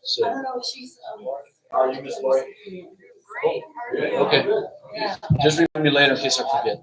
So, How are you, Miss Lloyd? okay, just remind me later in case I forget.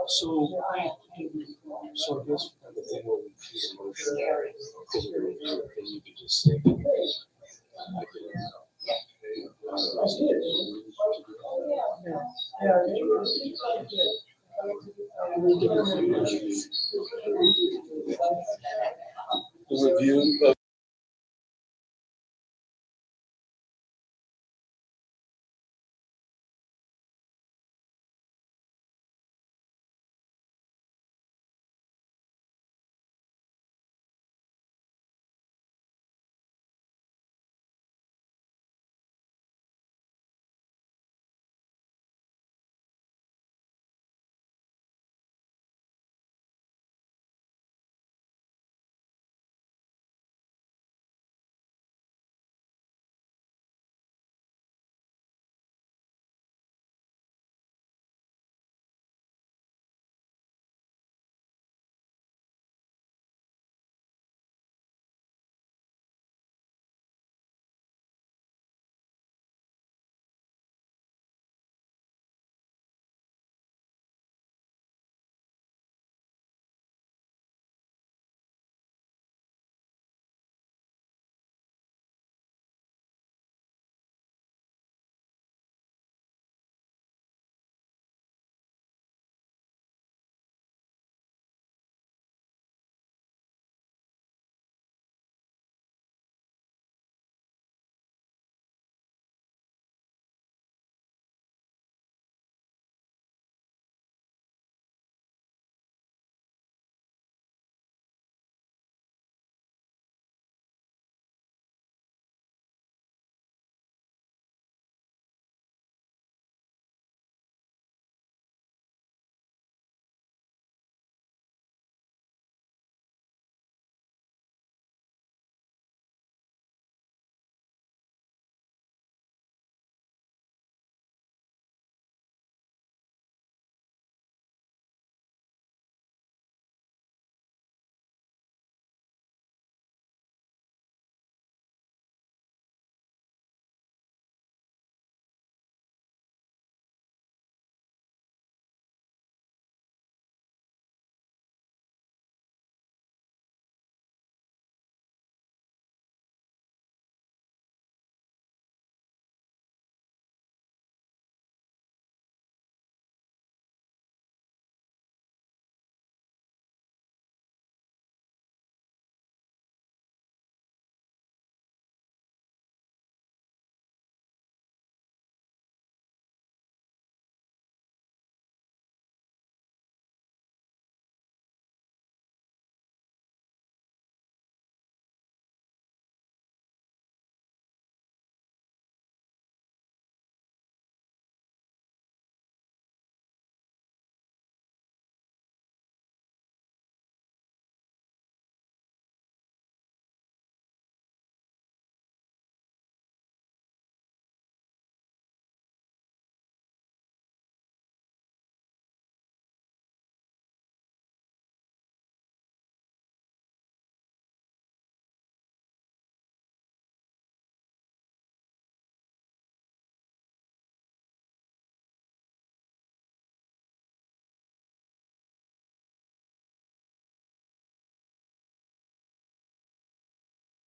So, so I guess the thing where we choose a motion, because of the review, then you could just say. The review of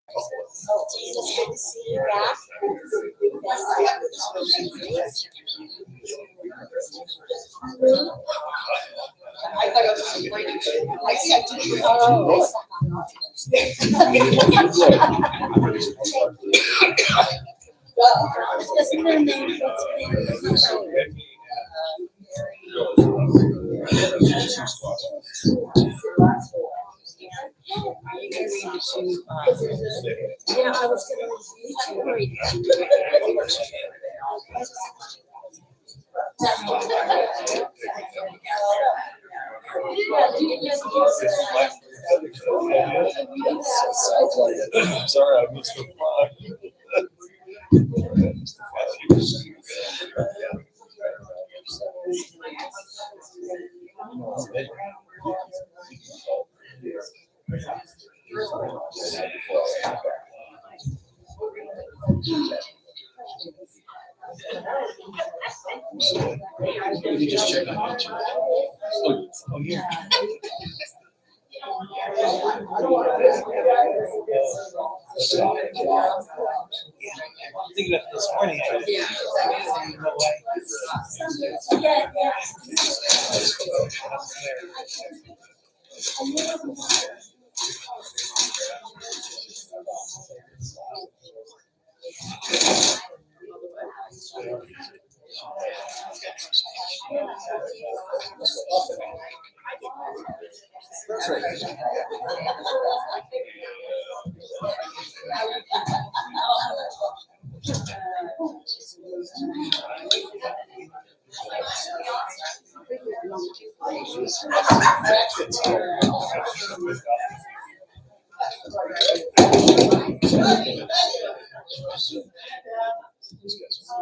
It's good to see you back. I thought it was a break. I said to you. Doesn't their name, what's their name? Yeah, I was gonna read Sorry, I missed the You just check on it. Oh, yeah. I'm thinking about this morning.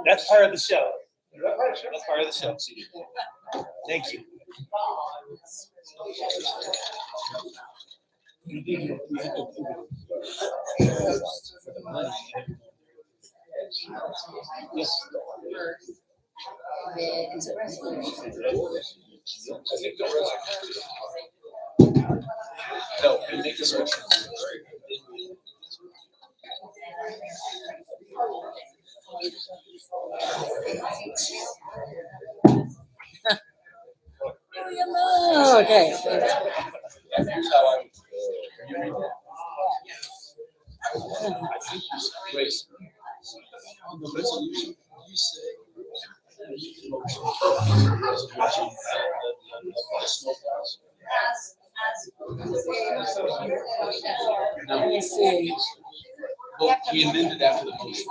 That's part of the show. That's part of the show. Thank you. Yes. No, we make this. Okay. Grace. On the resolution, you say. Let me see. Well, we amended after the motion.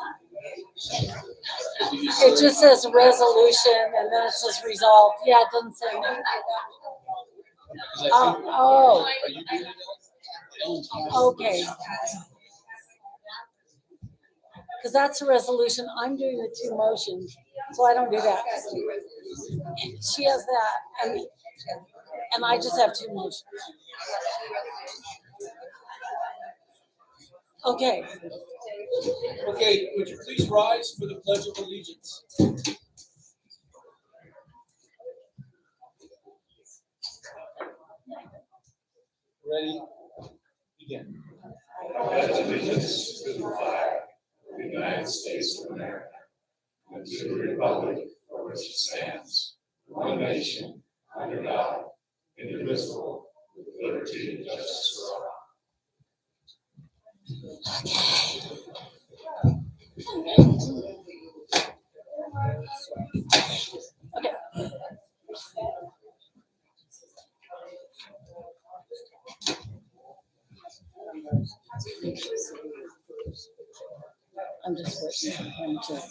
It just says resolution and then it says resolved. Yeah, it doesn't say. Oh, Are you doing it? okay. Because that's a resolution. I'm doing the two motions, so I don't do that. She has that, and I just have two motions. Okay. Okay, would you please rise for the Pledge of Allegiance? Ready? Begin. I pledge allegiance to the flag of the United States of America and to the republic for which it stands, one nation, under God, indivisible, with liberty and justice for all. Okay. I'm just waiting for him to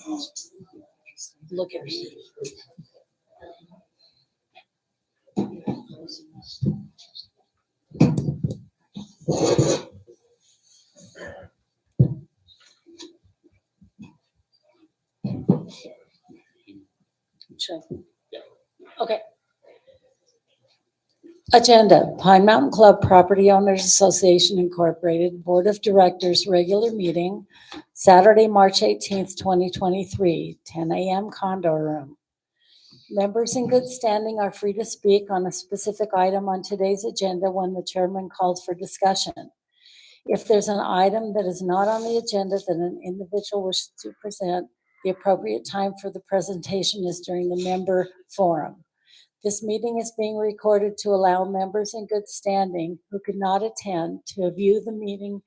look at me. Sure. Okay. Agenda, Pine Mountain Club Property Owners Association Incorporated Board of Directors Regular Meeting, Saturday, March 18th, 2023, 10 a.m. Condor Room. Members in good standing are free to speak on a specific item on today's agenda when the chairman calls for discussion. If there's an item that is not on the agenda that an individual wishes to present, the appropriate time for the presentation is during the member forum. This meeting is being recorded to allow members in good standing who could not attend to view the meeting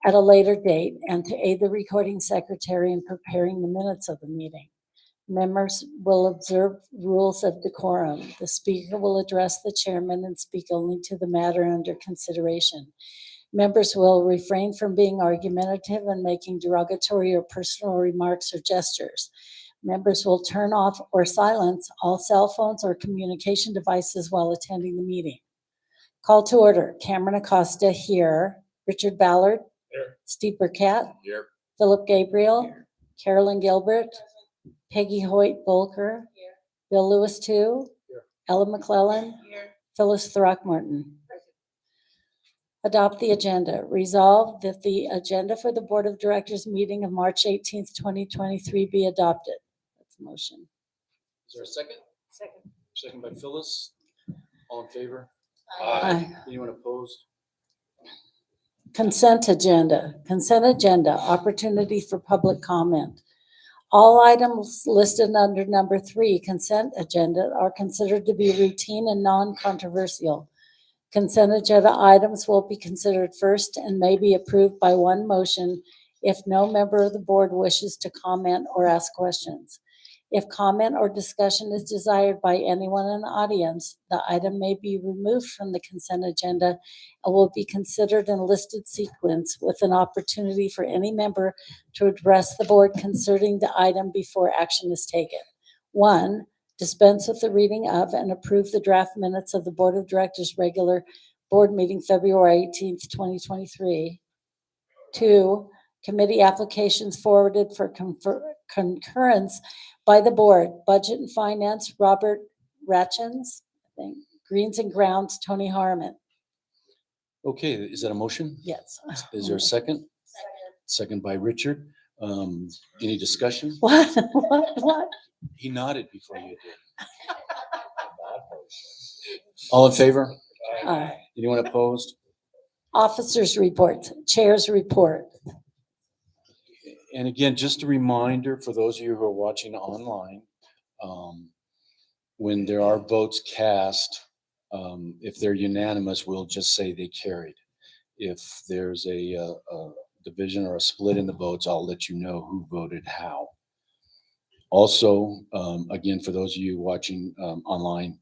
at a later date and to aid the recording secretary in preparing the minutes of the meeting. Members will observe rules of decorum. The speaker will address the chairman and speak only to the matter under consideration. Members will refrain from being argumentative and making derogatory or personal remarks or gestures. Members will turn off or silence all cell phones or communication devices while attending the meeting. Call to order. Cameron Acosta here. Richard Ballard. Here. Steve Burkett. Here. Philip Gabriel. Carolyn Gilbert. Peggy Hoyt Volker. Bill Lewis too. Here. Ella McClellan. Phyllis Throckmorton. Adopt the agenda. Resolve that the agenda for the Board of Directors meeting of March 18th, 2023 be adopted. That's a motion. Is there a second? Second. Second by Phyllis. All in favor? Aye. Anyone opposed? Consent agenda. Consent agenda, opportunity for public comment. All items listed under number 3, consent agenda, are considered to be routine and non-controversial. Consent agenda items will be considered first and may be approved by one motion if no member of the board wishes to comment or ask questions. If comment or discussion is desired by anyone in the audience, the item may be removed from the consent agenda and will be considered in listed sequence with an opportunity for any member to address the board concerning the item before action is taken. 1, dispense with the reading of and approve the draft minutes of the Board of Directors regular board meeting February 18th, 2023. 2, committee applications forwarded for concurrence by the board. Budget and Finance, Robert Ratchins. I think. Greens and Grounds, Tony Harmon. Okay, is that a motion? Yes. Is there a second? Second by Richard. Any discussion? What? What? He nodded before you did. All in favor? Anyone opposed? Officers' report, chair's report. And again, just a reminder for those of you who are watching online, when there are votes cast, if they're unanimous, we'll just say they carried. If there's a division or a split in the votes, I'll let you know who voted how. Also, again, for those of you watching online,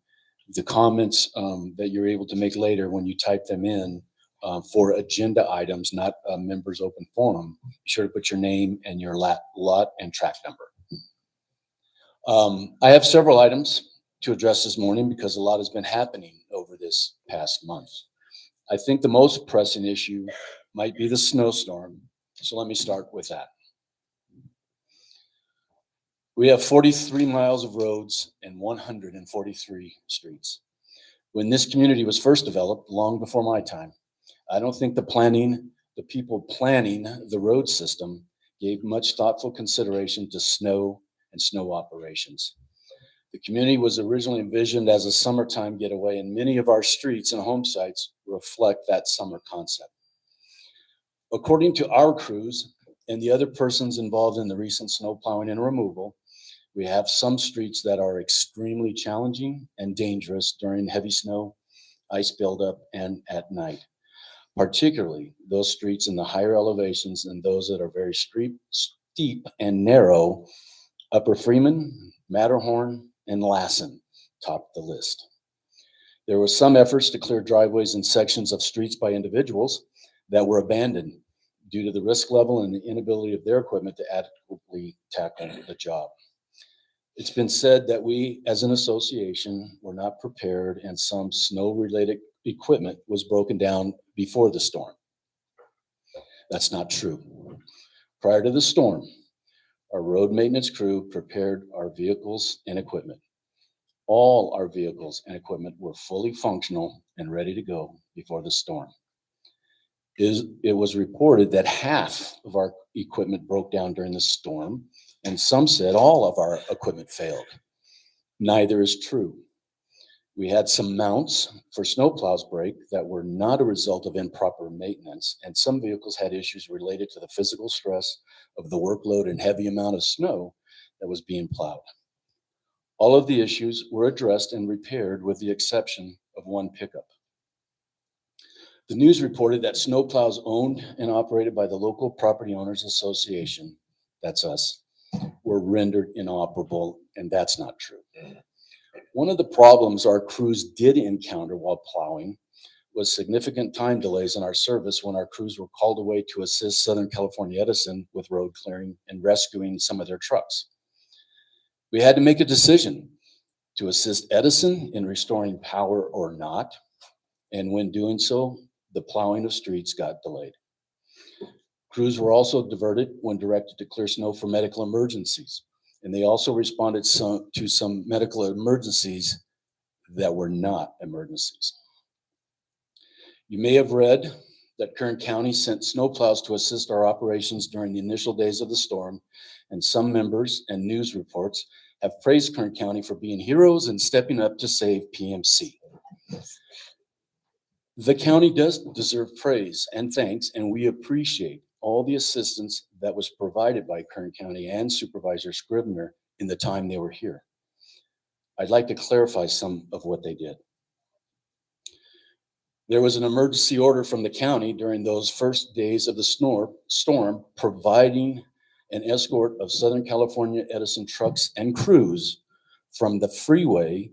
the comments that you're able to make later when you type them in for agenda items, not a members open forum, be sure to put your name and your lot and track number. I have several items to address this morning because a lot has been happening over this past month. I think the most pressing issue might be the snowstorm. So let me start with that. We have 43 miles of roads and 143 streets. When this community was first developed, long before my time, I don't think the people planning the road system gave much thoughtful consideration to snow and snow operations. The community was originally envisioned as a summertime getaway, and many of our streets and home sites reflect that summer concept. According to our crews and the other persons involved in the recent snow plowing and removal, we have some streets that are extremely challenging and dangerous during heavy snow, ice buildup, and at night. Particularly those streets in the higher elevations and those that are very steep and narrow. Upper Freeman, Matterhorn, and Lassen top the list. There were some efforts to clear driveways and sections of streets by individuals that were abandoned due to the risk level and the inability of their equipment to adequately tackle the job. It's been said that we, as an association, were not prepared and some snow-related equipment was broken down before the storm. That's not true. Prior to the storm, our road maintenance crew prepared our vehicles and equipment. All our vehicles and equipment were fully functional and ready to go before the storm. It was reported that half of our equipment broke down during the storm, and some said all of our equipment failed. Neither is true. We had some mounts for snowplows break that were not a result of improper maintenance, and some vehicles had issues related to the physical stress of the workload and heavy amount of snow that was being plowed. All of the issues were addressed and repaired with the exception of one pickup. The news reported that snowplows owned and operated by the local Property Owners Association, that's us, were rendered inoperable, and that's not true. One of the problems our crews did encounter while plowing was significant time delays in our service when our crews were called away to assist Southern California Edison with road clearing and rescuing some of their trucks. We had to make a decision to assist Edison in restoring power or not, and when doing so, the plowing of streets got delayed. Crews were also diverted when directed to clear snow for medical emergencies, and they also responded to some medical emergencies that were not emergencies. You may have read that Kern County sent snowplows to assist our operations during the initial days of the storm, and some members and news reports have praised Kern County for being heroes and stepping up to save PMC. The county does deserve praise and thanks, and we appreciate all the assistance that was provided by Kern County and Supervisor Scribner in the time they were here. I'd like to clarify some of what they did. There was an emergency order from the county during those first days of the storm, providing an escort of Southern California Edison trucks and crews from the freeway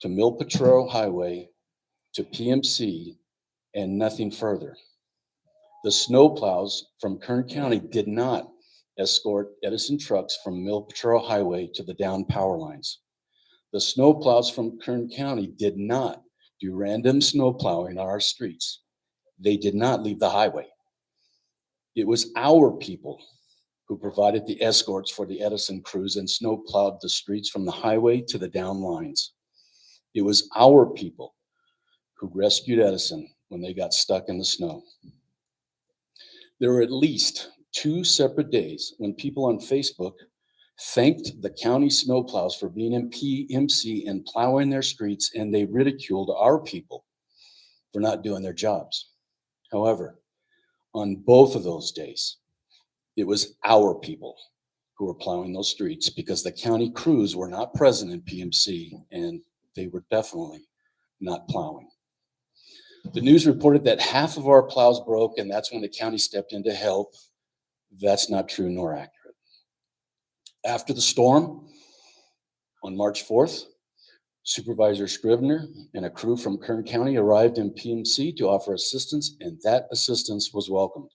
to Mil Potrero Highway to PMC and nothing further. The snowplows from Kern County did not escort Edison trucks from Mil Potrero Highway to the down power lines. The snowplows from Kern County did not do random snow plowing on our streets. They did not leave the highway. It was our people who provided the escorts for the Edison crews and snow plowed the streets from the highway to the down lines. It was our people who rescued Edison when they got stuck in the snow. There were at least 2 separate days when people on Facebook thanked the county snowplows for being in PMC and plowing their streets, and they ridiculed our people for not doing their jobs. However, on both of those days, it was our people who were plowing those streets because the county crews were not present in PMC, and they were definitely not plowing. The news reported that half of our plows broke, and that's when the county stepped in to help. That's not true nor accurate. After the storm, on March 4th, Supervisor Scribner and a crew from Kern County arrived in PMC to offer assistance, and that assistance was welcomed.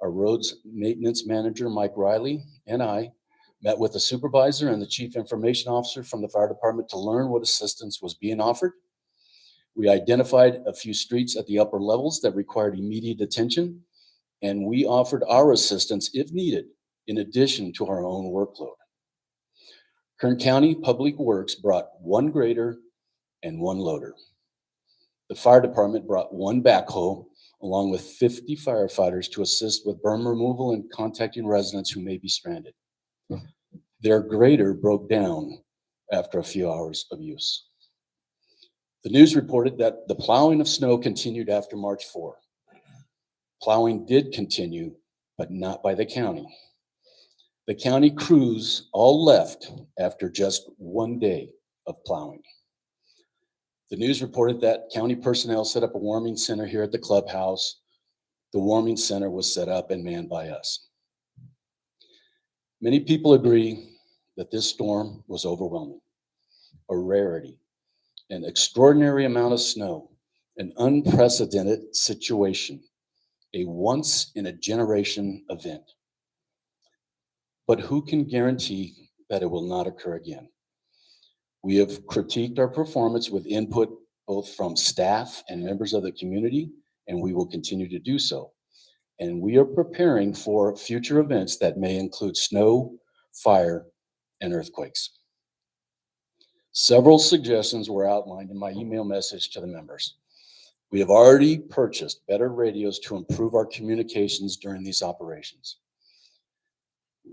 Our roads maintenance manager, Mike Riley, and I met with the supervisor and the chief information officer from the fire department to learn what assistance was being offered. We identified a few streets at the upper levels that required immediate attention, and we offered our assistance if needed, in addition to our own workload. Kern County Public Works brought 1 grader and 1 loader. The fire department brought 1 backhoe, along with 50 firefighters to assist with burn removal and contacting residents who may be stranded. Their grader broke down after a few hours of use. The news reported that the plowing of snow continued after March 4. Plowing did continue, but not by the county. The county crews all left after just 1 day of plowing. The news reported that county personnel set up a warming center here at the clubhouse. The warming center was set up and manned by us. Many people agree that this storm was overwhelming, a rarity, an extraordinary amount of snow, an unprecedented situation, a once-in-a-generation event. But who can guarantee that it will not occur again? We have critiqued our performance with input both from staff and members of the community, and we will continue to do so. And we are preparing for future events that may include snow, fire, and earthquakes. Several suggestions were outlined in my email message to the members. We have already purchased better radios to improve our communications during these operations.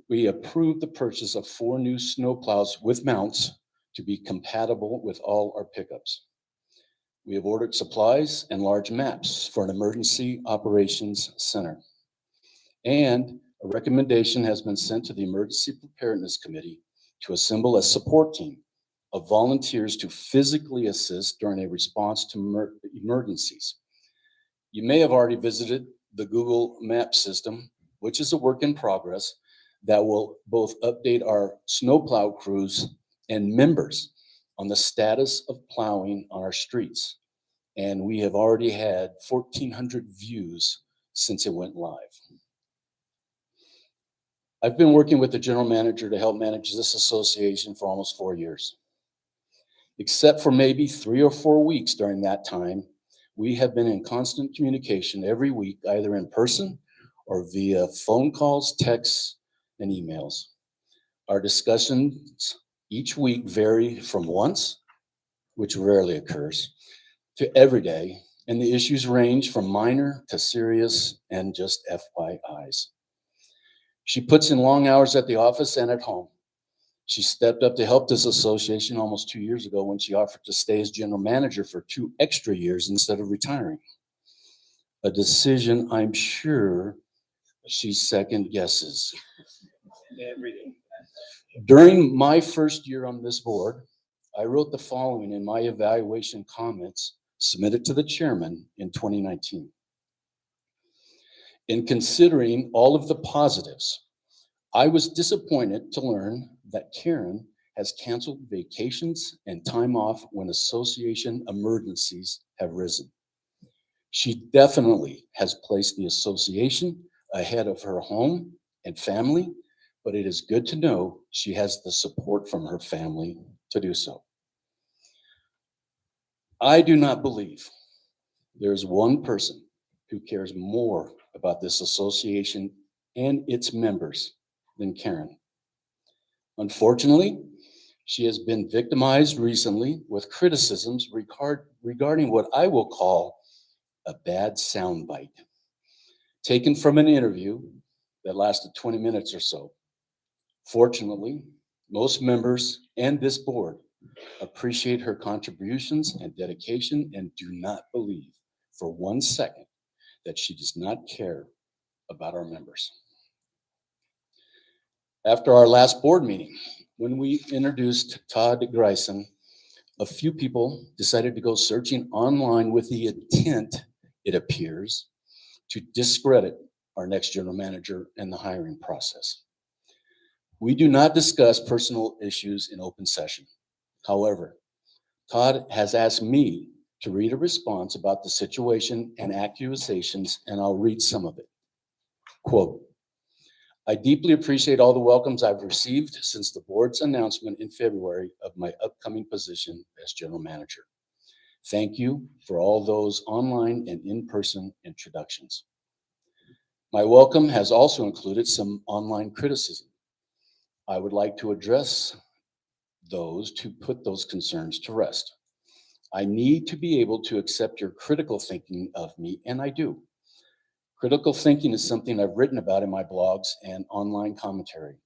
We approved the purchase of 4 new snowplows with mounts to be compatible with all our pickups. We have ordered supplies and large maps for an emergency operations center. And a recommendation has been sent to the Emergency Preparedness Committee to assemble a support team of volunteers to physically assist during a response to emergencies. You may have already visited the Google Map system, which is a work in progress that will both update our snowplow crews and members on the status of plowing on our streets. And we have already had 1,400 views since it went live. I've been working with the general manager to help manage this association for almost 4 years. Except for maybe 3 or 4 weeks during that time, we have been in constant communication every week, either in person or via phone calls, texts, and emails. Our discussions each week vary from once, which rarely occurs, to every day, and the issues range from minor to serious and just FYIs. She puts in long hours at the office and at home. She stepped up to help this association almost 2 years ago when she offered to stay as general manager for 2 extra years instead of retiring. A decision I'm sure she second guesses. Every day. During my first year on this board, I wrote the following in my evaluation comments submitted to the chairman in 2019. In considering all of the positives, I was disappointed to learn that Karen has canceled vacations and time off when association emergencies have risen. She definitely has placed the association ahead of her home and family, but it is good to know she has the support from her family to do so. I do not believe there is one person who cares more about this association and its members than Karen. Unfortunately, she has been victimized recently with criticisms regarding what I will call a bad soundbite, taken from an interview that lasted 20 minutes or so. Fortunately, most members and this board appreciate her contributions and dedication and do not believe for 1 second that she does not care about our members. After our last board meeting, when we introduced Todd Greisen, a few people decided to go searching online with the intent, it appears, to discredit our next general manager and the hiring process. We do not discuss personal issues in open session. However, Todd has asked me to read a response about the situation and accusations, and I'll read some of it. Quote, I deeply appreciate all the welcomes I've received since the board's announcement in February of my upcoming position as general manager. Thank you for all those online and in-person introductions. My welcome has also included some online criticism. I would like to address those to put those concerns to rest. I need to be able to accept your critical thinking of me, and I do. Critical thinking is something I've written about in my blogs and online commentary.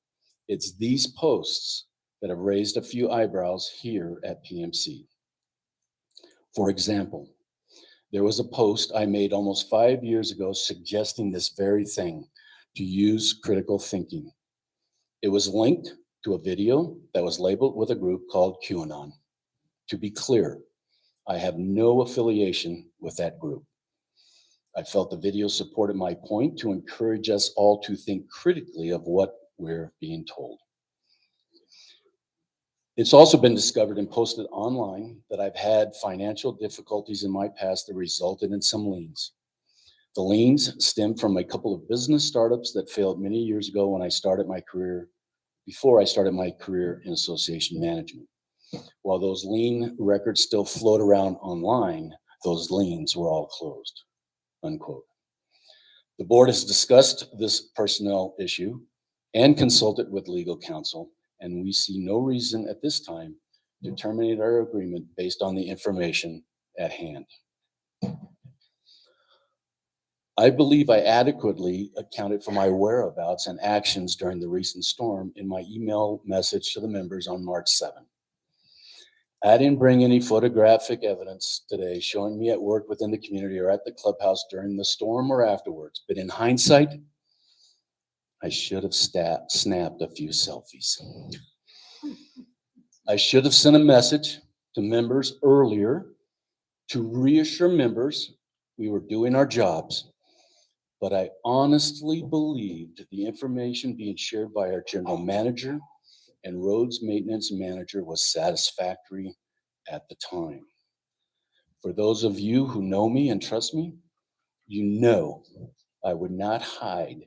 It's these posts that have raised a few eyebrows here at PMC. For example, there was a post I made almost 5 years ago suggesting this very thing, to use critical thinking. It was linked to a video that was labeled with a group called QAnon. To be clear, I have no affiliation with that group. I felt the video supported my point to encourage us all to think critically of what we're being told. It's also been discovered and posted online that I've had financial difficulties in my past that resulted in some liens. The liens stemmed from a couple of business startups that failed many years ago when I started my career, before I started my career in association management. While those lien records still float around online, those liens were all closed, unquote. The board has discussed this personnel issue and consulted with legal counsel, and we see no reason at this time to terminate our agreement based on the information at hand. I believe I adequately accounted for my whereabouts and actions during the recent storm in my email message to the members on March 7. I didn't bring any photographic evidence today showing me at work within the community or at the clubhouse during the storm or afterwards, but in hindsight, I should have snapped a few selfies. I should have sent a message to members earlier to reassure members we were doing our jobs, but I honestly believed the information being shared by our general manager and roads maintenance manager was satisfactory at the time. For those of you who know me and trust me, you know I would not hide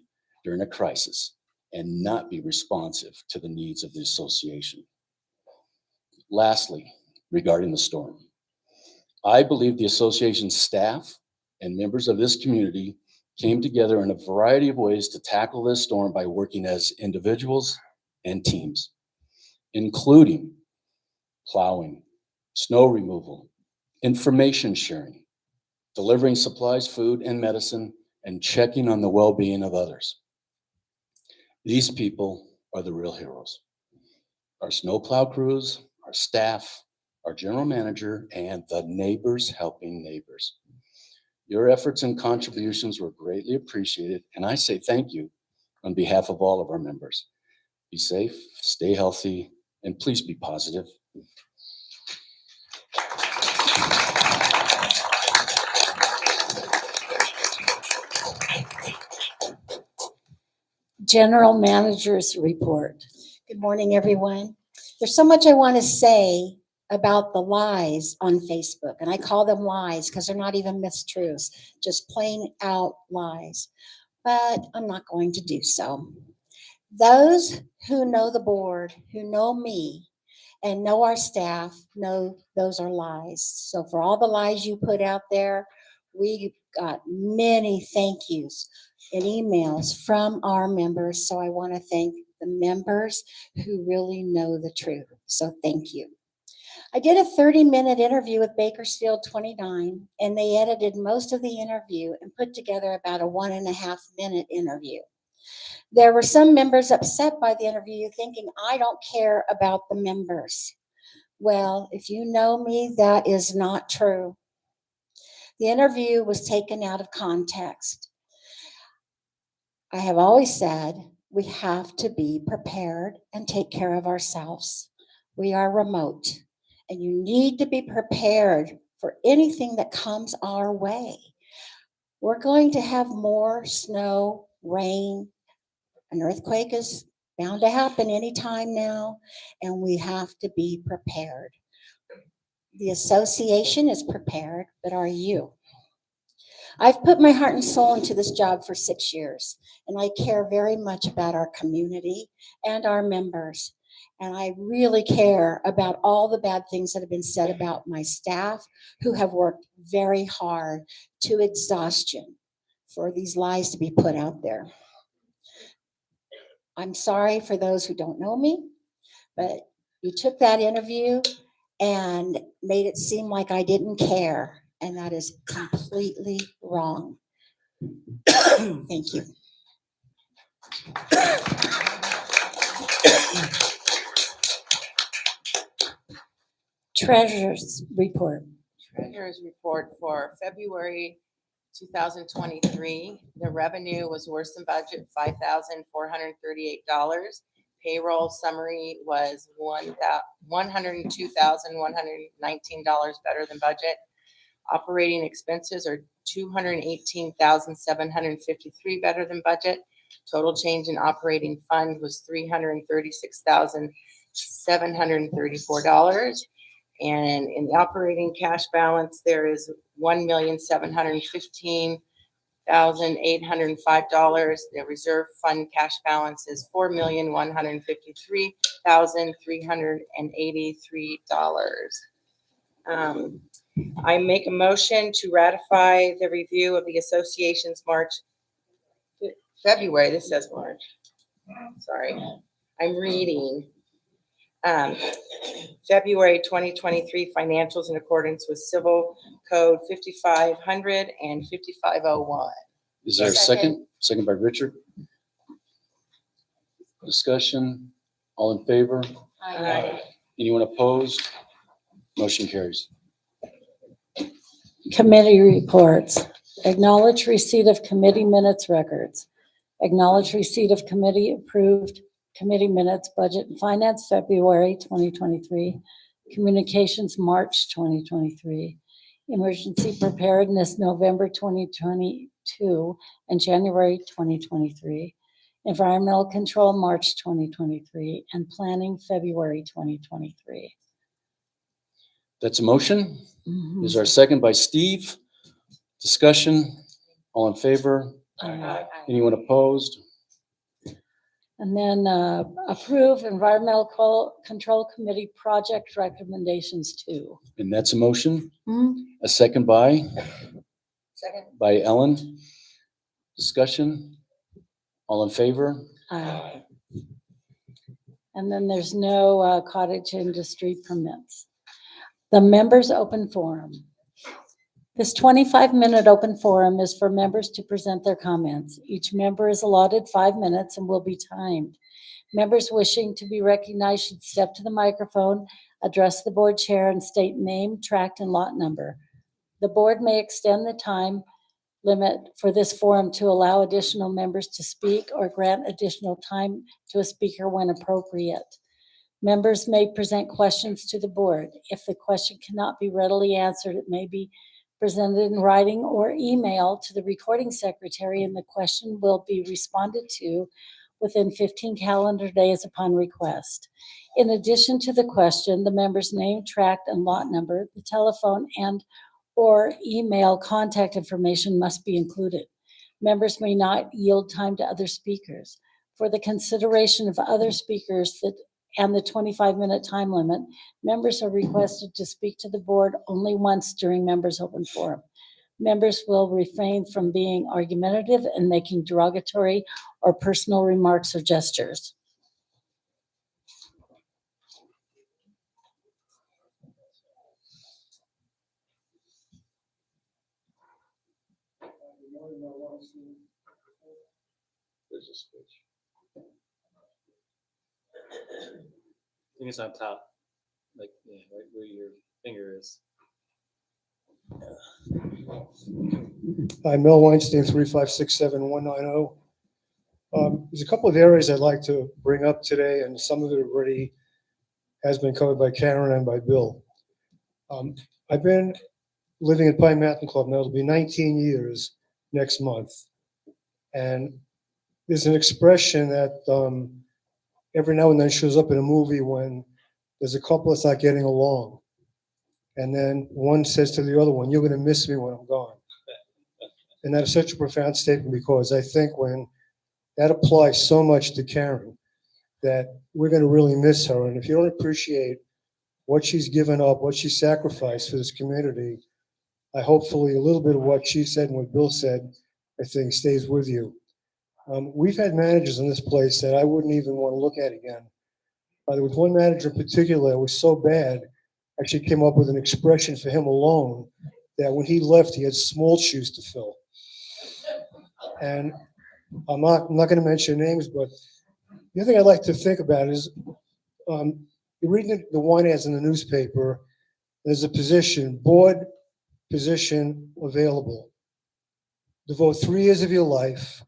during a crisis and not be responsive to the needs of the association. Lastly, regarding the storm, I believe the association's staff and members of this community came together in a variety of ways to tackle this storm by working as individuals and teams, including plowing, snow removal, information sharing, delivering supplies, food, and medicine, and checking on the well-being of others. These people are the real heroes. Our snowplow crews, our staff, our general manager, and the neighbors helping neighbors. Your efforts and contributions were greatly appreciated, and I say thank you on behalf of all of our members. Be safe, stay healthy, and please be positive. General Manager's report. Good morning, everyone. There's so much I want to say about the lies on Facebook, and I call them lies because they're not even mistruths, just plain out lies. But I'm not going to do so. Those who know the board, who know me, and know our staff, know those are lies. So for all the lies you put out there, we got many thank yous and emails from our members. So I want to thank the members who really know the truth. So thank you. I did a 30-minute interview with Bakersfield 29, and they edited most of the interview and put together about a 1.5-minute interview. There were some members upset by the interview, thinking I don't care about the members. Well, if you know me, that is not true. The interview was taken out of context. I have always said we have to be prepared and take care of ourselves. We are remote, and you need to be prepared for anything that comes our way. We're going to have more snow, rain. An earthquake is bound to happen anytime now, and we have to be prepared. The association is prepared, but are you? I've put my heart and soul into this job for 6 years, and I care very much about our community and our members. And I really care about all the bad things that have been said about my staff, who have worked very hard to exhaustion for these lies to be put out there. I'm sorry for those who don't know me, but you took that interview and made it seem like I didn't care, and that is completely wrong. Thank you. Treasurer's report. Treasurer's report for February 2023. The revenue was worse than budget, $5,438. Payroll summary was $102,119 better than budget. Operating expenses are $218,753 better than budget. Total change in operating fund was $336,734. And in the operating cash balance, there is $1,715,805. The reserve fund cash balance is $4,153,383. I make a motion to ratify the review of the association's February, this says March. Sorry, I'm reading. February 2023 financials in accordance with Civil Code 5500 and 5501. Is there a second? Second by Richard. Discussion, all in favor? Aye. Anyone opposed? Motion carries. Committee reports. Acknowledge receipt of committee minutes records. Acknowledge receipt of committee approved committee minutes, Budget and Finance, February 2023. Communications, March 2023. Emergency Preparedness, November 2022 and January 2023. Environmental Control, March 2023, and Planning, February 2023. That's a motion. Mhm. Is our second by Steve. Discussion, all in favor? Anyone opposed? And then approve Environmental Control Committee project recommendations 2. And that's a motion. Mhm. A second by Second. Ellen. Discussion, all in favor? Aye. And then there's no cottage industry permits. The members' open forum. This 25-minute open forum is for members to present their comments. Each member is allotted 5 minutes and will be timed. Members wishing to be recognized should step to the microphone, address the board chair, and state name, tract, and lot number. The board may extend the time limit for this forum to allow additional members to speak or grant additional time to a speaker when appropriate. Members may present questions to the board. If the question cannot be readily answered, it may be presented in writing or email to the recording secretary, and the question will be responded to within 15 calendar days upon request. In addition to the question, the member's name, tract, and lot number, the telephone and or email contact information must be included. Members may not yield time to other speakers. For the consideration of other speakers and the 25-minute time limit, members are requested to speak to the board only once during members' open forum. Members will refrain from being argumentative and making derogatory or personal remarks or gestures. There's a switch. I think it's on top, like, yeah, right where your finger is. Hi, Mel Weinstein, 3567190. There's a couple of areas I'd like to bring up today, and some of it already has been covered by Karen and by Bill. I've been living at Pine Mountain Club now. It'll be 19 years next month. And there's an expression that every now and then shows up in a movie when there's a couple that's not getting along. And then one says to the other one, "You're going to miss me when I'm gone." And that is such a profound statement, because I think when that applies so much to Karen, that we're going to really miss her. And if you don't appreciate what she's given up, what she sacrificed for this community, I hopefully a little bit of what she said and what Bill said, I think, stays with you. We've had managers in this place that I wouldn't even want to look at again. There was one manager in particular that was so bad, I actually came up with an expression for him alone, that when he left, he had small shoes to fill. And I'm not going to mention names, but the other thing I'd like to think about is, you're reading the wine ads in the newspaper, there's a position, board position available. Devote 3 years of your life,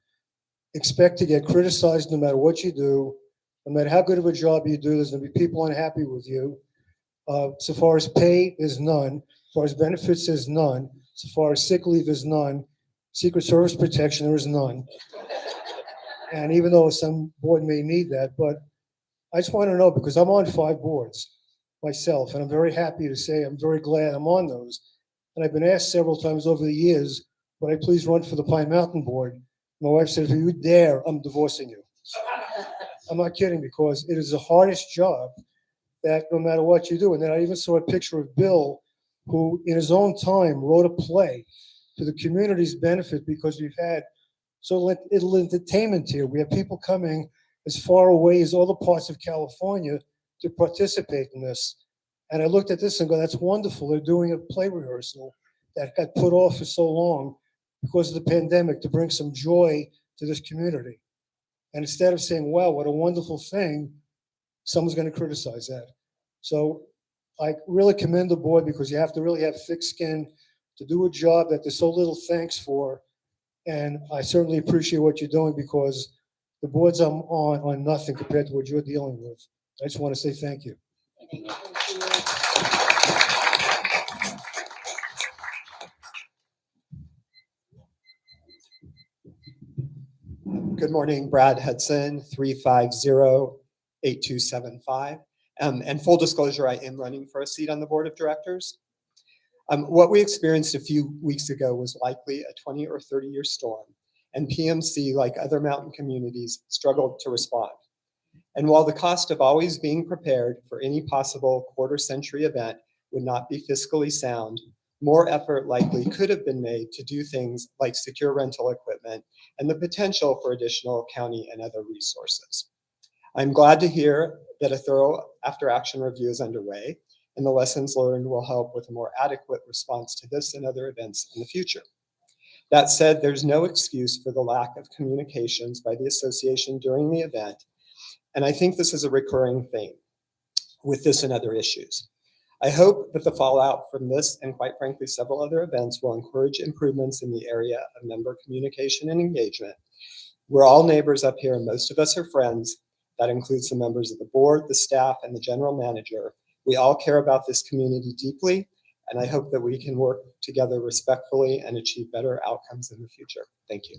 expect to get criticized no matter what you do, no matter how good of a job you do, there's going to be people unhappy with you. So far as pay, there's none. As far as benefits, there's none. So far as sick leave, there's none. Secret Service protection, there is none. And even though some board may need that, but I just want to know, because I'm on 5 boards myself, and I'm very happy to say I'm very glad I'm on those. And I've been asked several times over the years, would I please run for the Pine Mountain Board? My wife said, if you dare, I'm divorcing you. I'm not kidding, because it is the hardest job, that no matter what you do. And then I even saw a picture of Bill, who in his own time wrote a play to the community's benefit, because we've had so little entertainment here. We have people coming as far away as other parts of California to participate in this. And I looked at this and go, that's wonderful. They're doing a play rehearsal that got put off for so long because of the pandemic, to bring some joy to this community. And instead of saying, wow, what a wonderful thing, someone's going to criticize that. So I really commend the board because you have to really have thick skin to do a job that there's so little thanks for. And I certainly appreciate what you're doing because the boards I'm on are nothing compared to what you're dealing with. I just want to say thank you. Good morning, Brad Hudson, 350-8275. And full disclosure, I am running for a seat on the board of directors. What we experienced a few weeks ago was likely a 20 or 30-year storm, and PMC, like other mountain communities, struggled to respond. And while the cost of always being prepared for any possible quarter-century event would not be fiscally sound, more effort likely could have been made to do things like secure rental equipment and the potential for additional county and other resources. I'm glad to hear that a thorough after-action review is underway, and the lessons learned will help with a more adequate response to this and other events in the future. That said, there's no excuse for the lack of communications by the association during the event, and I think this is a recurring theme with this and other issues. I hope that the fallout from this and quite frankly several other events will encourage improvements in the area of member communication and engagement. We're all neighbors up here and most of us are friends. That includes the members of the board, the staff, and the general manager. We all care about this community deeply, and I hope that we can work together respectfully and achieve better outcomes in the future. Thank you.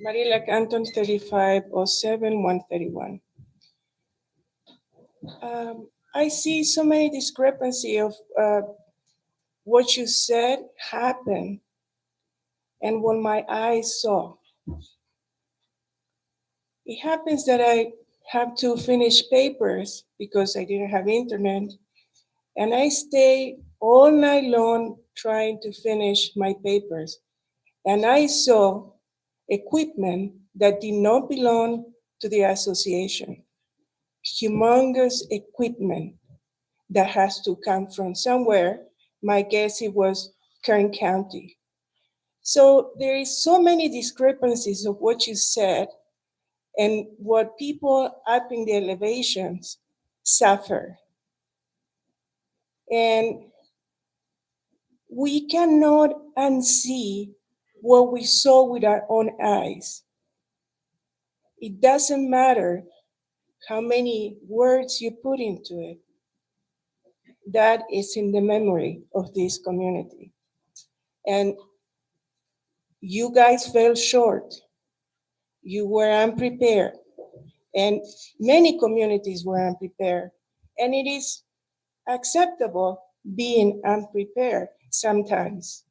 Mariela Canton, 3507-131. I see so many discrepancy of what you said happened and what my eyes saw. It happens that I have to finish papers because I didn't have internet, and I stay all night long trying to finish my papers. And I saw equipment that did not belong to the association. Humongous equipment that has to come from somewhere. My guess it was Kern County. So there is so many discrepancies of what you said and what people up in the elevations suffer. And we cannot unsee what we saw with our own eyes. It doesn't matter how many words you put into it. That is in the memory of this community. And you guys fell short. You were unprepared. And many communities were unprepared. And it is acceptable being unprepared sometimes.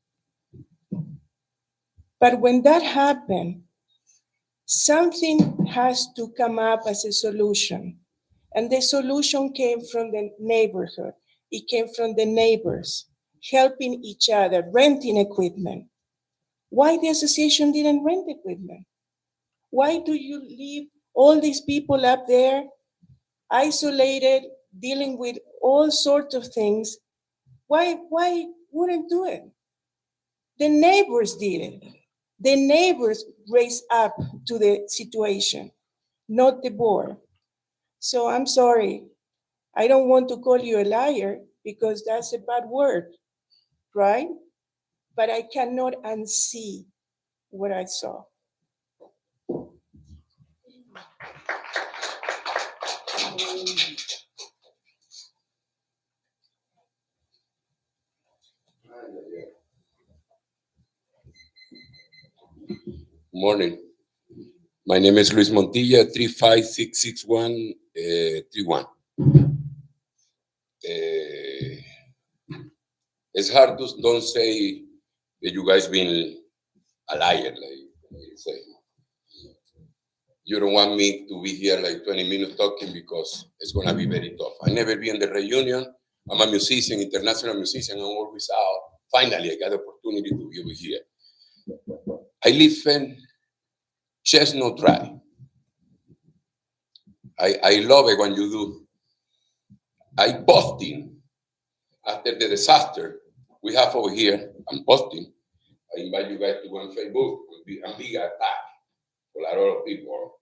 But when that happened, something has to come up as a solution. And the solution came from the neighborhood. It came from the neighbors, helping each other, renting equipment. Why the association didn't rent equipment? Why do you leave all these people up there, isolated, dealing with all sorts of things? Why wouldn't do it? The neighbors did it. The neighbors raised up to the situation, not the board. So I'm sorry. I don't want to call you a liar because that's a bad word, right? But I cannot unsee what I saw. Morning. My name is Luis Montilla, 35661-31. It's hard to don't say that you guys been a liar, like you say. You don't want me to be here like 20 minutes talking because it's gonna be very tough. I never been in the reunion. I'm a musician, international musician. I'm always out. Finally, I got the opportunity to be over here. I live in Chestnut Drive. I love it when you do. I posting after the disaster we have over here, I'm posting. I invite you guys to go on Facebook. Will be a big attack. A lot of people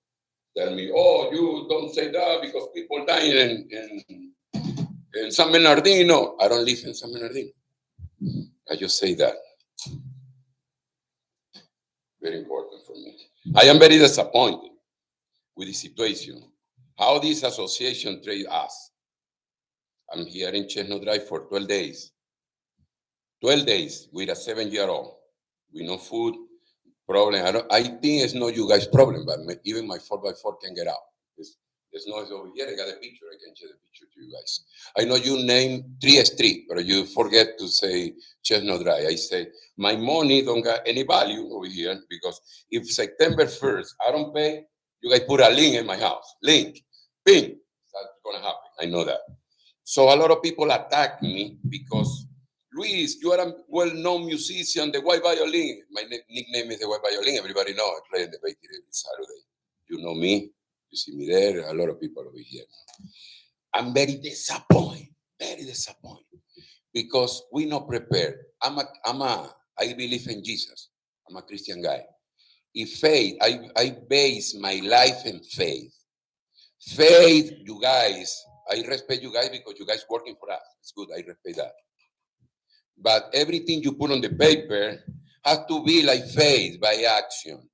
tell me, "Oh, you don't say that because people dying in San Bernardino." I don't live in San Bernardino. I just say that. Very important for me. I am very disappointed with the situation. How this association treat us. I'm here in Chestnut Drive for 12 days. 12 days with a 7-year-old. With no food, problem. I think it's not you guys' problem, but even my 4x4 can get out. There's noise over here. I got a picture. I can show the picture to you guys. I know you name 3 streets, but you forget to say Chestnut Drive. I say my money don't got any value over here because if September 1st I don't pay, you guys put a link in my house. Link, ping. That's gonna happen. I know that. So a lot of people attack me because Luis, you are a well-known musician, the white violin. My nickname is the white violin. Everybody knows I play in the bakery every Saturday. You know me. You see me there. A lot of people over here. I'm very disappointed. Very disappointed because we not prepared. I believe in Jesus. I'm a Christian guy. If faith, I base my life in faith. Faith, you guys. I respect you guys because you guys working for us. It's good. I respect that. But everything you put on the paper has to be like faith by action.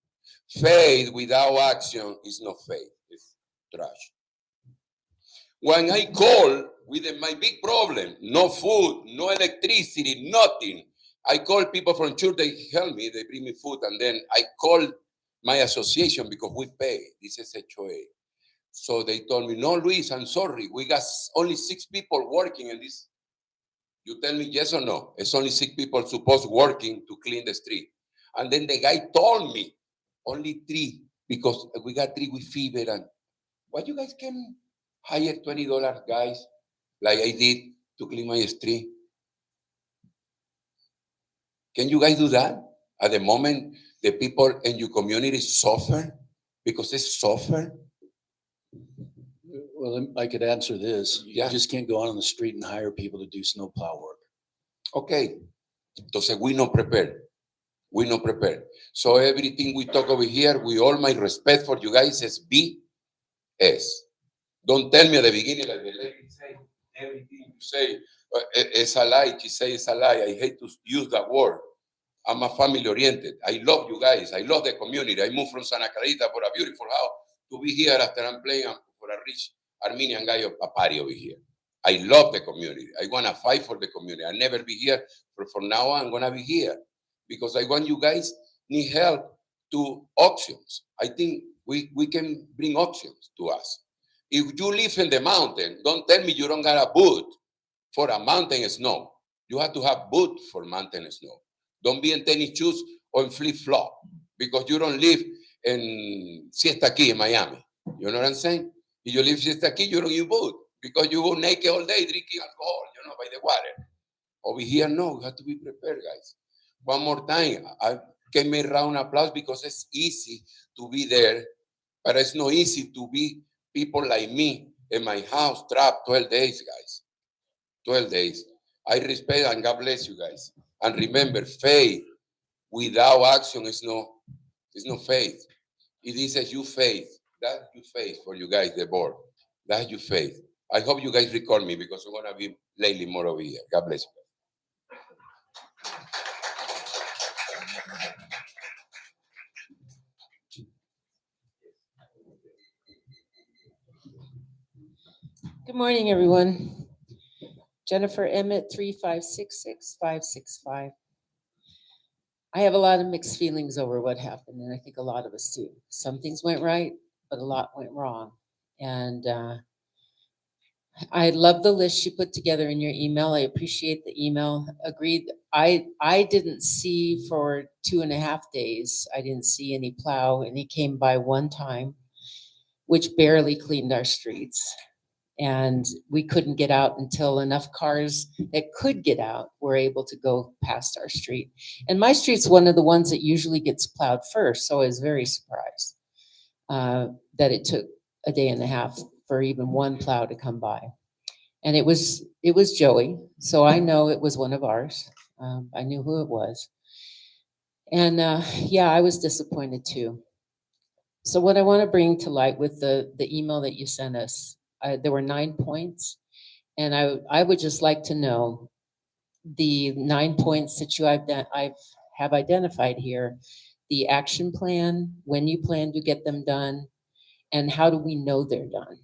Faith without action is not faith. It's trash. When I call with my big problem, no food, no electricity, nothing. I call people from church, they help me, they bring me food, and then I call my association because we pay. This is HOA. So they told me, "No, Luis, I'm sorry. We got only 6 people working in this." You tell me yes or no. It's only 6 people supposed working to clean the street. And then the guy told me only 3 because we got 3 with fever. And what you guys can hire $20 guys like I did to clean my street? Can you guys do that? At the moment, the people in your community suffer because they suffer. Well, I could answer this. You Yeah. just can't go out on the street and hire people to do snowplow work. Okay. Entonces, we not prepared. We not prepared. So everything we talk over here, with all my respect for you guys, is BS. Don't tell me at the beginning, like the lady say, everything you say, it's a lie. She say it's a lie. I hate to use that word. I'm a family oriented. I love you guys. I love the community. I moved from Santa Clarita for a beautiful house to be here after I'm playing for a rich Armenian guy of a party over here. I love the community. I want to fight for the community. I'll never be here, but from now on, I'm going to be here because I want you guys need help to options. I think we can bring options to us. If you live in the mountain, don't tell me you don't got a boot for a mountain snow. You have to have boot for mountain snow. Don't be in tennis shoes or in flip-flop because you don't live in Siesta Key in Miami. You know what I'm saying? If you live Siesta Key, you don't use boot because you go naked all day drinking alcohol, by the water. Over here, no, you have to be prepared, guys. One more time, I give me a round of applause because it's easy to be there, but it's not easy to be people like me in my house trapped 12 days, guys. 12 days. I respect and God bless you guys. And remember, faith without action is no faith. It is a you faith. That's your faith for you guys, the board. That's your faith. I hope you guys record me because we're going to be lately more over here. God bless you. Good morning, everyone. Jennifer Emmett, 3566565. I have a lot of mixed feelings over what happened, and I think a lot of us do. Some things went right, but a lot went wrong. And I love the list you put together in your email. I appreciate the email. Agreed. I didn't see for 2.5 days. I didn't see any plow, and he came by one time, which barely cleaned our streets. And we couldn't get out until enough cars that could get out were able to go past our street. And my street's one of the ones that usually gets plowed first, so I was very surprised that it took 1.5 days for even one plow to come by. And it was it was Joey, so I know it was one of ours. I knew who it was. And yeah, I was disappointed too. So what I want to bring to light with the email that you sent us, there were 9 points, and I would just like to know the 9 points that I have identified here, the action plan, when you plan to get them done, and how do we know they're done?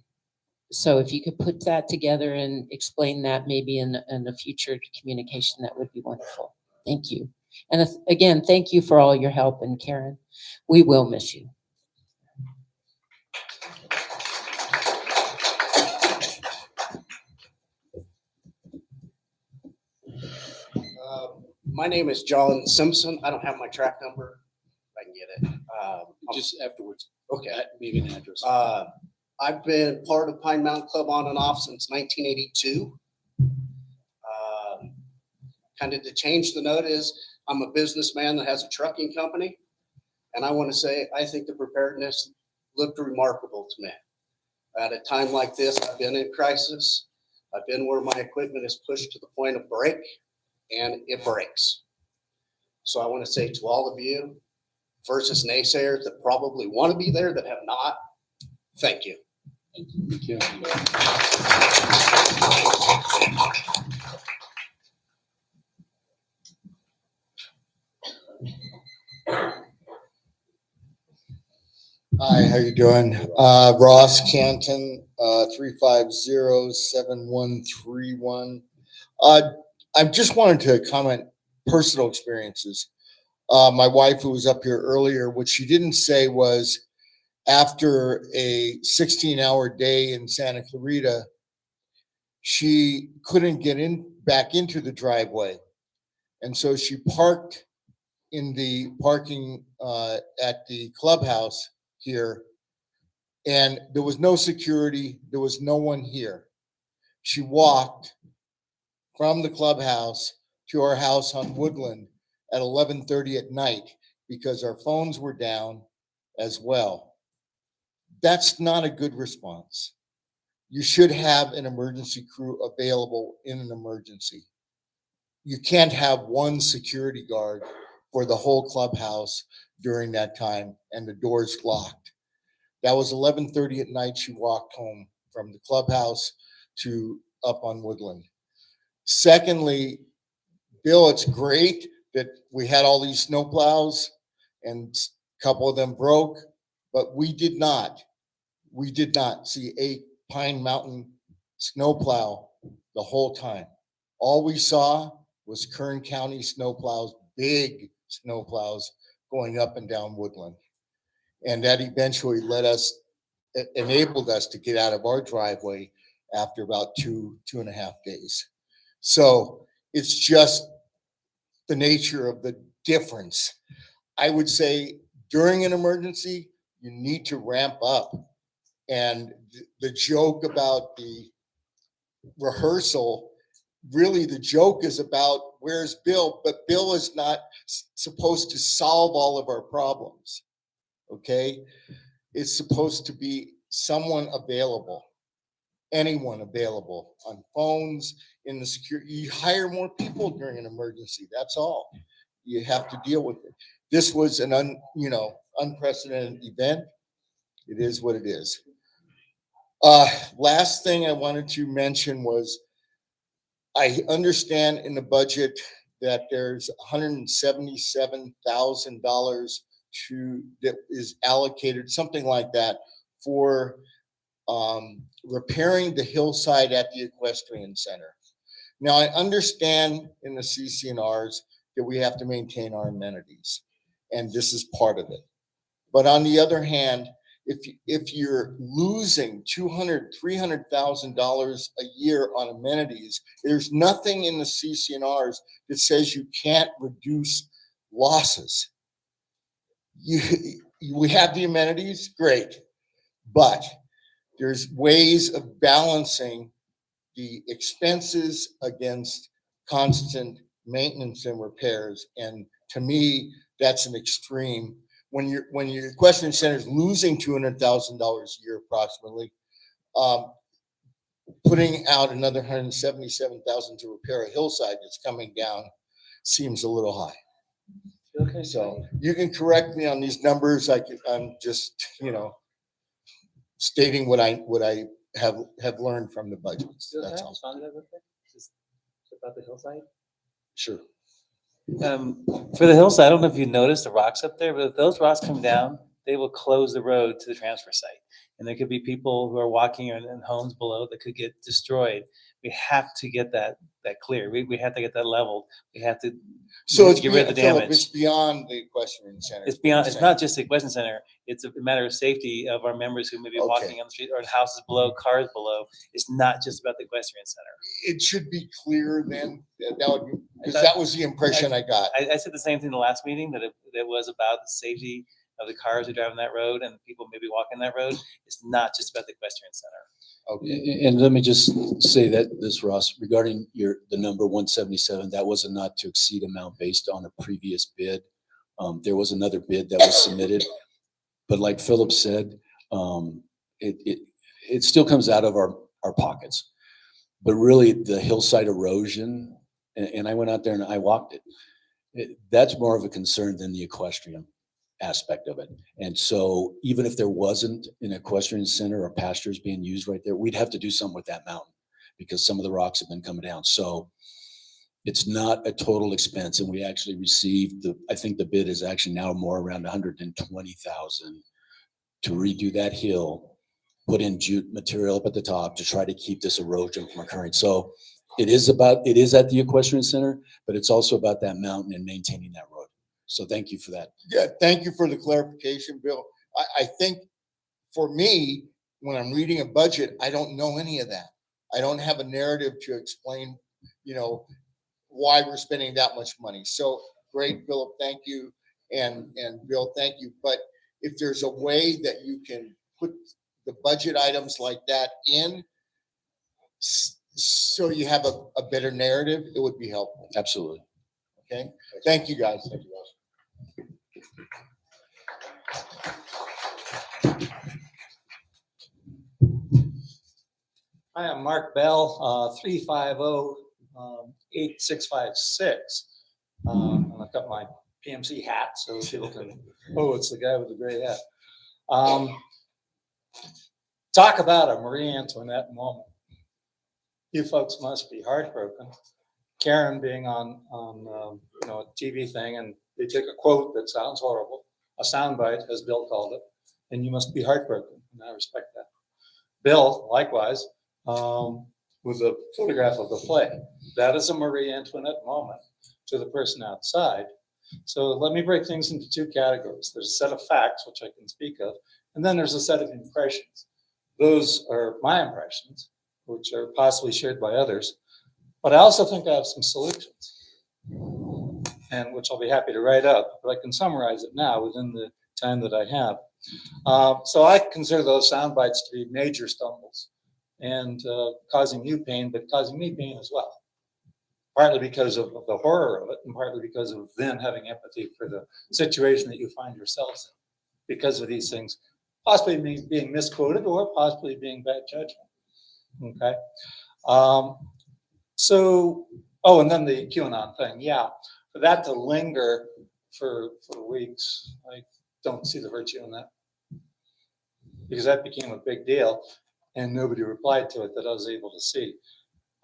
So if you could put that together and explain that maybe in a future communication, that would be wonderful. Thank you. And again, thank you for all your help, and Karen, we will miss you. My name is John Simpson. I don't have my track number. If I can get it. Just afterwards, Okay. maybe an address. I've been part of Pine Mountain Club on and off since 1982. Kind of to change the note is I'm a businessman that has a trucking company. And I want to say, I think the preparedness looked remarkable to me. At a time like this, I've been in crisis. I've been where my equipment is pushed to the point of break, and it breaks. So I want to say to all of you versus naysayers that probably want to be there that have not, thank you. Thank you. Hi, how you doing? Ross Canton, 350-7131. I just wanted to comment personal experiences. My wife, who was up here earlier, what she didn't say was after a 16-hour day in Santa Clarita, she couldn't get back into the driveway. And so she parked in the parking at the clubhouse here, and there was no security. There was no one here. She walked from the clubhouse to our house on Woodland at 11:30 at night because our phones were down as well. That's not a good response. You should have an emergency crew available in an emergency. You can't have one security guard for the whole clubhouse during that time and the doors locked. That was 11:30 at night. She walked home from the clubhouse to up on Woodland. Secondly, Bill, it's great that we had all these snowplows and a couple of them broke, but we did not see a Pine Mountain snowplow the whole time. All we saw was Kern County snowplows, big snowplows going up and down Woodland. And that eventually enabled us to get out of our driveway after about 2.5 days. So it's just the nature of the difference. I would say during an emergency, you need to ramp up. And the joke about the rehearsal, really the joke is about where's Bill, but Bill is not supposed to solve all of our problems, okay? It's supposed to be someone available, anyone available on phones, in the security. You hire more people during an emergency, that's all. You have to deal with it. This was an unprecedented event. It is what it is. Last thing I wanted to mention was I understand in the budget that there's $177,000 that is allocated, something like that, for repairing the hillside at the equestrian center. Now, I understand in the CC&Rs that we have to maintain our amenities, and this is part of it. But on the other hand, if you're losing $200,000-$300,000 a year on amenities, there's nothing in the CC&Rs that says you can't reduce losses. We have the amenities, great, but there's ways of balancing the expenses against constant maintenance and repairs. And to me, that's an extreme. When your equestrian center is losing $200,000 a year approximately, putting out another 177,000 to repair a hillside that's coming down seems a little high. Okay, So you can correct me on these numbers. I'm just, stating what I have learned from the budgets. Still That's have all. responded to that real quick? Just about the hillside? Sure. For the hillside, I don't know if you noticed the rocks up there, but if those rocks come down, they will close the road to the transfer site. And there could be people who are walking in homes below that could get destroyed. We have to get that clear. We have to get that leveled. We have to So it's get rid of the Philip, damage. it's beyond the equestrian center. It's beyond, it's not just the equestrian center. It's a matter of safety of our members who may be walking on the street or in houses below, cars below. It's not just about the equestrian center. It should be clear then, because that was the impression I got. I said the same thing the last meeting, that it was about the safety of the cars who drive on that road and people maybe walking that road. It's not just about the equestrian center. Okay. And let me just say that this, Ross, regarding the number 177, that was a not to exceed amount based on a previous bid. There was another bid that was submitted, but like Philip said, it still comes out of our pockets. But really, the hillside erosion, and I went out there and I walked it. That's more of a concern than the equestrian aspect of it. And so even if there wasn't an equestrian center or pastures being used right there, we'd have to do something with that mountain because some of the rocks have been coming down. So it's not a total expense. And we actually received I think the bid is actually now more around 120,000 to redo that hill, put in jute material up at the top to try to keep this erosion from occurring. So it is at the equestrian center, but it's also about that mountain and maintaining that road. So thank you for that. Yeah, thank you for the clarification, Bill. I think for me, when I'm reading a budget, I don't know any of that. I don't have a narrative to explain, why we're spending that much money. So great, Philip, thank you. And Bill, thank you. But if there's a way that you can put the budget items like that in, so you have a better narrative, it would be helpful. Absolutely. Okay, thank you, guys. Thank you, guys. Hi, I'm Mark Bell, 350-8656. And I've got my PMC hat, so people can, it's the guy with the gray hat. Talk about a Marie Antoinette moment. You folks must be heartbroken. Karen being on a TV thing, and they take a quote that sounds horrible, a soundbite, as Bill called it, and you must be heartbroken, and I respect that. Bill, likewise, with a photograph of the play. That is a Marie Antoinette moment to the person outside. So let me break things into two categories. There's a set of facts, which I can speak of, and then there's a set of impressions. Those are my impressions, which are possibly shared by others. But I also think I have some solutions, and which I'll be happy to write up, but I can summarize it now within the time that I have. So I consider those sound bites to be major stumbles and causing you pain, but causing me pain as well. Partly because of the horror of it, and partly because of then having empathy for the situation that you find yourselves in because of these things, possibly being misquoted or possibly being bad judgment. Okay. And then the QAnon thing. Yeah, for that to linger for weeks, I don't see the virtue in that, because that became a big deal and nobody replied to it that I was able to see.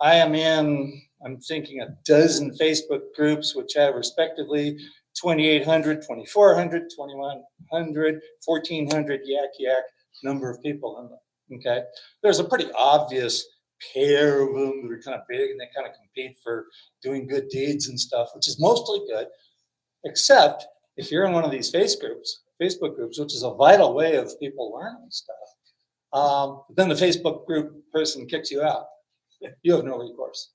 I am in, I'm thinking, a dozen Facebook groups which have respectively 2,800, 2,400, 2,100, 1,400 yak number of people in them. Okay, there's a pretty obvious pair of them that are kind of big and they kind of compete for doing good deeds and stuff, which is mostly good, except if you're in one of these Facebook groups, which is a vital way of people learning stuff, then the Facebook group person kicks you out. You have no recourse.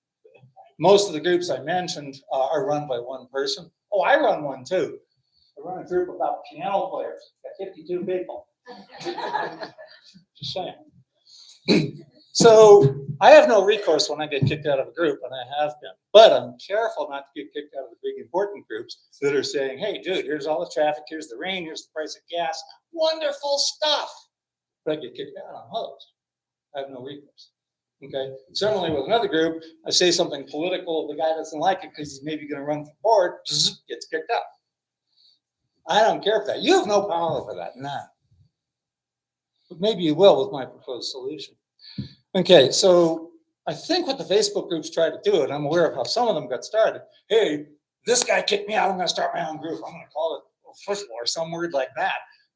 Most of the groups I mentioned are run by one person. Oh, I run one too. I run a group about piano players. Got 52 people. Just saying. So I have no recourse when I get kicked out of a group, and I have been. But I'm careful not to get kicked out of the big important groups that are saying, hey, dude, here's all the traffic, here's the rain, here's the price of gas. Wonderful stuff. But I get kicked out on those. I have no recourse. Okay, similarly with another group, I say something political, the guy doesn't like it because he's maybe gonna run for board, gets kicked out. I don't care for that. You have no power over that, none. But maybe you will with my proposed solution. Okay, so I think what the Facebook groups try to do, and I'm aware of how some of them got started. Hey, this guy kicked me out. I'm gonna start my own group. I'm gonna call it official or some word like that.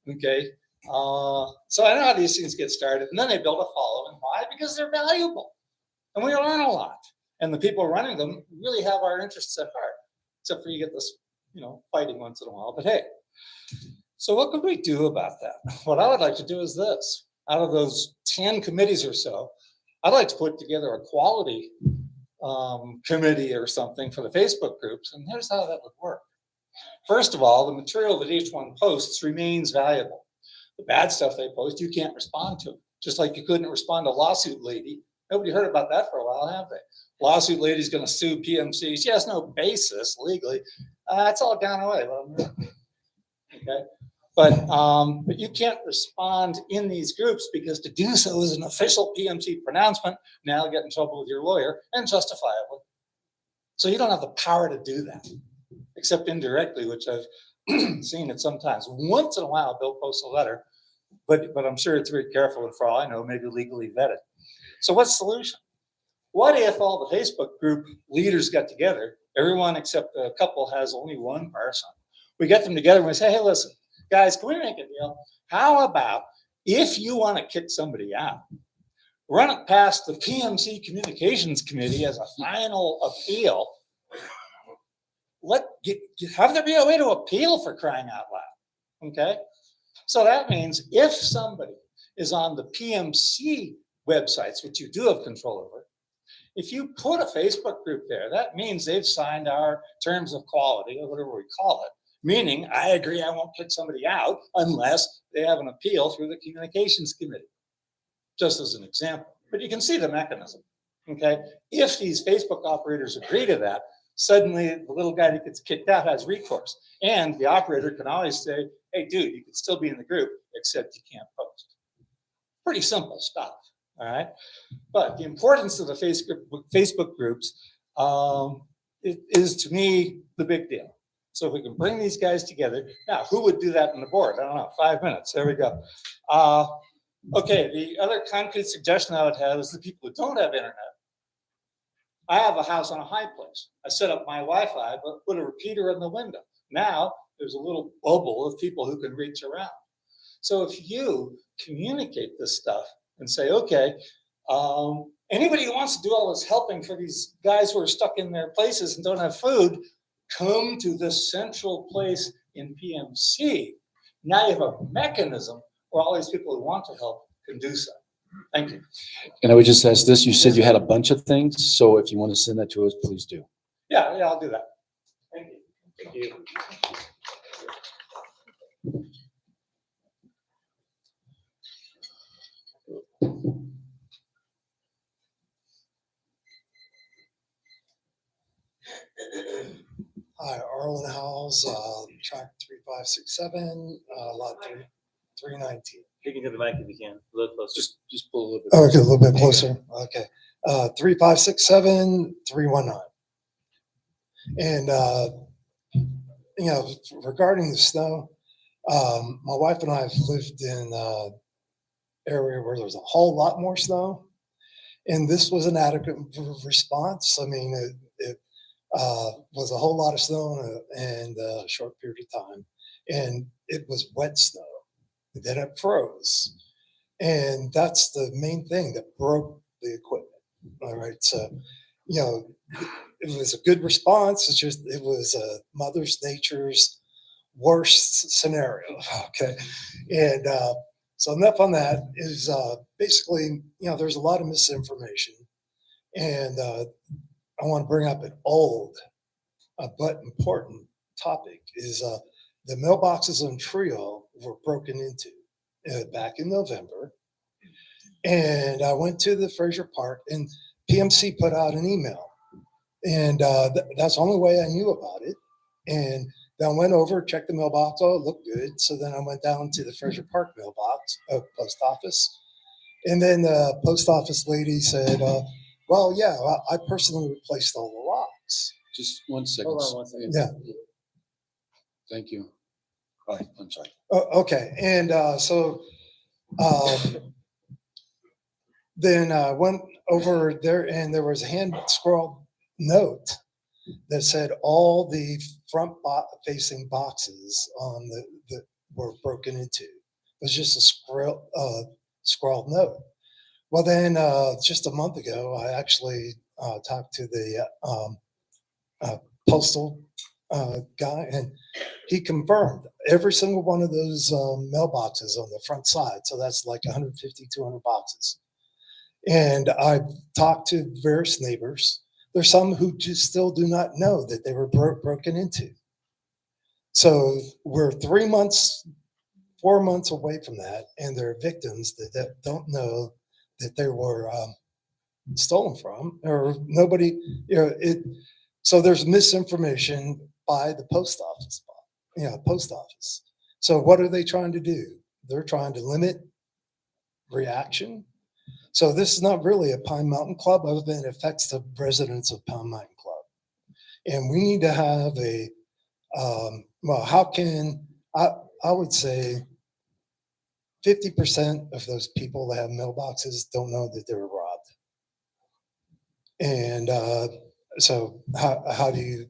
Okay, so I know how these things get started, and then they build a following. Why? Because they're valuable, and we learn a lot. And the people running them really have our interests at heart, except for you get this, fighting once in a while. But hey, so what could we do about that? What I would like to do is this: out of those 10 committees or so, I'd like to put together a quality committee or something for the Facebook groups. And here's how that would work. First of all, the material that each one posts remains valuable. The bad stuff they post, you can't respond to. Just like you couldn't respond to Lawsuit Lady. Nobody heard about that for a while, have they? Lawsuit Lady's going to sue PMC. She has no basis legally. It's all gone away. Okay. But you can't respond in these groups because to do so is an official PMC pronouncement. Now you get in trouble with your lawyer, and justifiably. So you don't have the power to do that, except indirectly, which I've seen it sometimes. Once in a while, Bill posts a letter, but I'm sure it's very careful and, for all I know, maybe legally vetted. So what's the solution? What if all the Facebook group leaders got together, everyone except a couple has only one person? We get them together and we say, hey, listen, guys, can we make a deal? How about if you want to kick somebody out, run it past the PMC Communications Committee as a final appeal. Have there be a way to appeal, for crying out loud. Okay? So that means if somebody is on the PMC websites, which you do have control over, if you put a Facebook group there, that means they've signed our terms of quality, or whatever we call it. Meaning, I agree I won't kick somebody out unless they have an appeal through the Communications Committee, just as an example. But you can see the mechanism, okay? If these Facebook operators agree to that, suddenly the little guy that gets kicked out has recourse. And the operator can always say, hey, dude, you can still be in the group, except you can't post. Pretty simple stuff, all right? But the importance of the Facebook groups is, to me, the big deal. So if we can bring these guys together, now who would do that on the board? I don't know, 5 minutes, there we go. Okay, the other concrete suggestion I would have is the people who don't have internet. I have a house on a high place. I set up my Wi-Fi, but put a repeater in the window. Now there's a little bubble of people who can reach around. So if you communicate this stuff and say, okay, anybody who wants to do all this helping for these guys who are stuck in their places and don't have food, come to this central place in PMC. Now you have a mechanism where all these people who want to help can do so. Thank you. And I would just ask this, you said you had a bunch of things, so if you want to send that to us, please do. Yeah, I'll do that. Thank you. Thank you. Hi, Arlen Howells, track 3567, lot 319. Speaking to the mic if you can, a little closer. Just pull a little bit. Okay, a little bit closer. Okay. 3567, 319. And, regarding the snow, my wife and I have lived in an area where there's a whole lot more snow. And this was an adequate response. I mean, it was a whole lot of snow in a short period of time. And it was wet snow. And then it froze. And that's the main thing that broke the equipment. All right. So, it was a good response. It's just, it was Mother Nature's worst scenario. Okay. And so enough on that is basically, there's a lot of misinformation. And I want to bring up an old but important topic is the mailboxes on Trio were broken into back in November. And I went to the Fraser Park and PMC put out an email. And that's the only way I knew about it. And then I went over, checked the mailbox. Oh, it looked good. So then I went down to the Fraser Park mailbox, post office. And then the post office lady said, well, yeah, I personally replaced all the locks. Just one second. Hold on one second. Yeah. Thank you. All right, I'm sorry. Okay, and so then I went over there and there was a hand scrawled note that said all the front facing boxes on that were broken into. It was just a scrawled note. Well, then just a month ago, I actually talked to the postal guy, and he confirmed every single one of those mailboxes on the front side. So that's like 150, 200 boxes. And I talked to various neighbors. There's some who just still do not know that they were broken into. So we're 3 months, 4 months away from that, and there are victims that don't know that they were stolen from, or nobody, so there's misinformation by the post office, post office. So what are they trying to do? They're trying to limit reaction. So this is not really a Pine Mountain Club, other than it affects the residents of Pine Mountain Club. And we need to have how can, I would say 50% of those people that have mailboxes don't know that they were robbed. And so how do you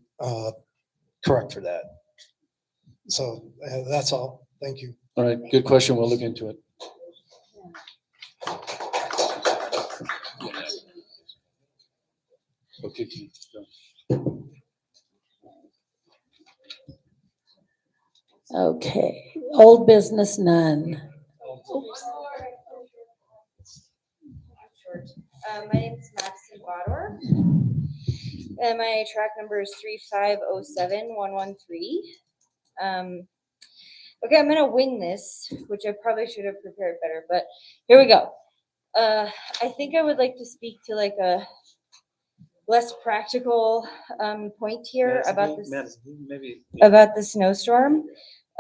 correct for that? So that's all. Thank you. All right, good question. We'll look into it. Okay, Keith, go. Okay, old business, none. My name is Madison Glador, and my track number is 3507113. Okay, I'm gonna wing this, which I probably should have prepared better, but here we go. I think I would like to speak to like a less practical point here about this about the snowstorm.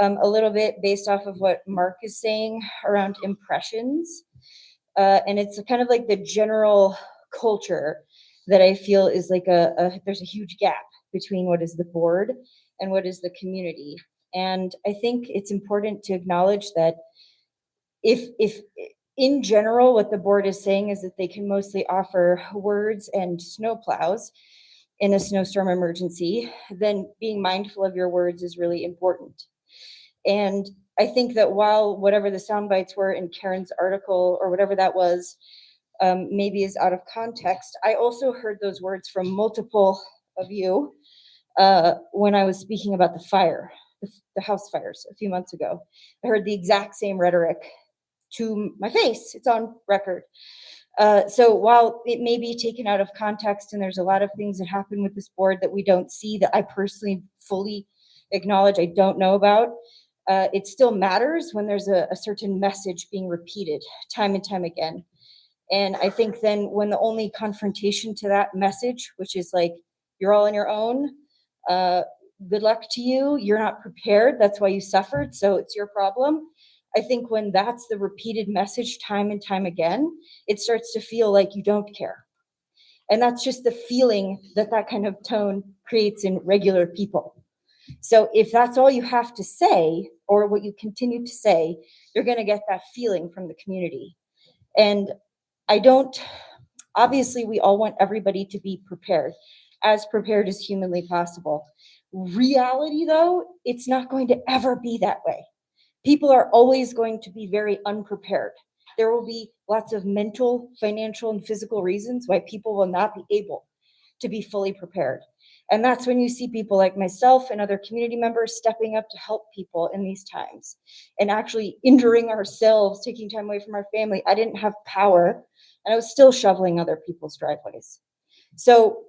A little bit based off of what Mark is saying around impressions. And it's kind of like the general culture that I feel is like there's a huge gap between what is the board and what is the community. And I think it's important to acknowledge that if in general, what the board is saying is that they can mostly offer words and snowplows in a snowstorm emergency, then being mindful of your words is really important. And I think that while whatever the sound bites were in Karen's article or whatever that was, maybe is out of context, I also heard those words from multiple of you when I was speaking about the fire, the house fires a few months ago. I heard the exact same rhetoric to my face. It's on record. So while it may be taken out of context and there's a lot of things that happen with this board that we don't see, that I personally fully acknowledge I don't know about, it still matters when there's a certain message being repeated time and time again. And I think then when the only confrontation to that message, which is like, you're all on your own, good luck to you, you're not prepared, that's why you suffered, so it's your problem. I think when that's the repeated message time and time again, it starts to feel like you don't care. And that's just the feeling that that kind of tone creates in regular people. So if that's all you have to say, or what you continue to say, you're going to get that feeling from the community. And obviously we all want everybody to be prepared as humanly possible. Reality though, it's not going to ever be that way. People are always going to be very unprepared. There will be lots of mental, financial, and physical reasons why people will not be able to be fully prepared. And that's when you see people like myself and other community members stepping up to help people in these times and actually injuring ourselves, taking time away from our family. I didn't have power and I was still shoveling other people's driveways. So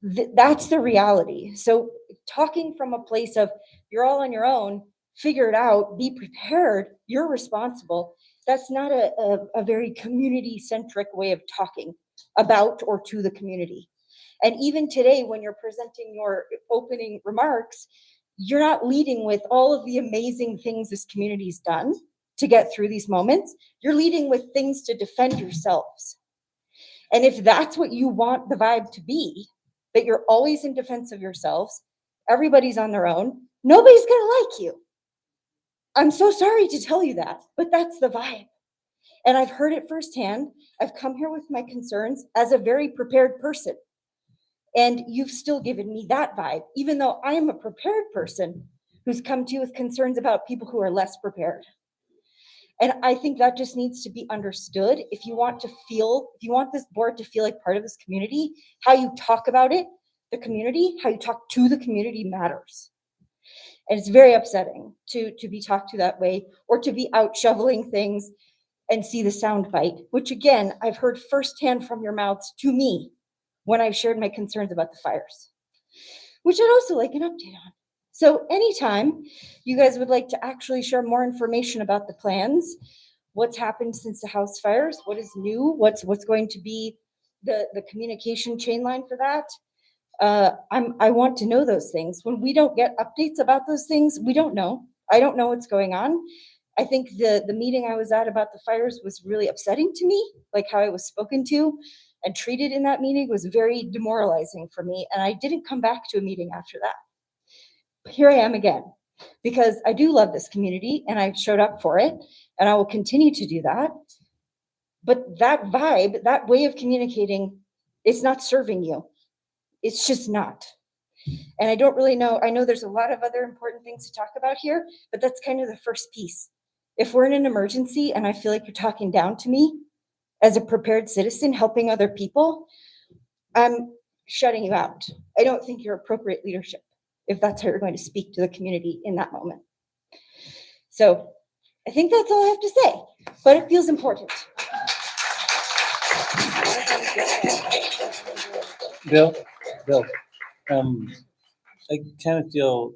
that's the reality. So talking from a place of you're all on your own, figure it out, be prepared, you're responsible. That's not a very community-centric way of talking about or to the community. And even today, when you're presenting your opening remarks, you're not leading with all of the amazing things this community's done. to get through these moments. You're leading with things to defend yourselves. And if that's what you want the vibe to be, that you're always in defense of yourselves, everybody's on their own, nobody's gonna like you. I'm so sorry to tell you that, but that's the vibe. And I've heard it firsthand. I've come here with my concerns as a very prepared person. And you've still given me that vibe, even though I am a prepared person who's come to you with concerns about people who are less prepared. And I think that just needs to be understood. If you want this board to feel like part of this community, how you talk about it, the community, how you talk to the community matters. And it's very upsetting to be talked to that way, or to be out shoveling things and see the sound bite, which again, I've heard firsthand from your mouths to me when I've shared my concerns about the fires, which I'd also like an update on. So anytime you guys would like to actually share more information about the plans, what's happened since the house fires, what is new, what's going to be the communication chain line for that, I want to know those things. When we don't get updates about those things, we don't know. I don't know what's going on. I think the meeting I was at about the fires was really upsetting to me, like how I was spoken to and treated in that meeting was very demoralizing for me. And I didn't come back to a meeting after that. But here I am again, because I do love this community and I've showed up for it and I will continue to do that. But that vibe, that way of communicating, is not serving you. It's just not. And I don't really know. I know there's a lot of other important things to talk about here, but that's kind of the first piece. If we're in an emergency and I feel like you're talking down to me as a prepared citizen helping other people, I'm shutting you out. I don't think you're appropriate leadership if that's how you're going to speak to the community in that moment. So I think that's all I have to say, but it feels important. Bill, I kind of feel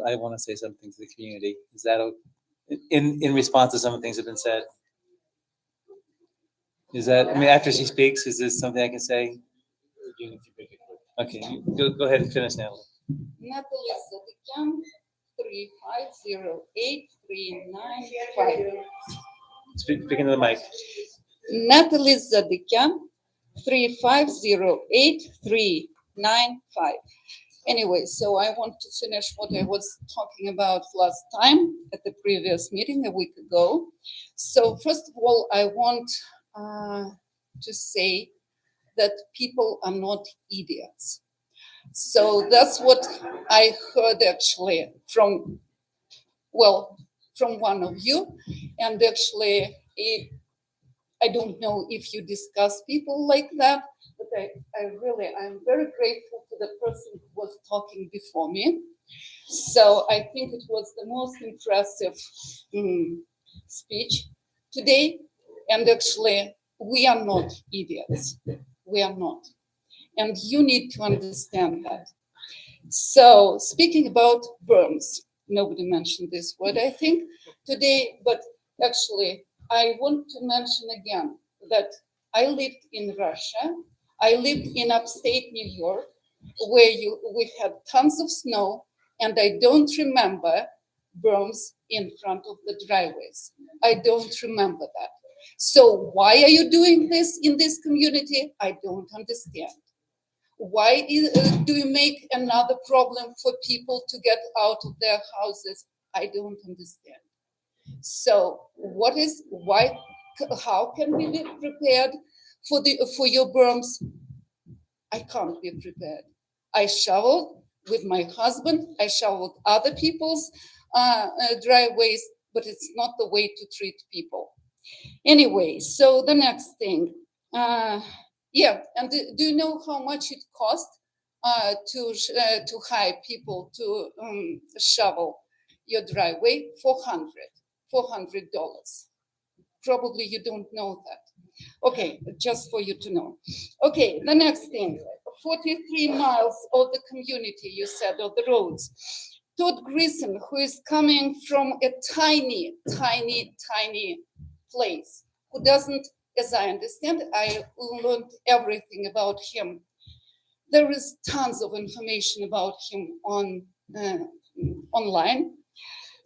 I want to say something to the community. Is that in response to some of the things that have been said? Is that, I mean, after she speaks, is this something I can say? Okay, go ahead and finish now. Natalie Zadikyan, 3508395. Speak into the mic. Natalie Zadikyan, 3508395. Anyway, so I want to finish what I was talking about last time at the previous meeting a week ago. So first of all, I want to say that people are not idiots. So that's what I heard actually from one of you. And actually, I don't know if you discuss people like that, but I'm very grateful to the person who was talking before me. So I think it was the most impressive speech today. And actually, we are not idiots. We are not. And you need to understand that. So speaking about berms, nobody mentioned this word, I think, today, but actually, I want to mention again that I lived in Russia. I lived in upstate New York, where we had tons of snow, and I don't remember berms in front of the driveways. I don't remember that. So why are you doing this in this community? I don't understand. Why do you make another problem for people to get out of their houses? I don't understand. So how can we be prepared for your berms? I can't be prepared. I shoveled with my husband, I shoveled other people's driveways, but it's not the way to treat people. Anyway, so the next thing, and do you know how much it costs to hire people to shovel your driveway? $400. Probably you don't know that. Okay, just for you to know. Okay, the next thing, 43 miles of the community, you said, of the roads. Todd Grissom, who is coming from a tiny place, who doesn't, as I understand, I learned everything about him. There is tons of information about him online.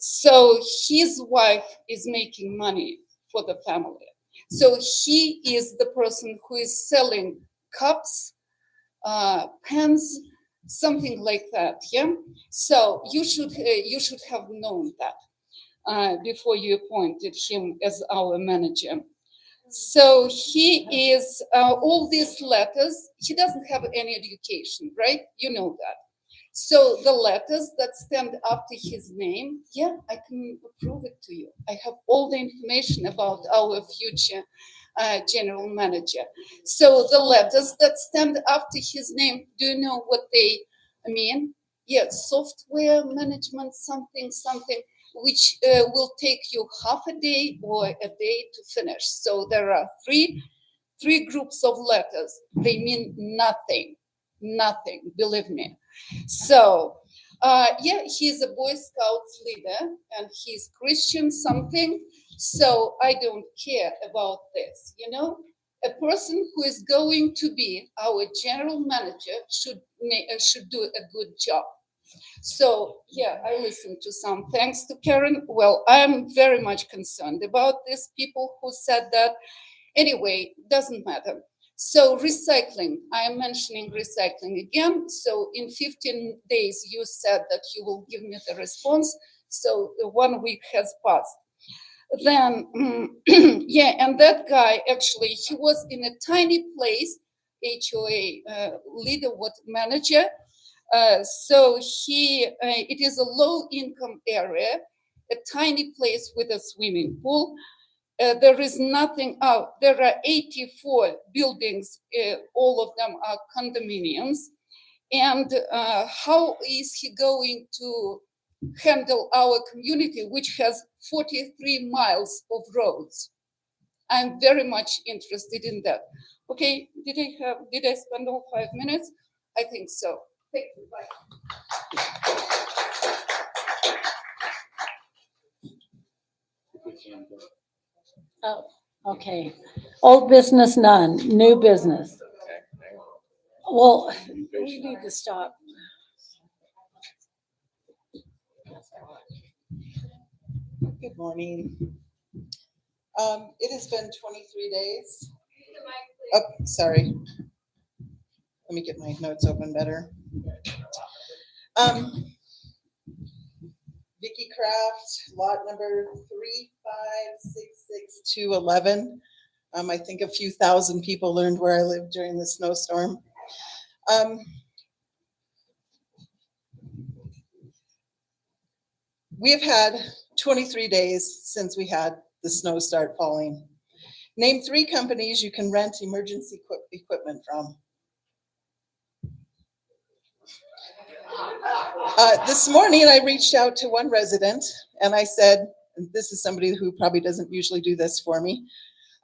So his wife is making money for the family. So he is the person who is selling cups, pens, something like that. Yeah. So you should have known that before you appointed him as our manager. So he is all these letters. He doesn't have any education, right? You know that. So the letters that stand after his name, yeah, I can prove it to you. I have all the information about our future general manager. So the letters that stand after his name, do you know what they mean? Yeah, software management, something, which will take you half a day or a day to finish. So there are three groups of letters. They mean nothing, believe me. So, yeah, he's a Boy Scouts leader and he's Christian something. So I don't care about this, you know. A person who is going to be our general manager should do a good job. So yeah, I listened to some. Thanks to Karen. Well, I'm very much concerned about these people who said that. Anyway, doesn't matter. So recycling, I am mentioning recycling again. So in 15 days, you said that you will give me the response. So 1 week has passed. Then, yeah, and that guy, actually, he was in a tiny place, HOA leader, what manager. So it is a low income area, a tiny place with a swimming pool. There is nothing out. There are 84 buildings. All of them are condominiums. And how is he going to handle our community, which has 43 miles of roads? I'm very much interested in that. Okay, did I spend all 5 minutes? I think so. Thank you. Bye. Oh, okay. Old business, none. New business. Well, we need to stop. Good morning. It has been 23 days. Oh, sorry. Let me get my notes open better. Vicky Kraft, lot number 3566211. I think a few thousand people learned where I live during the snowstorm. We have had 23 days since we had the snow start falling. Name 3 companies you can rent emergency equipment from. This morning, I reached out to one resident and I said, and this is somebody who probably doesn't usually do this for me.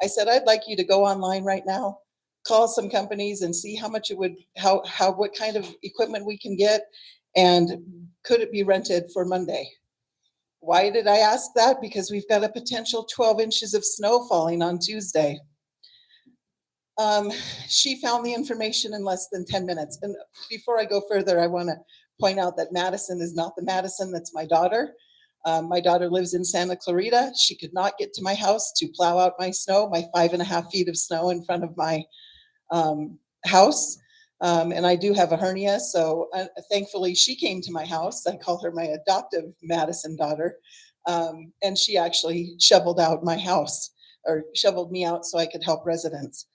I said, I'd like you to go online right now, call some companies and see how much it would, what kind of equipment we can get, and could it be rented for Monday? Why did I ask that? Because we've got a potential 12 inches of snow falling on Tuesday. She found the information in less than 10 minutes. And before I go further, I want to point out that Madison is not the Madison that's my daughter. My daughter lives in Santa Clarita. She could not get to my house to plow out my snow, my 5.5 feet of snow in front of my house. And I do have a hernia, so thankfully she came to my house. I call her my adoptive Madison daughter. And she actually shoveled out my house, or shoveled me out so I could help residents.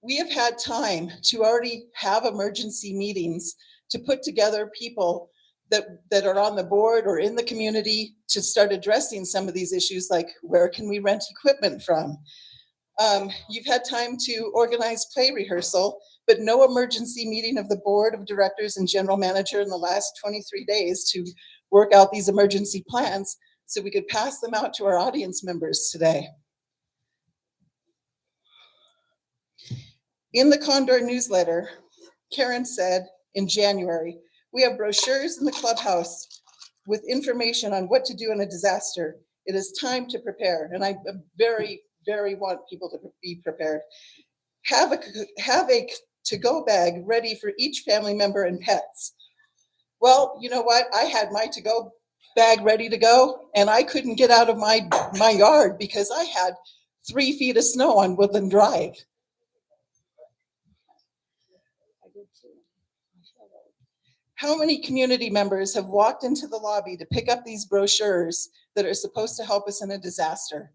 We have had time to already have emergency meetings to put together people that are on the board or in the community to start addressing some of these issues, like where can we rent equipment from? You've had time to organize play rehearsal, but no emergency meeting of the board of directors and general manager in the last 23 days to work out these emergency plans so we could pass them out to our audience members today. In the Condor newsletter, Karen said in January, we have brochures in the clubhouse with information on what to do in a disaster. It is time to prepare. And I very want people to be prepared. Have a to-go bag ready for each family member and pets. Well, you know what? I had my to-go bag ready to go, and I couldn't get out of my yard because I had 3 feet of snow on Woodland Drive. How many community members have walked into the lobby to pick up these brochures that are supposed to help us in a disaster?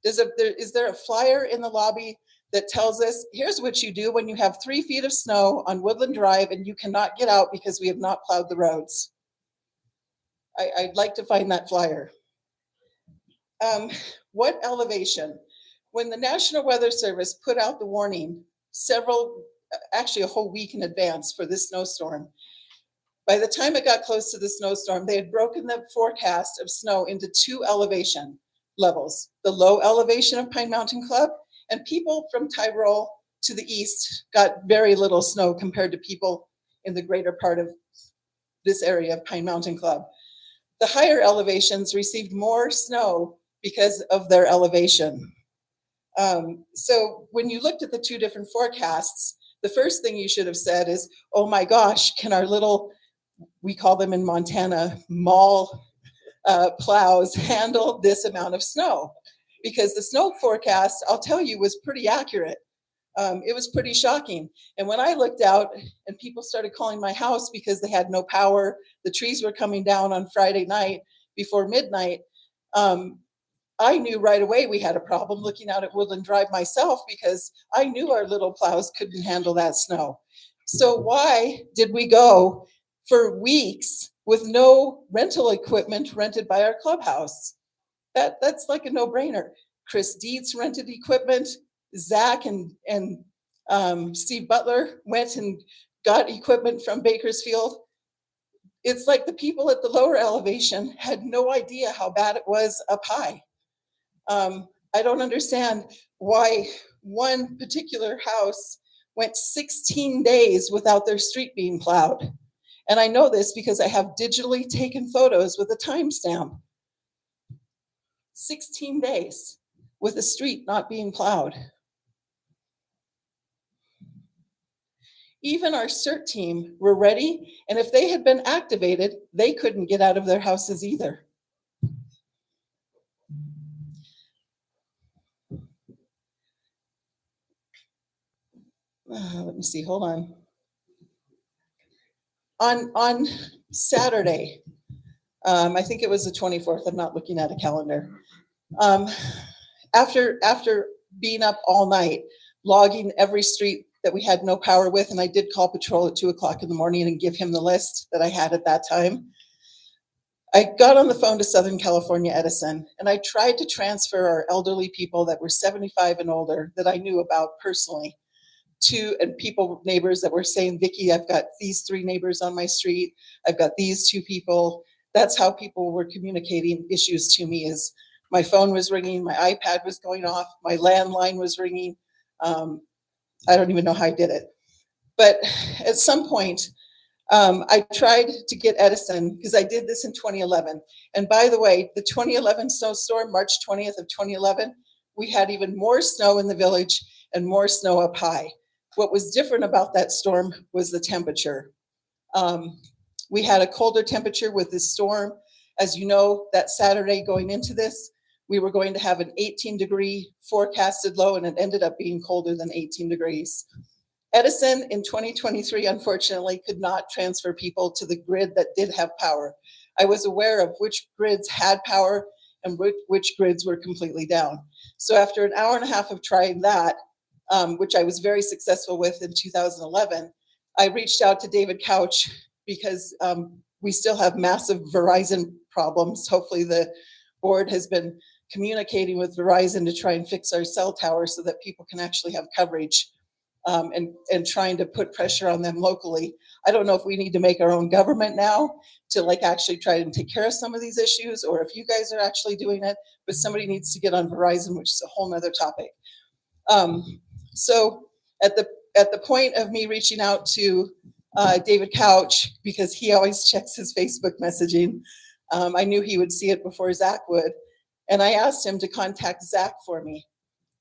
Is there a flyer in the lobby that tells us, here's what you do when you have 3 feet of snow on Woodland Drive and you cannot get out because we have not plowed the roads? I'd like to find that flyer. What elevation? When the National Weather Service put out the warning actually a whole week in advance for this snowstorm, by the time it got close to the snowstorm, they had broken the forecast of snow into 2 elevation levels, the low elevation of Pine Mountain Club, and people from Tyrol to the east got very little snow compared to people in the greater part of this area of Pine Mountain Club. The higher elevations received more snow because of their elevation. So when you looked at the 2 different forecasts, the first thing you should have said is, oh my gosh, can our little, we call them in Montana, mall plows handle this amount of snow? Because the snow forecast, I'll tell you, was pretty accurate. It was pretty shocking. And when I looked out and people started calling my house because they had no power, the trees were coming down on Friday night before midnight, I knew right away we had a problem looking out at Woodland Drive myself because I knew our little plows couldn't handle that snow. So why did we go for weeks with no rental equipment rented by our clubhouse? That's like a no-brainer. Chris Dietz rented equipment. Zach and Steve Butler went and got equipment from Bakersfield. It's like the people at the lower elevation had no idea how bad it was up high. I don't understand why one particular house went 16 days without their street being plowed. And I know this because I have digitally taken photos with a timestamp. 16 days with the street not being plowed. Even our CERT team were ready, and if they had been activated, they couldn't get out of their houses either. Let me see, hold on. On Saturday, I think it was the 24th, I'm not looking at a calendar. After being up all night, logging every street that we had no power with, and I did call patrol at 2 o'clock in the morning and give him the list that I had at that time. I got on the phone to Southern California Edison, and I tried to transfer our elderly people that were 75 and older that I knew about personally and neighbors that were saying, Vicki, I've got these 3 neighbors on my street. I've got these 2 people. That's how people were communicating issues to me. Is my phone was ringing, my iPad was going off, my landline was ringing. I don't even know how I did it. But at some point, I tried to get Edison, because I did this in 2011. And by the way, the 2011 snowstorm, March 20th of 2011, we had even more snow in the village and more snow up high. What was different about that storm was the temperature. We had a colder temperature with this storm. As you know, that Saturday going into this, we were going to have an 18-degree forecasted low, and it ended up being colder than 18 degrees. Edison in 2023, unfortunately, could not transfer people to the grid that did have power. I was aware of which grids had power and which grids were completely down. So after an hour and a half of trying that, which I was very successful with in 2011, I reached out to David Couch because we still have massive Verizon problems. Hopefully the board has been communicating with Verizon to try and fix our cell tower so that people can actually have coverage, and trying to put pressure on them locally. I don't know if we need to make our own government now to actually try and take care of some of these issues, or if you guys are actually doing it, but somebody needs to get on Verizon, which is a whole nother topic. So at the point of me reaching out to David Couch, because he always checks his Facebook messaging, I knew he would see it before Zach would. And I asked him to contact Zach for me.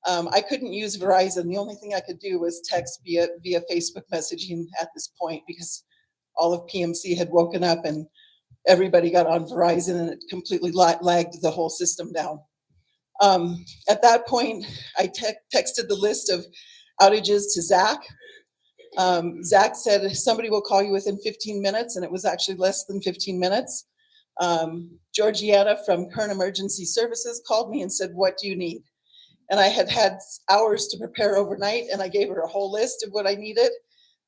I couldn't use Verizon. The only thing I could do was text via Facebook messaging at this point, because all of PMC had woken up and everybody got on Verizon and it completely lagged the whole system down. At that point, I texted the list of outages to Zach. Zach said, somebody will call you within 15 minutes, and it was actually less than 15 minutes. Georgiana from Kern Emergency Services called me and said, what do you need? And I had had hours to prepare overnight, and I gave her a whole list of what I needed.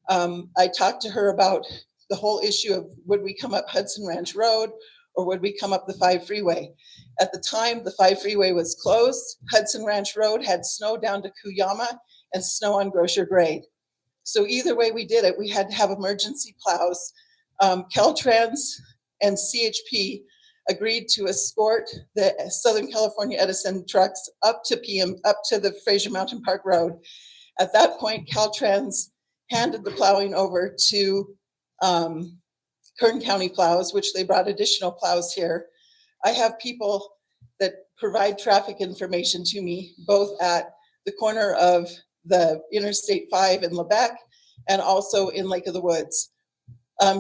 I talked to her about the whole issue of would we come up Hudson Ranch Road or would we come up the 5 freeway? At the time, the 5 freeway was closed. Hudson Ranch Road had snow down to Kuyama and snow on Grocer Grade. So either way we did it, we had to have emergency plows. Caltrans and CHP agreed to escort the Southern California Edison trucks up to the Fraser Mountain Park Road. At that point, Caltrans handed the plowing over to Kern County Plows, which they brought additional plows here. I have people that provide traffic information to me, both at the corner of the Interstate 5 in Lebec and also in Lake of the Woods.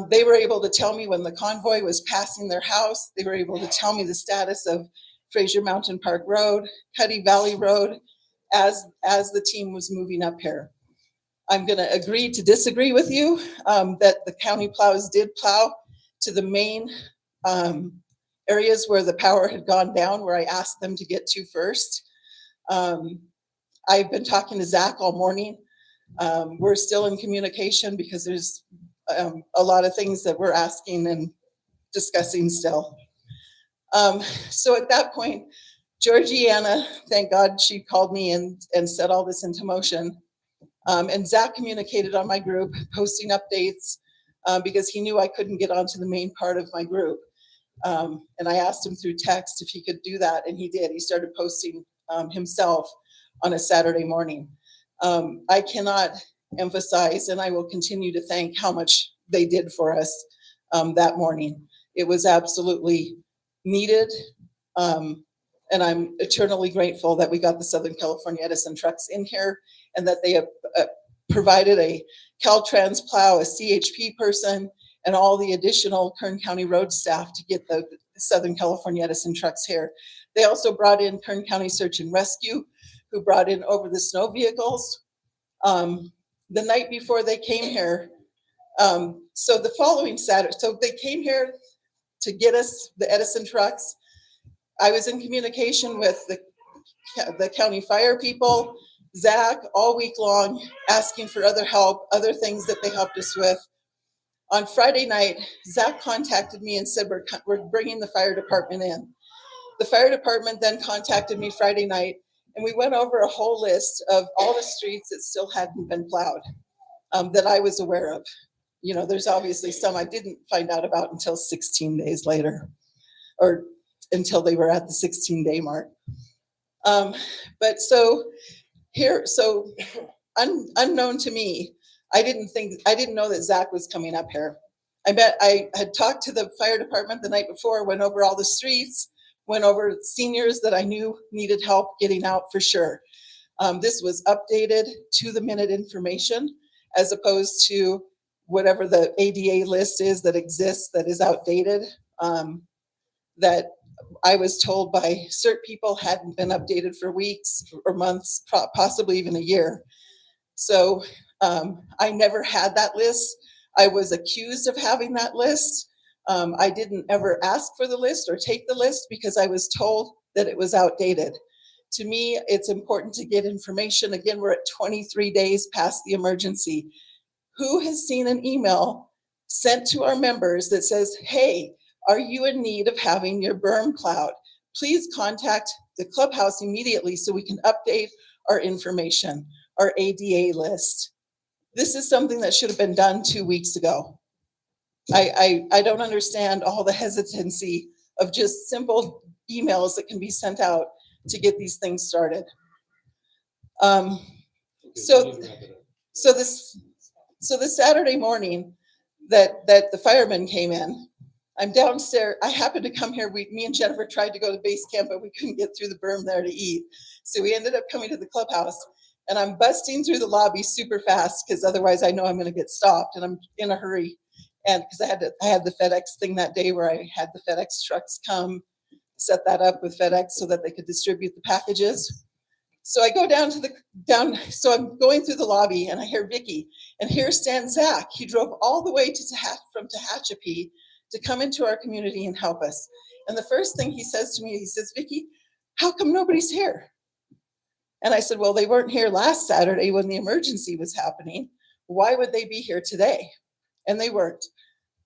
They were able to tell me when the convoy was passing their house. They were able to tell me the status of Fraser Mountain Park Road, Cuddy Valley Road, as the team was moving up here. I'm going to agree to disagree with you that the county plows did plow to the main areas where the power had gone down, where I asked them to get to first. I've been talking to Zach all morning. We're still in communication because there's a lot of things that we're asking and discussing still. So at that point, Georgiana, thank God she called me and set all this into motion. And Zach communicated on my group, posting updates because he knew I couldn't get onto the main part of my group. And I asked him through text if he could do that, and he did. He started posting himself on a Saturday morning. I cannot emphasize, and I will continue to thank how much they did for us that morning. It was absolutely needed. And I'm eternally grateful that we got the Southern California Edison trucks in here and that they have provided a Caltrans plow, a CHP person, and all the additional Kern County road staff to get the Southern California Edison trucks here. They also brought in Kern County Search and Rescue, who brought in over the snow vehicles. The night before they came here, so the following Saturday, so they came here to get us the Edison trucks. I was in communication with the county fire people, Zach, all week long, asking for other help, other things that they helped us with. On Friday night, Zach contacted me and said, we're bringing the fire department in. The fire department then contacted me Friday night, and we went over a whole list of all the streets that still hadn't been plowed that I was aware of. You know, there's obviously some I didn't find out about until 16 days later, or until they were at the 16-day mark. But so here, so unknown to me, I didn't know that Zach was coming up here. I had talked to the fire department the night before, went over all the streets, went over seniors that I knew needed help getting out for sure. This was updated to the minute information as opposed to whatever the ADA list is that exists that is outdated, that I was told by CERT people hadn't been updated for weeks or months, possibly even a year. So I never had that list. I was accused of having that list. I didn't ever ask for the list or take the list because I was told that it was outdated. To me, it's important to get information. Again, we're at 23 days past the emergency. Who has seen an email sent to our members that says, hey, are you in need of having your berm plowed? Please contact the clubhouse immediately so we can update our information, our ADA list. This is something that should have been done 2 weeks ago. I don't understand all the hesitancy of just simple emails that can be sent out to get these things started. So this Saturday morning that the firemen came in, I'm downstairs. I happened to come here. Me and Jennifer tried to go to base camp, but we couldn't get through the berm there to eat. So we ended up coming to the clubhouse, and I'm busting through the lobby super fast because otherwise I know I'm going to get stopped, and I'm in a hurry. And because I had the FedEx thing that day where I had the FedEx trucks come, set that up with FedEx so that they could distribute the packages. So I go so I'm going through the lobby and I hear Vicky, and here stands Zach. He drove all the way from Tehachapi to come into our community and help us. And the first thing he says to me, he says, Vicky, how come nobody's here? And I said, well, they weren't here last Saturday when the emergency was happening. Why would they be here today? And they weren't.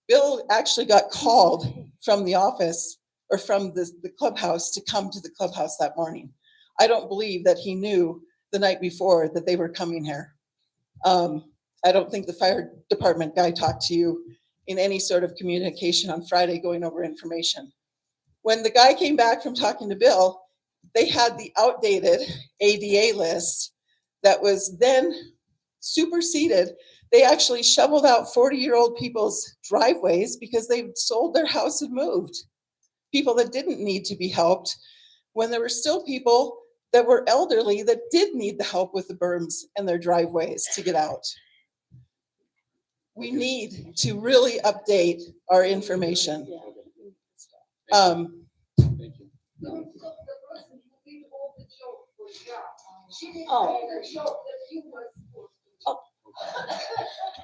Bill actually got called from the office or from the clubhouse to come to the clubhouse that morning. I don't believe that he knew the night before that they were coming here. I don't think the fire department guy talked to you in any sort of communication on Friday going over information. When the guy came back from talking to Bill, they had the outdated ADA list that was then superseded. They actually shoveled out 40-year-old people's driveways because they sold their house and moved. People that didn't need to be helped, when there were still people that were elderly that did need the help with the berms and their driveways to get out. We need to really update our information.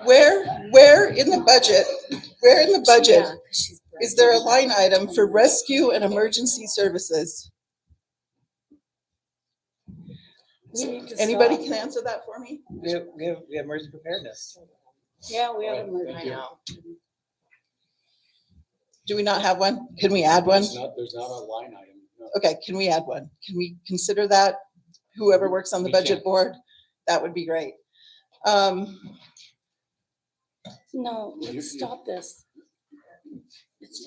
Where in the budget is there a line item for rescue and emergency services? Anybody can answer that for me? We have emergency preparedness. Yeah, we have emergency. Do we not have one? Can we add one? There's not a line item. No. Okay, can we add one? Can we consider that? Whoever works on the budget board, that would be great. No, let's stop this. It's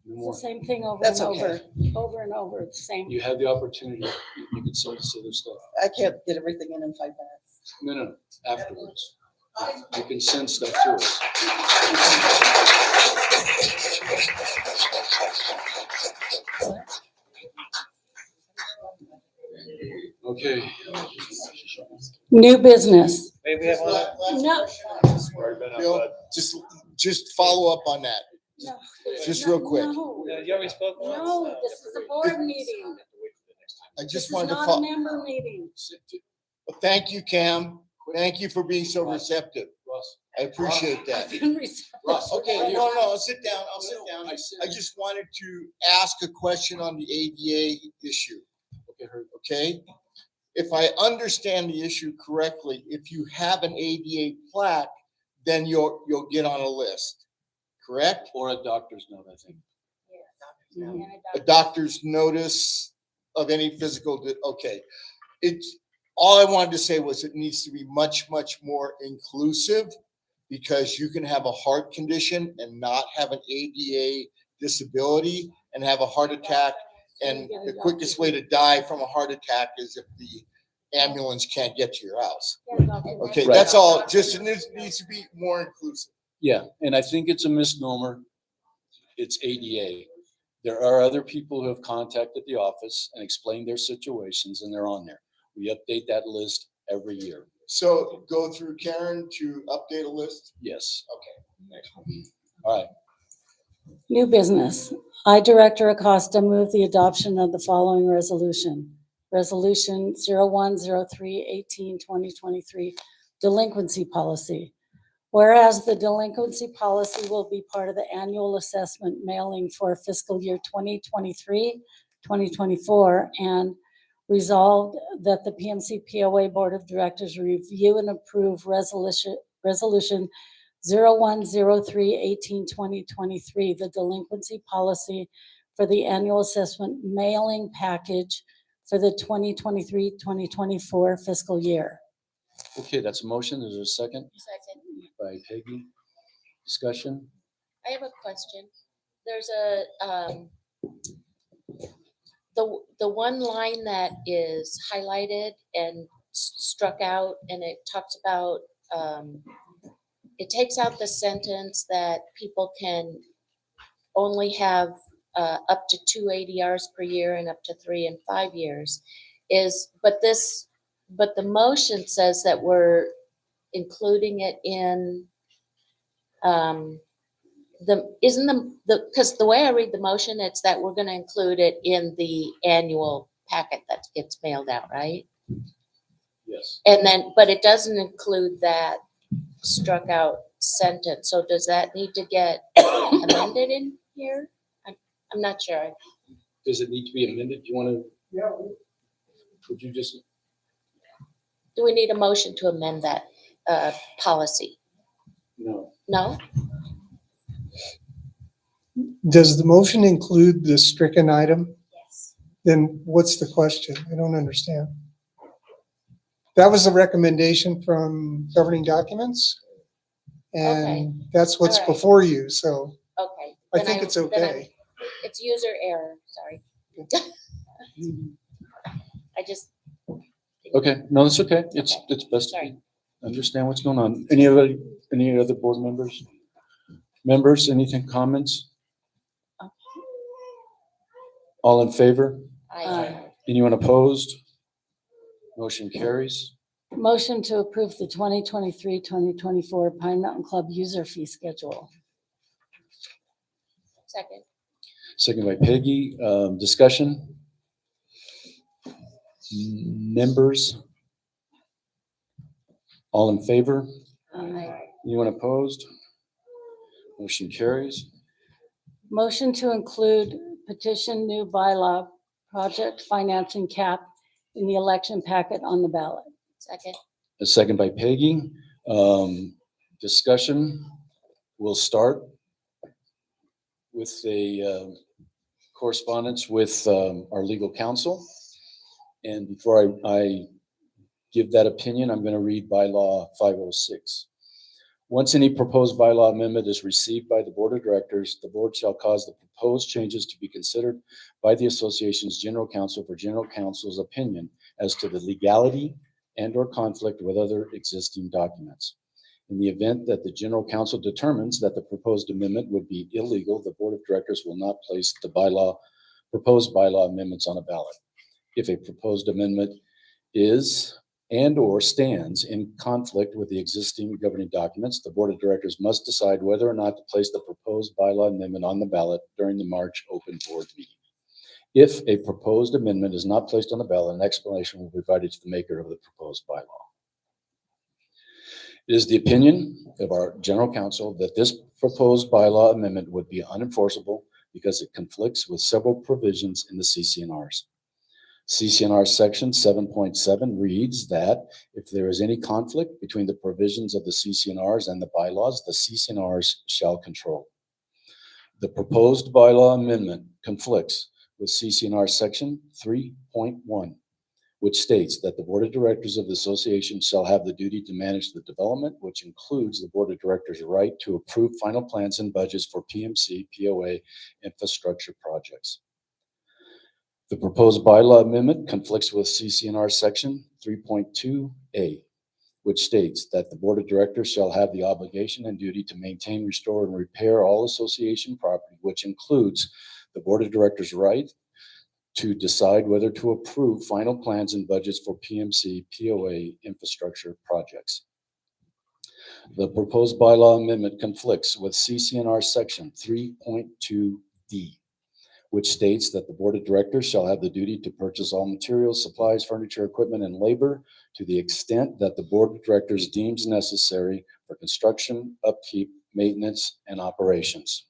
No the same thing over That's and okay. over and over, the same. You have the opportunity. You can send us other stuff. I can't get everything in 5 minutes. No, afterwards. You can send stuff to us. Okay. New business. Maybe we have one. No. Bill, just follow up on that. No. Just real quick. No, You already spoke once. no, this is a board meeting. I This just is wanted to not a follow. member meeting. Thank you, Cam. Thank you for being so receptive. Russ. I appreciate that. I've been receptive. Okay, no, I'll sit down. I just wanted to ask a question on the ADA issue. Okay? If I understand the issue correctly, if you have an ADA plaque, then you'll get on a list, correct? Or a doctor's note, I think. A doctor's notice of any physical, okay. It's, all I wanted to say was it needs to be much, much more inclusive, because you can have a heart condition and not have an ADA disability and have a heart attack. And the quickest way to die from a heart attack is if the ambulance can't get to your house. Okay, Right. that's all. Just, it needs to be more inclusive. Yeah, and I think it's a misnomer. It's ADA. There are other people who have contacted the office and explained their situations, and they're on there. We update that list every year. So go through Karen to update a list? Yes. Okay. All right. New business. I, Director Acosta, move the adoption of the following resolution. Resolution 0103-18-2023, delinquency policy. Whereas the delinquency policy will be part of the annual assessment mailing for fiscal year 2023, 2024, and resolved that the PMC POA Board of Directors review and approve resolution 0103-18-2023, the delinquency policy for the annual assessment mailing package for the 2023-2024 fiscal year. Okay, that's a motion. Is there a second? Second. By Peggy. Discussion? I have a question. There's a, the one line that is highlighted and struck out, and it talks about, it takes out the sentence that people can only have up to 2 ADRs per year and up to 3 in 5 years. But the motion says that we're including it in isn't because the way I read the motion, it's that we're gonna include it in the annual packet that gets mailed out, right? Yes. And then, but it doesn't include that struck out sentence, so does that need to get amended in here? I'm not sure. Does it need to be amended? Do you want to? Yeah. Would you just? Do we need a motion to amend that policy? No. No? Does the motion include the stricken item? Yes. Then what's the question? I don't understand. That was the recommendation from governing documents. And that's what's All right. before you, so Okay. I Then think it's then okay. It's user error, sorry. I just, Okay, no, that's okay. It's best to sorry. understand what's going on. Any other board members? Anything, comments? All in favor? I, Anyone opposed? Motion carries. Motion to approve the 2023-2024 Pine Mountain Club user fee schedule. second. Second by Peggy. Discussion? Members? All in favor? Anyone opposed? Motion carries. Motion to include petition new bylaw project financing cap in the election packet on the ballot. Second. A second by Peggy. Discussion. We'll start with a correspondence with our legal counsel. And before I give that opinion, I'm going to read bylaw 506. Once any proposed bylaw amendment is received by the board of directors, the board shall cause the proposed changes to be considered by the association's general counsel for general counsel's opinion as to the legality and or conflict with other existing documents. In the event that the general counsel determines that the proposed amendment would be illegal, the board of directors will not place the proposed bylaw amendments on a ballot. If a proposed amendment is and or stands in conflict with the existing governing documents, the board of directors must decide whether or not to place the proposed bylaw amendment on the ballot during the March open board meeting. If a proposed amendment is not placed on the ballot, an explanation will be provided to the maker of the proposed bylaw. It is the opinion of our general counsel that this proposed bylaw amendment would be unenforceable because it conflicts with several provisions in the CC&Rs. CC&R section 7.7 reads that if there is any conflict between the provisions of the CC&Rs and the bylaws, the CC&Rs shall control. The proposed bylaw amendment conflicts with CC&R section 3.1, which states that the board of directors of the association shall have the duty to manage the development, which includes the board of directors' right to approve final plans and budgets for PMC, POA, infrastructure projects. The proposed bylaw amendment conflicts with CC&R section 3.2A, which states that the board of directors shall have the obligation and duty to maintain, restore, and repair all association property, which includes the board of directors' right to decide whether to approve final plans and budgets for PMC, POA, infrastructure projects. The proposed bylaw amendment conflicts with CC&R section 3.2D, which states that the board of directors shall have the duty to purchase all materials, supplies, furniture, equipment, and labor to the extent that the board of directors deems necessary for construction, upkeep, maintenance, and operations.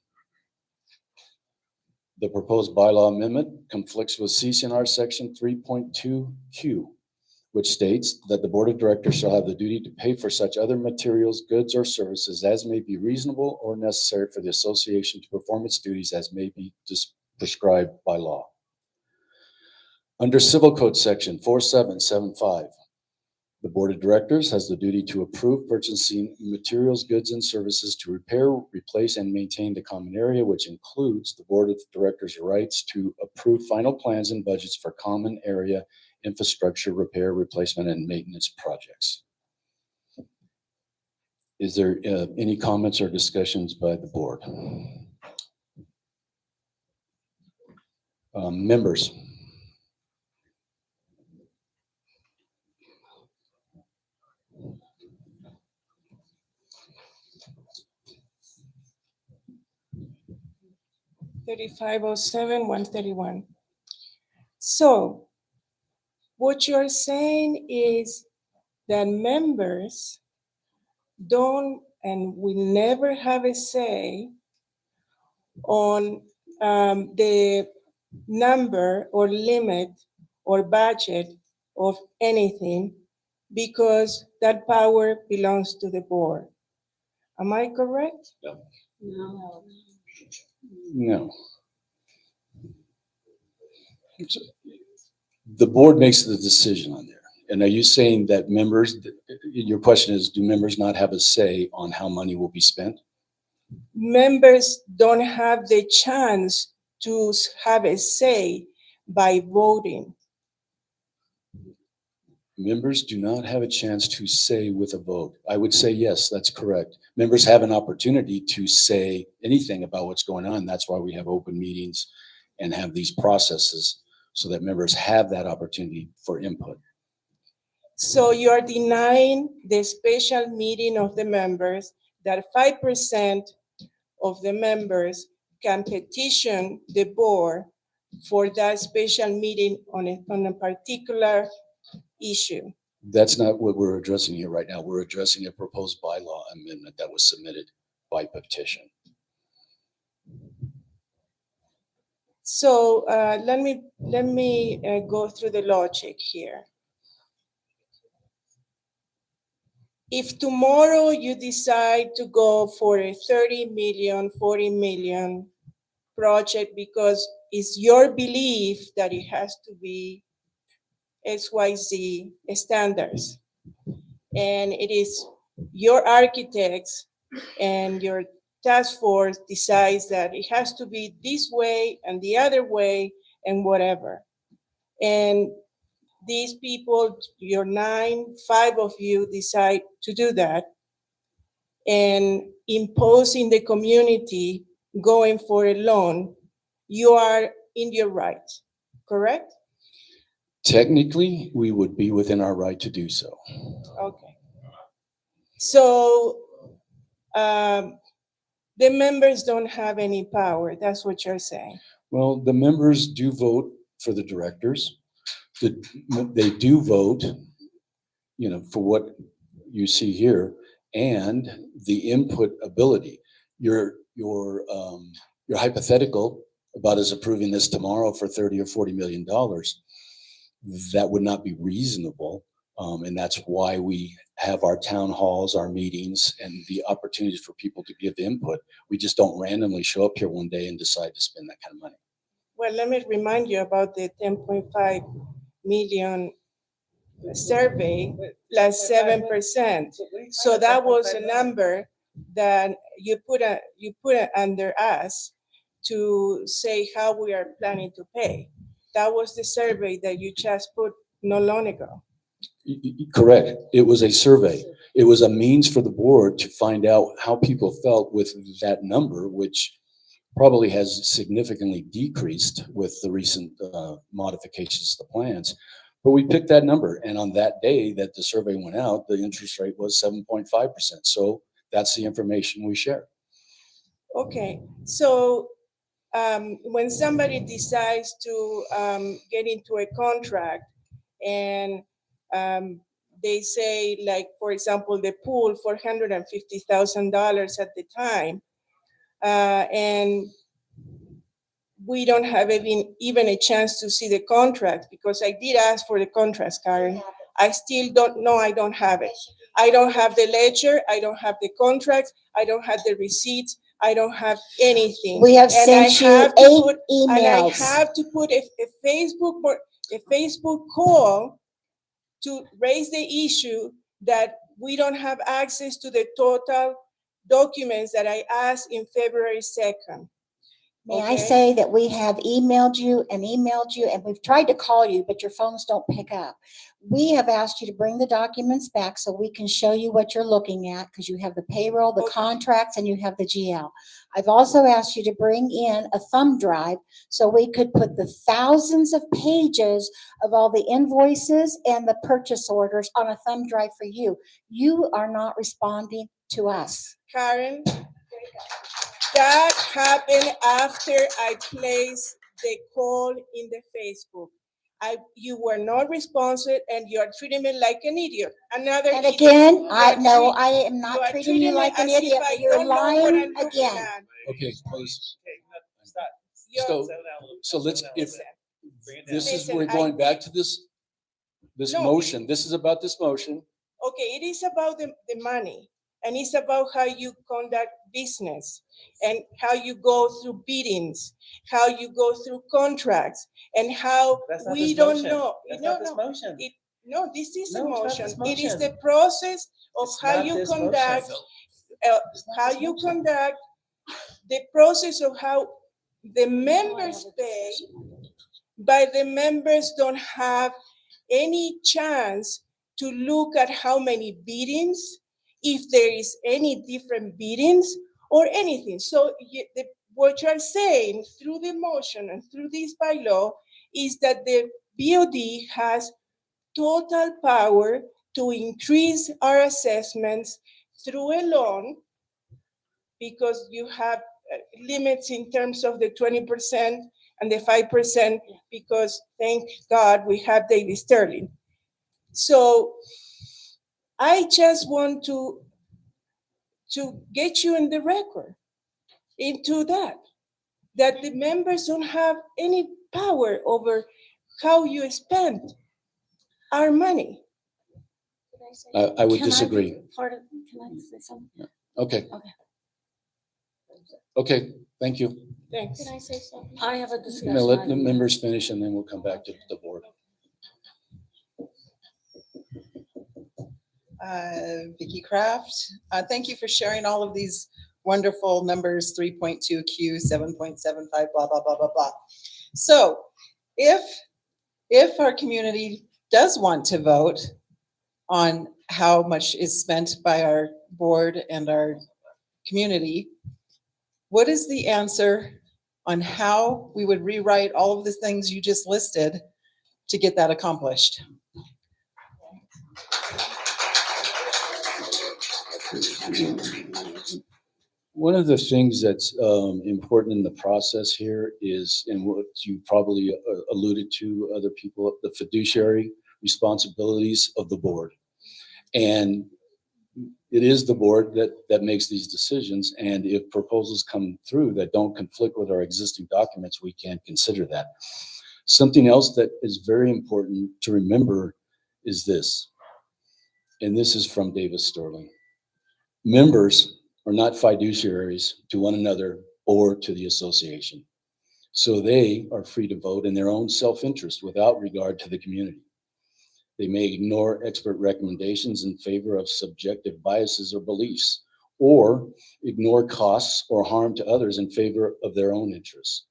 The proposed bylaw amendment conflicts with CC&R section 3.2Q, which states that the board of directors shall have the duty to pay for such other materials, goods, or services as may be reasonable or necessary for the association to perform its duties as may be prescribed by law. Under Civil Code section 4775, the board of directors has the duty to approve purchasing materials, goods, and services to repair, replace, and maintain the common area, which includes the board of directors' rights to approve final plans and budgets for common area infrastructure repair, replacement, and maintenance projects. Is there any comments or discussions by the board? Members? 3507, 131. So what you're saying is that members don't and will never have a say on the number or limit or budget of anything because that power belongs to the board. Am I correct? No. The board makes the decision on there. And are you saying that members, your question is, do members not have a say on how money will be spent? Members don't have the chance to have a say by voting. Members do not have a chance to say with a vote. I would say yes, that's correct. Members have an opportunity to say anything about what's going on. That's why we have open meetings and have these processes so that members have that opportunity for input. So you are denying the special meeting of the members that 5% of the members can petition the board for that special meeting on a particular issue. That's not what we're addressing here right now. We're addressing a proposed bylaw amendment that was submitted by petition. So let me go through the logic here. If tomorrow you decide to go for a 30 million, 40 million project because it's your belief that it has to be XYZ standards, and it is your architects and your task force decides that it has to be this way and the other way and whatever. And these people, your 5 of you decide to do that and imposing the community going for a loan, you are in your right, correct? Technically, we would be within our right to do so. Okay. So the members don't have any power. That's what you're saying. Well, the members do vote for the directors. They do vote, for what you see here, and the input ability. Your hypothetical about us approving this tomorrow for $30 or $40 million, that would not be reasonable. And that's why we have our town halls, our meetings, and the opportunities for people to give input. We just don't randomly show up here one day and decide to spend that kind of money. Well, let me remind you about the 10.5 million survey plus 7%. So that was a number that you put under us to say how we are planning to pay. That was the survey that you just put not long ago. Correct. It was a survey. It was a means for the board to find out how people felt with that number, which probably has significantly decreased with the recent modifications to the plans. But we picked that number, and on that day that the survey went out, the interest rate was 7.5%. So that's the information we share. Okay, so when somebody decides to get into a contract and they say, like, for example, the pool, $450,000 at the time, and we don't have even a chance to see the contract, because I did ask for the contracts, Karen. I still don't know, I don't have it. I don't have the ledger, I don't have the contracts, I don't have the receipts, I don't have anything. We have And I sent you have to 8 put- And I emails. have to put a Facebook call to raise the issue that we don't have access to the total documents that I asked in February 2nd. May I Okay. say that we have emailed you, and we've tried to call you, but your phones don't pick up. We have asked you to bring the documents back so we can show you what you're looking at, because you have the payroll, the contracts, and you have the GL. I've also asked you to bring in a thumb drive so we could put the thousands of pages of all the invoices and the purchase orders on a thumb drive for you. You are not responding to us. Karen, That happened after I placed the call in the Facebook. You were not responsive and you are treating me like an idiot. Another And idiot. again, You I are no, treat- I am you not are treating you me like an as if idiot, I but you're don't know what lying I'm looking again. at. Okay, please. You're- So let's, if this is, Listen, we're going back to this No. motion. This is about this motion. Okay, it is about the money, and it's about how you conduct business and how you go through biddings, how you go through contracts, and how That's not we this don't motion. know. That's No, not this no, motion. no, this is a No, it's not motion. this It is motion. the process of It's how not you this conduct, motion. how you conduct the process of how the members pay, but the members don't have any chance to look at how many biddings, if there is any different biddings or anything. So what you're saying through the motion and through this bylaw is that the BOD has total power to increase our assessments through a loan because you have limits in terms of the 20% and the 5% because thank God we have David Sterling. So I just want to get you in the record into that the members don't have any power over how you spend our money. I would Can disagree. be Part of, can I say something? Okay. Okay. Okay, thank you. Thanks. Can I say something? I have a I'm discussion. gonna let the item. members finish and then we'll come back to the board. Vicky Kraft, thank you for sharing all of these wonderful numbers, 3.2Q, 7.75, blah, blah, blah, blah, blah. So if our community does want to vote on how much is spent by our board and our community, what is the answer on how we would rewrite all of the things you just listed to get that accomplished? One of the things that's important in the process here is, and what you probably alluded to, other people, the fiduciary responsibilities of the board. And it is the board that makes these decisions. And if proposals come through that don't conflict with our existing documents, we can consider that. Something else that is very important to remember is this, and this is from Davis Sterling. Members are not fiduciaries to one another or to the association. So they are free to vote in their own self-interest without regard to the community. They may ignore expert recommendations in favor of subjective biases or beliefs, or ignore costs or harm to others in favor of their own interests.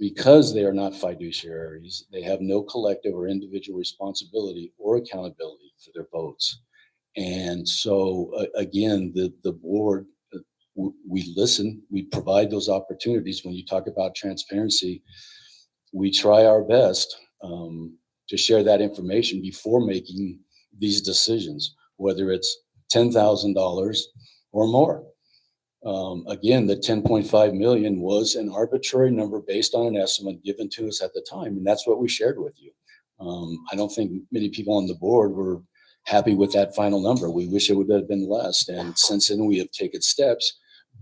Because they are not fiduciaries, they have no collective or individual responsibility or accountability for their votes. And so, again, the board, we listen, we provide those opportunities. When you talk about transparency, we try our best to share that information before making these decisions, whether it's $10,000 or more. Again, the 10.5 million was an arbitrary number based on an estimate given to us at the time, and that's what we shared with you. I don't think many people on the board were happy with that final number. We wish it would have been less. And since then, we have taken steps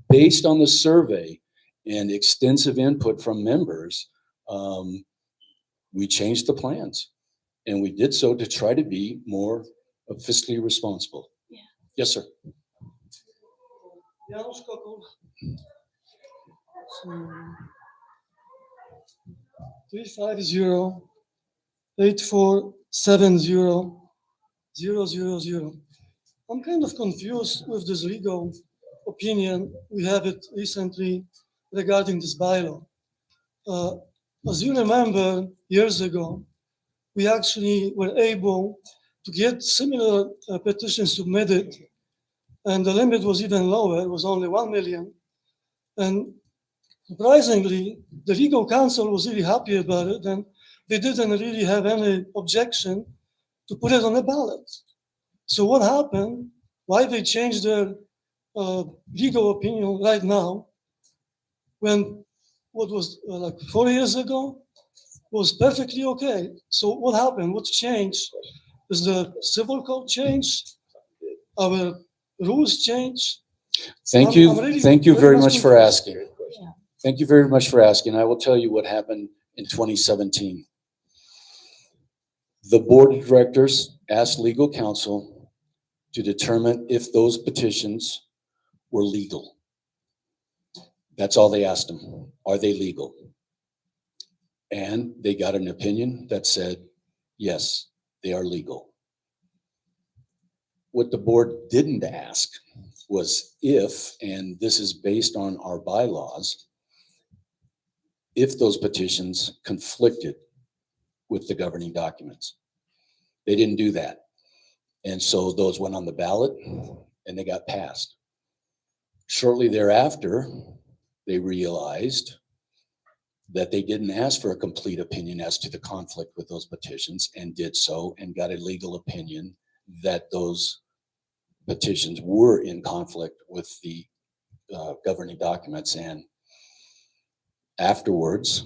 based on the survey and extensive input from members. We changed the plans, and we did so to try to be more fiscally responsible. Yeah. Yes, sir. Janusz Kokol. 350-8470-000. I'm kind of confused with this legal opinion. We have it recently regarding this bylaw. As you remember, years ago, we actually were able to get similar petitions submitted, and the limit was even lower. It was only 1 million. And surprisingly, the legal counsel was really happy about it, and they didn't really have any objection to put it on the ballot. So what happened? Why they changed their legal opinion right now? when what was like 4 years ago was perfectly okay. So what happened? What changed? Is the civil code changed? Our rules changed? Thank I'm you. really Thank you very much for confused. asking. Thank you very much for asking. I will tell you what happened in 2017. The board of directors asked legal counsel to determine if those petitions were legal. That's all they asked them. Are they legal? And they got an opinion that said, yes, they are legal. What the board didn't ask was if, and this is based on our bylaws, if those petitions conflicted with the governing documents. They didn't do that. And so those went on the ballot and they got passed. Shortly thereafter, they realized that they didn't ask for a complete opinion as to the conflict with those petitions and did so and got a legal opinion that those petitions were in conflict with the governing documents. And afterwards,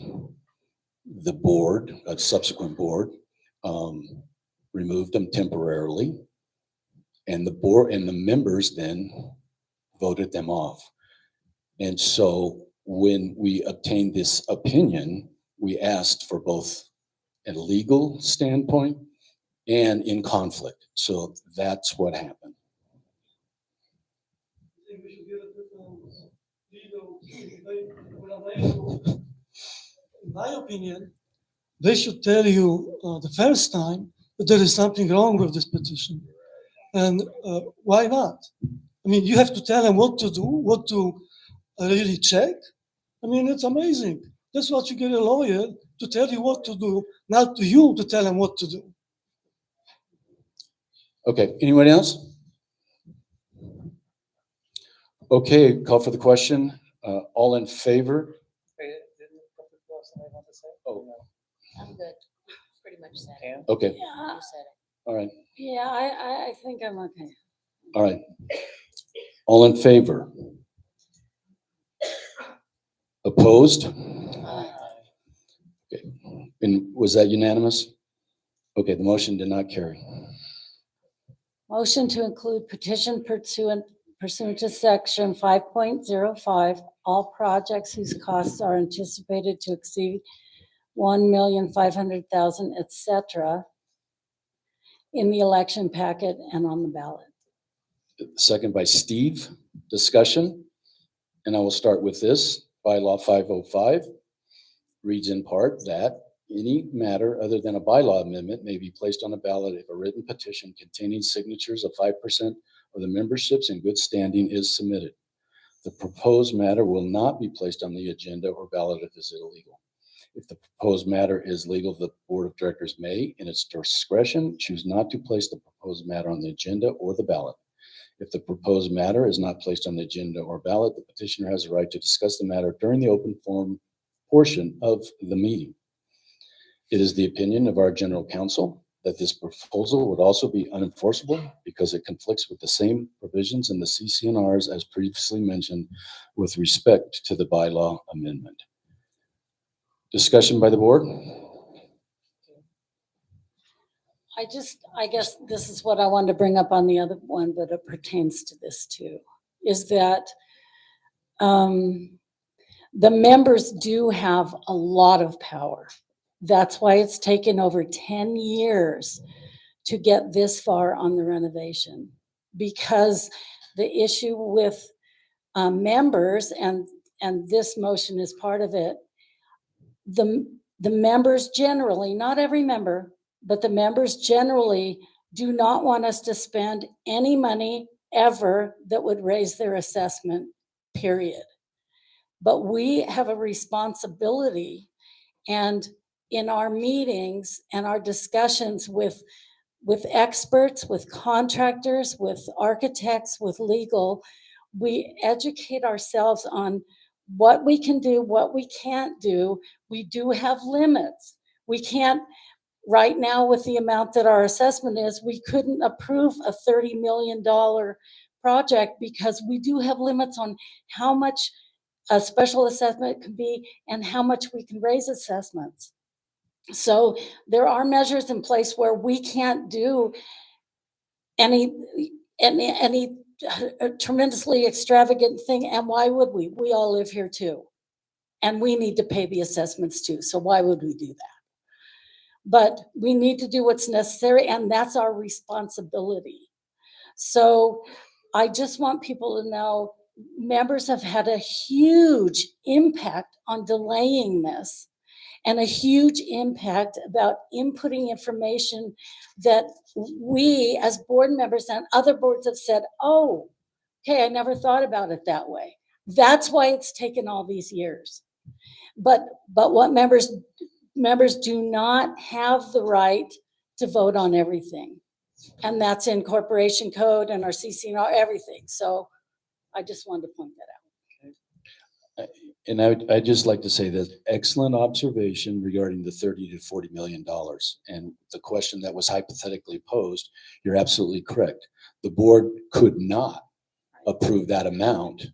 the board, a subsequent board, removed them temporarily, and the board and the members then voted them off. And so when we obtained this opinion, we asked for both a legal standpoint and in conflict. So that's what happened. In my opinion, they should tell you the first time that there is something wrong with this petition. And why not? I mean, you have to tell them what to do, what to really check. I mean, it's amazing. That's what you get a lawyer to tell you what to do, not to you to tell them what to do. Okay, anyone else? Okay, call for the question. All in favor? Oh, I'm good. Pretty much said it. okay, Yeah, You said it. all right, yeah, I think I'm okay. all right. All in favor? Opposed? Okay, and was that unanimous? Okay, the motion did not carry. Motion to include petition pursuant to section 5.05, all projects whose costs are anticipated to exceed 1,500,000, et cetera, in the election packet and on the ballot. Second by Steve. Discussion. And I will start with this. Bylaw 505 reads in part that any matter other than a bylaw amendment may be placed on a ballot if a written petition containing signatures of 5% of the memberships in good standing is submitted. The proposed matter will not be placed on the agenda or ballot if it is illegal. If the proposed matter is legal, the board of directors may, in its discretion, choose not to place the proposed matter on the agenda or the ballot. If the proposed matter is not placed on the agenda or ballot, the petitioner has the right to discuss the matter during the open forum portion of the meeting. It is the opinion of our general counsel that this proposal would also be unenforceable because it conflicts with the same provisions in the CC&Rs as previously mentioned with respect to the bylaw amendment. Discussion by the board? I guess this is what I wanted to bring up on the other one, but it pertains to this too, is that the members do have a lot of power. That's why it's taken over 10 years to get this far on the renovation, because the issue with members, and this motion is part of it, the members generally, not every member, but the members generally do not want us to spend any money ever that would raise their assessment, period. But we have a responsibility, and in our meetings and our discussions with experts, with contractors, with architects, with legal, we educate ourselves on what we can do, what we can't do. We do have limits. We can't, right now with the amount that our assessment is, we couldn't approve a $30 million project because we do have limits on how much a special assessment can be and how much we can raise assessments. So there are measures in place where we can't do any tremendously extravagant thing. And why would we? We all live here too. And we need to pay the assessments too. So why would we do that? But we need to do what's necessary, and that's our responsibility. So I just want people to know members have had a huge impact on delaying this and a huge impact about inputting information that we as board members and other boards have said, oh, okay, I never thought about it that way. That's why it's taken all these years. But what members do not have the right to vote on everything. And that's in corporation code and our CCNR, everything. So I just wanted to point that out. And I'd just like to say that excellent observation regarding the $30 to $40 million. And the question that was hypothetically posed, you're absolutely correct. The board could not approve that amount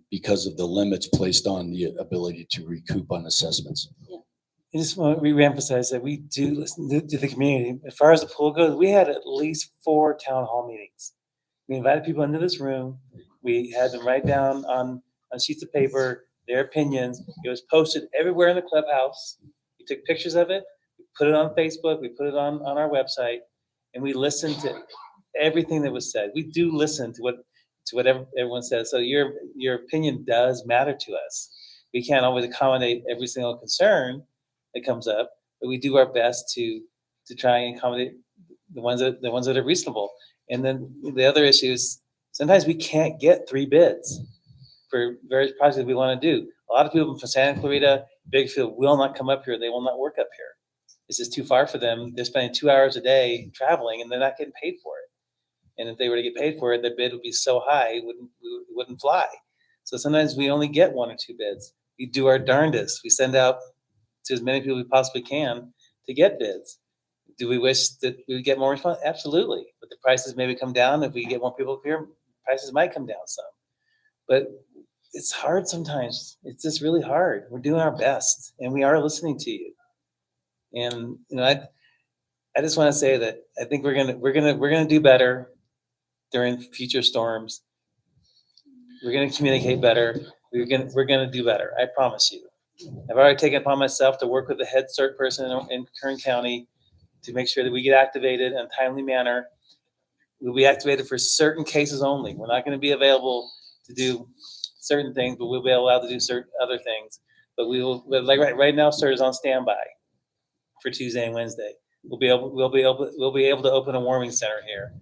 because of the limits placed on the ability to recoup on assessments. I just want to re-emphasize that we do listen to the community. As far as the pool goes, we had at least 4 town hall meetings. We invited people into this room. We had them write down on sheets of paper their opinions. It was posted everywhere in the clubhouse. We took pictures of it. We put it on Facebook. We put it on our website, and we listened to everything that was said. We do listen to whatever everyone says. So your opinion does matter to us. We can't always accommodate every single concern that comes up, but we do our best to try and accommodate the ones that are reasonable. And then the other issue is sometimes we can't get 3 bids for various projects that we want to do. A lot of people from Santa Clarita, Bakersfield will not come up here. They will not work up here. It's just too far for them. They're spending 2 hours a day traveling, and they're not getting paid for it. And if they were to get paid for it, the bid would be so high, it wouldn't fly. So sometimes we only get 1 or 2 bids. We do our darndest. We send out to as many people we possibly can to get bids. Do we wish that we would get more response? Absolutely. But the prices maybe come down. If we get more people up here, prices might come down some. But it's hard sometimes. It's just really hard. We're doing our best, and we are listening to you. And I just want to say that I think we're gonna do better during future storms. We're gonna communicate better. We're gonna do better. I promise you. I've already taken upon myself to work with the head cert person in Kern County to make sure that we get activated in a timely manner. We'll be activated for certain cases only. We're not going to be available to do certain things, but we'll be allowed to do certain other things. But we will, like right now, CERT is on standby for Tuesday and Wednesday. We'll be able to open a warming center here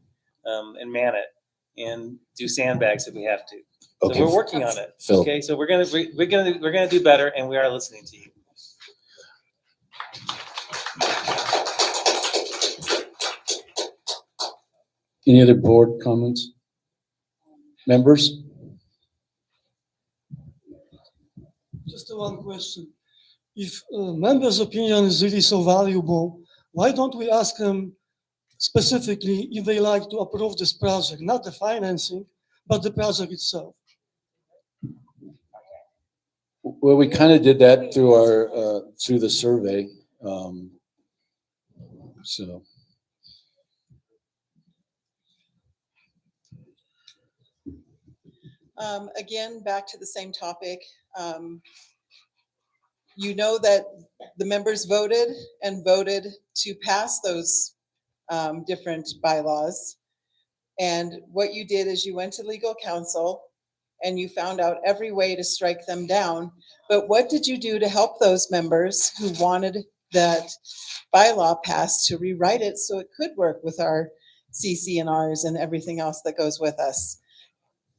and man it and do sandbags if we have to. So Okay. we're working on it. Phil. Okay, so we're gonna do better, and we are listening to you. Any other board comments? Members? Just one question. If a member's opinion is really so valuable, why don't we ask them specifically if they like to approve this project, not the financing, but the project itself? Well, we kind of did that through our, through the survey. So. Again, back to the same topic. You know that the members voted to pass those different bylaws. And what you did is you went to legal counsel and you found out every way to strike them down. But what did you do to help those members who wanted that bylaw passed to rewrite it so it could work with our CC&Rs and everything else that goes with us?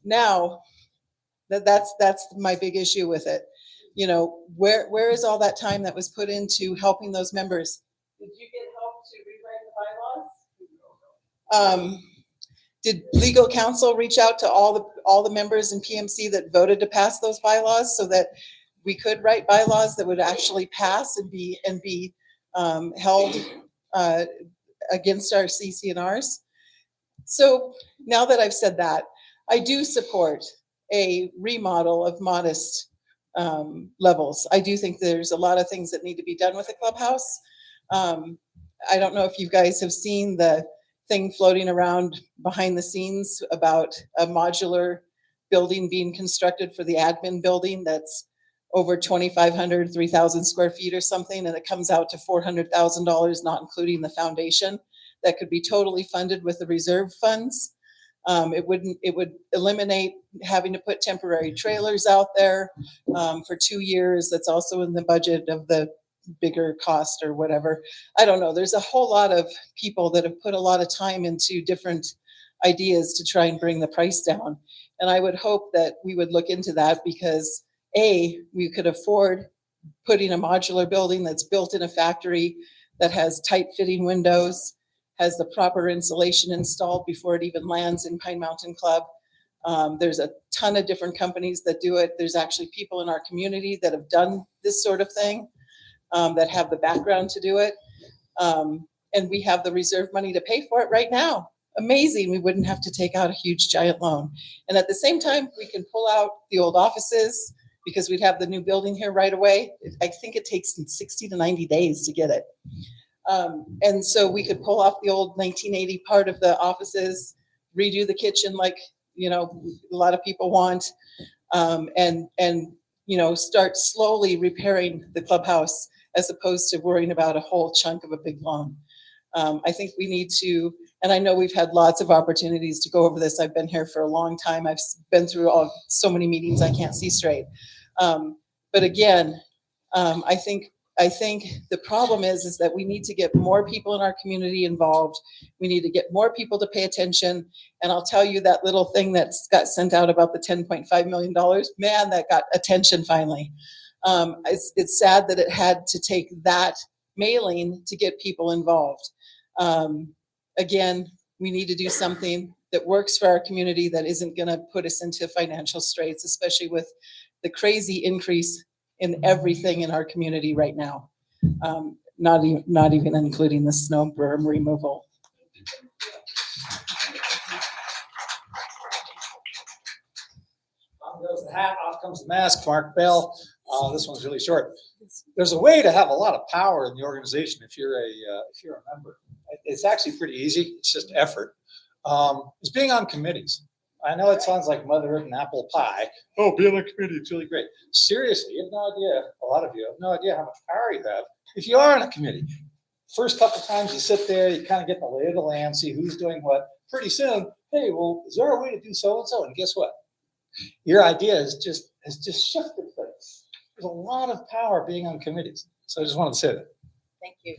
Now, that's my big issue with it. You know, where is all that time that was put into helping those members? Did you get help to rewrite the bylaws? Did legal counsel reach out to all the members in PMC that voted to pass those bylaws so that we could write bylaws that would actually pass and be held against our CC&Rs? So now that I've said that, I do support a remodel of modest levels. I do think there's a lot of things that need to be done with the clubhouse. I don't know if you guys have seen the thing floating around behind the scenes about a modular building being constructed for the admin building that's over 2,500, 3,000 square feet or something, and it comes out to $400,000, not including the foundation, that could be totally funded with the reserve funds. It would eliminate having to put temporary trailers out there for 2 years. That's also in the budget of the bigger cost or whatever. I don't know. There's a whole lot of people that have put a lot of time into different ideas to try and bring the price down. And I would hope that we would look into that because we could afford putting a modular building that's built in a factory that has tight fitting windows, has the proper insulation installed before it even lands in Pine Mountain Club. There's a ton of different companies that do it. There's actually people in our community that have done this sort of thing, that have the background to do it. And we have the reserve money to pay for it right now. Amazing. We wouldn't have to take out a huge giant loan. And at the same time, we can pull out the old offices because we'd have the new building here right away. I think it takes 60 to 90 days to get it. And so we could pull off the old 1980 part of the offices, redo the kitchen like, you know, a lot of people want, and you know, start slowly repairing the clubhouse as opposed to worrying about a whole chunk of a big loan. I think we need to, and I know we've had lots of opportunities to go over this. I've been here for a long time. I've been through so many meetings I can't see straight. But again, I think the problem is that we need to get more people in our community involved. We need to get more people to pay attention. And I'll tell you that little thing that's got sent out about the $10.5 million, man, that got attention finally. It's sad that it had to take that mailing to get people involved. Again, we need to do something that works for our community that isn't going to put us into financial straits, especially with the crazy increase in everything in our community right now. Not even including the snow berm removal. On goes the hat, off comes the mask. Mark Bell. This one's really short. There's a way to have a lot of power in the organization if you're a member. It's actually pretty easy. It's just effort. It's being on committees. I know it sounds like mother and apple pie. Oh, be on a committee, it's really great. Seriously, you have no idea, a lot of you have no idea how much power you have if you are on a committee. First couple times you sit there, you kind of get the lay of the land, see who's doing what. Pretty soon, hey, well, is there a way to do so-and-so? And guess what? Your idea has just shifted things. There's a lot of power being on committees. So I just wanted to say that. Thank you.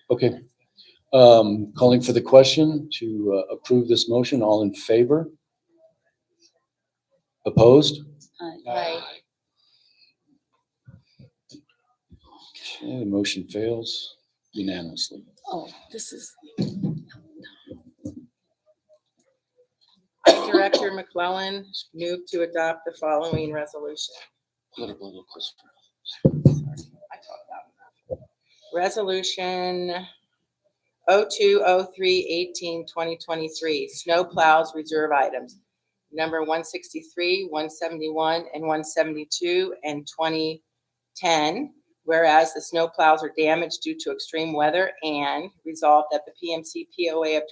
Okay. Calling for the question to approve this motion. All in favor? Opposed? Right. Okay, the motion fails unanimously. Oh, this is. Director McClellan move to adopt the following resolution. Resolution 0203-18-2023, snow plows reserve items, number 163, 171, and 172, and 2010. Whereas the snow plows are damaged due to extreme weather, and resolved that the PMC POA of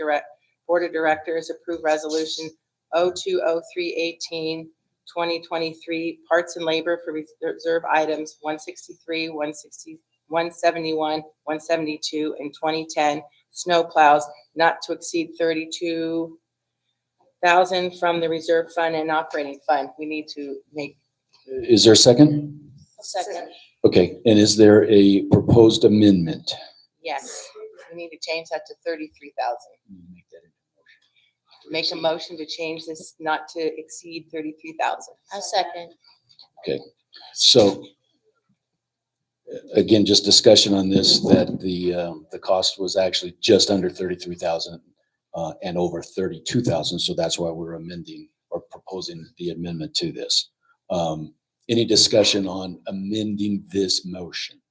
Board of Directors approve resolution 0203-18-2023, parts and labor for reserve items 163, 171, 172, and 2010 snow plows not to exceed 32,000 from the reserve fund and operating fund. We need to make. Is there a second? Second. Okay, and is there a proposed amendment? Yes, we need to change that to 33,000. Make a motion to change this not to exceed 33,000. A second. Okay, so again, just discussion on this, that the cost was actually just under 33,000 and over 32,000. So that's why we're amending or proposing the amendment to this. Any discussion on amending this motion?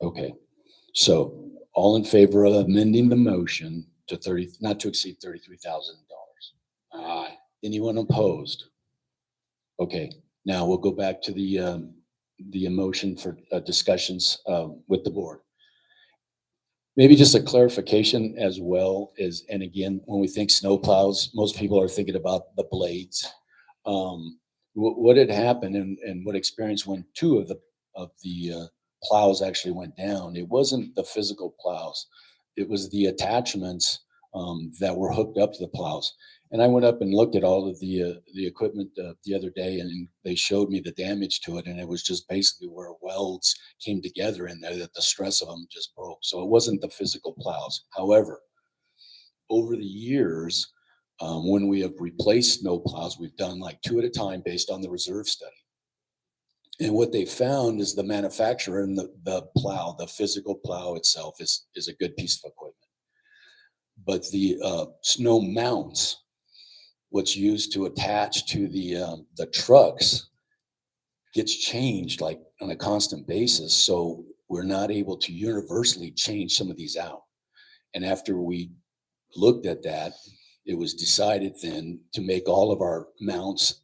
Okay, so all in favor of amending the motion to 30, not to exceed $33,000? Aye. Anyone opposed? Okay, now we'll go back to the motion for discussions with the board. Maybe just a clarification as well is, and again, when we think snow plows, most people are thinking about the blades. What had happened and what experience when two of the plows actually went down, it wasn't the physical plows, it was the attachments that were hooked up to the plows. And I went up and looked at all of the equipment the other day, and they showed me the damage to it, and it was just basically where welds came together in there that the stress of them just broke. So it wasn't the physical plows. However, over the years, when we have replaced snow plows, we've done like 2 at a time based on the reserve study. And what they found is the manufacturer and the plow, the physical plow itself is a good piece of equipment. But the snow mounts, what's used to attach to the trucks, gets changed like on a constant basis. So we're not able to universally change some of these out. And after we looked at that, it was decided then to make all of our mounts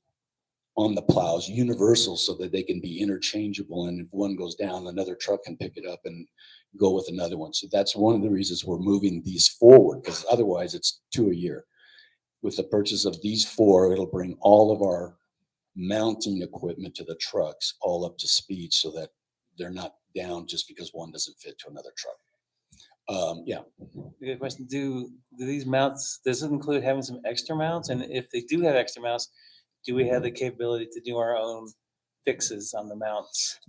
on the plows universal so that they can be interchangeable. And if one goes down, another truck can pick it up and go with another one. So that's one of the reasons we're moving these forward, because otherwise it's 2 a year. With the purchase of these 4, it'll bring all of our mounting equipment to the trucks all up to speed so that they're not down just because one doesn't fit to another truck. Yeah. Good question. Do these mounts, does it include having some extra mounts? And if they do have extra mounts, do we have the capability to do our own fixes on the mounts?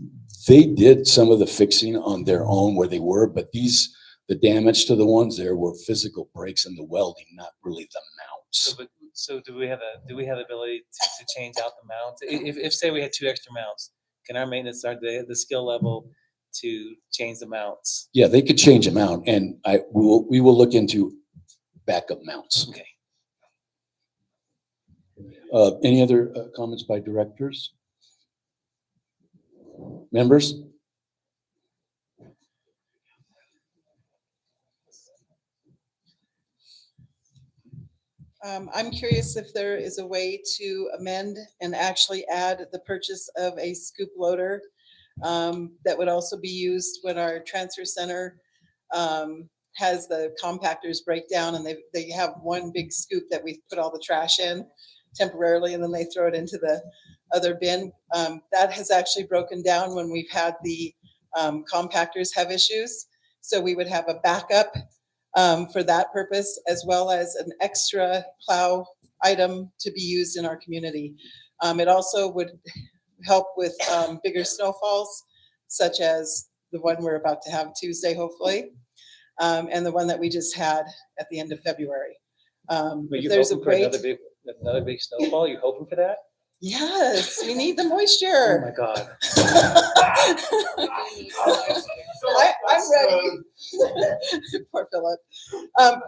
They did some of the fixing on their own where they were, but the damage to the ones there were physical breaks in the welding, not really the mounts. So do we have the ability to change out the mounts? If say we had 2 extra mounts, can our maintenance start the skill level to change the mounts? Yeah, they could change them out, and we will look into backup mounts. Okay. Any other comments by directors? Members? I'm curious if there is a way to amend and actually add the purchase of a scoop loader that would also be used when our transfer center has the compactors break down, and they have one big scoop that we put all the trash in temporarily, and then they throw it into the other bin. That has actually broken down when we've had the compactors have issues. So we would have a backup for that purpose, as well as an extra plow item to be used in our community. It also would help with bigger snowfalls, such as the one we're about to have Tuesday, hopefully, and the one that we just had at the end of February. But If you're there's a hoping for way, another big snowfall? You hoping for that? yes, we need the Oh moisture. my God. I'm ready. Poor Philip.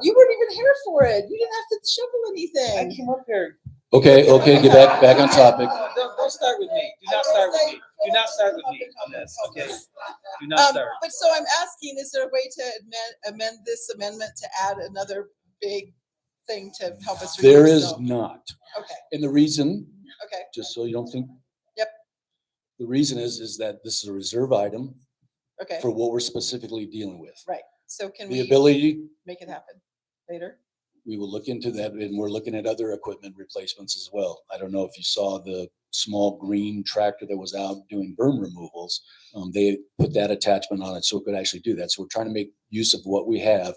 You weren't even here for it. You didn't have to shovel anything. I came up here. Okay, get back on topic. Don't start with me. Do not start with me. Do not start with me on this, okay? Do not start. But so I'm asking, is there a way to amend this amendment to add another big thing to help us? There reduce is snow? not. Okay, And the reason, okay, just so you don't think. Yep. The reason is that this is a reserve item okay, for what we're specifically dealing with. right. So can The we ability, make it happen later? we will look into that, and we're looking at other equipment replacements as well. I don't know if you saw the small green tractor that was out doing berm removals. They put that attachment on it so it could actually do that. So we're trying to make use of what we have.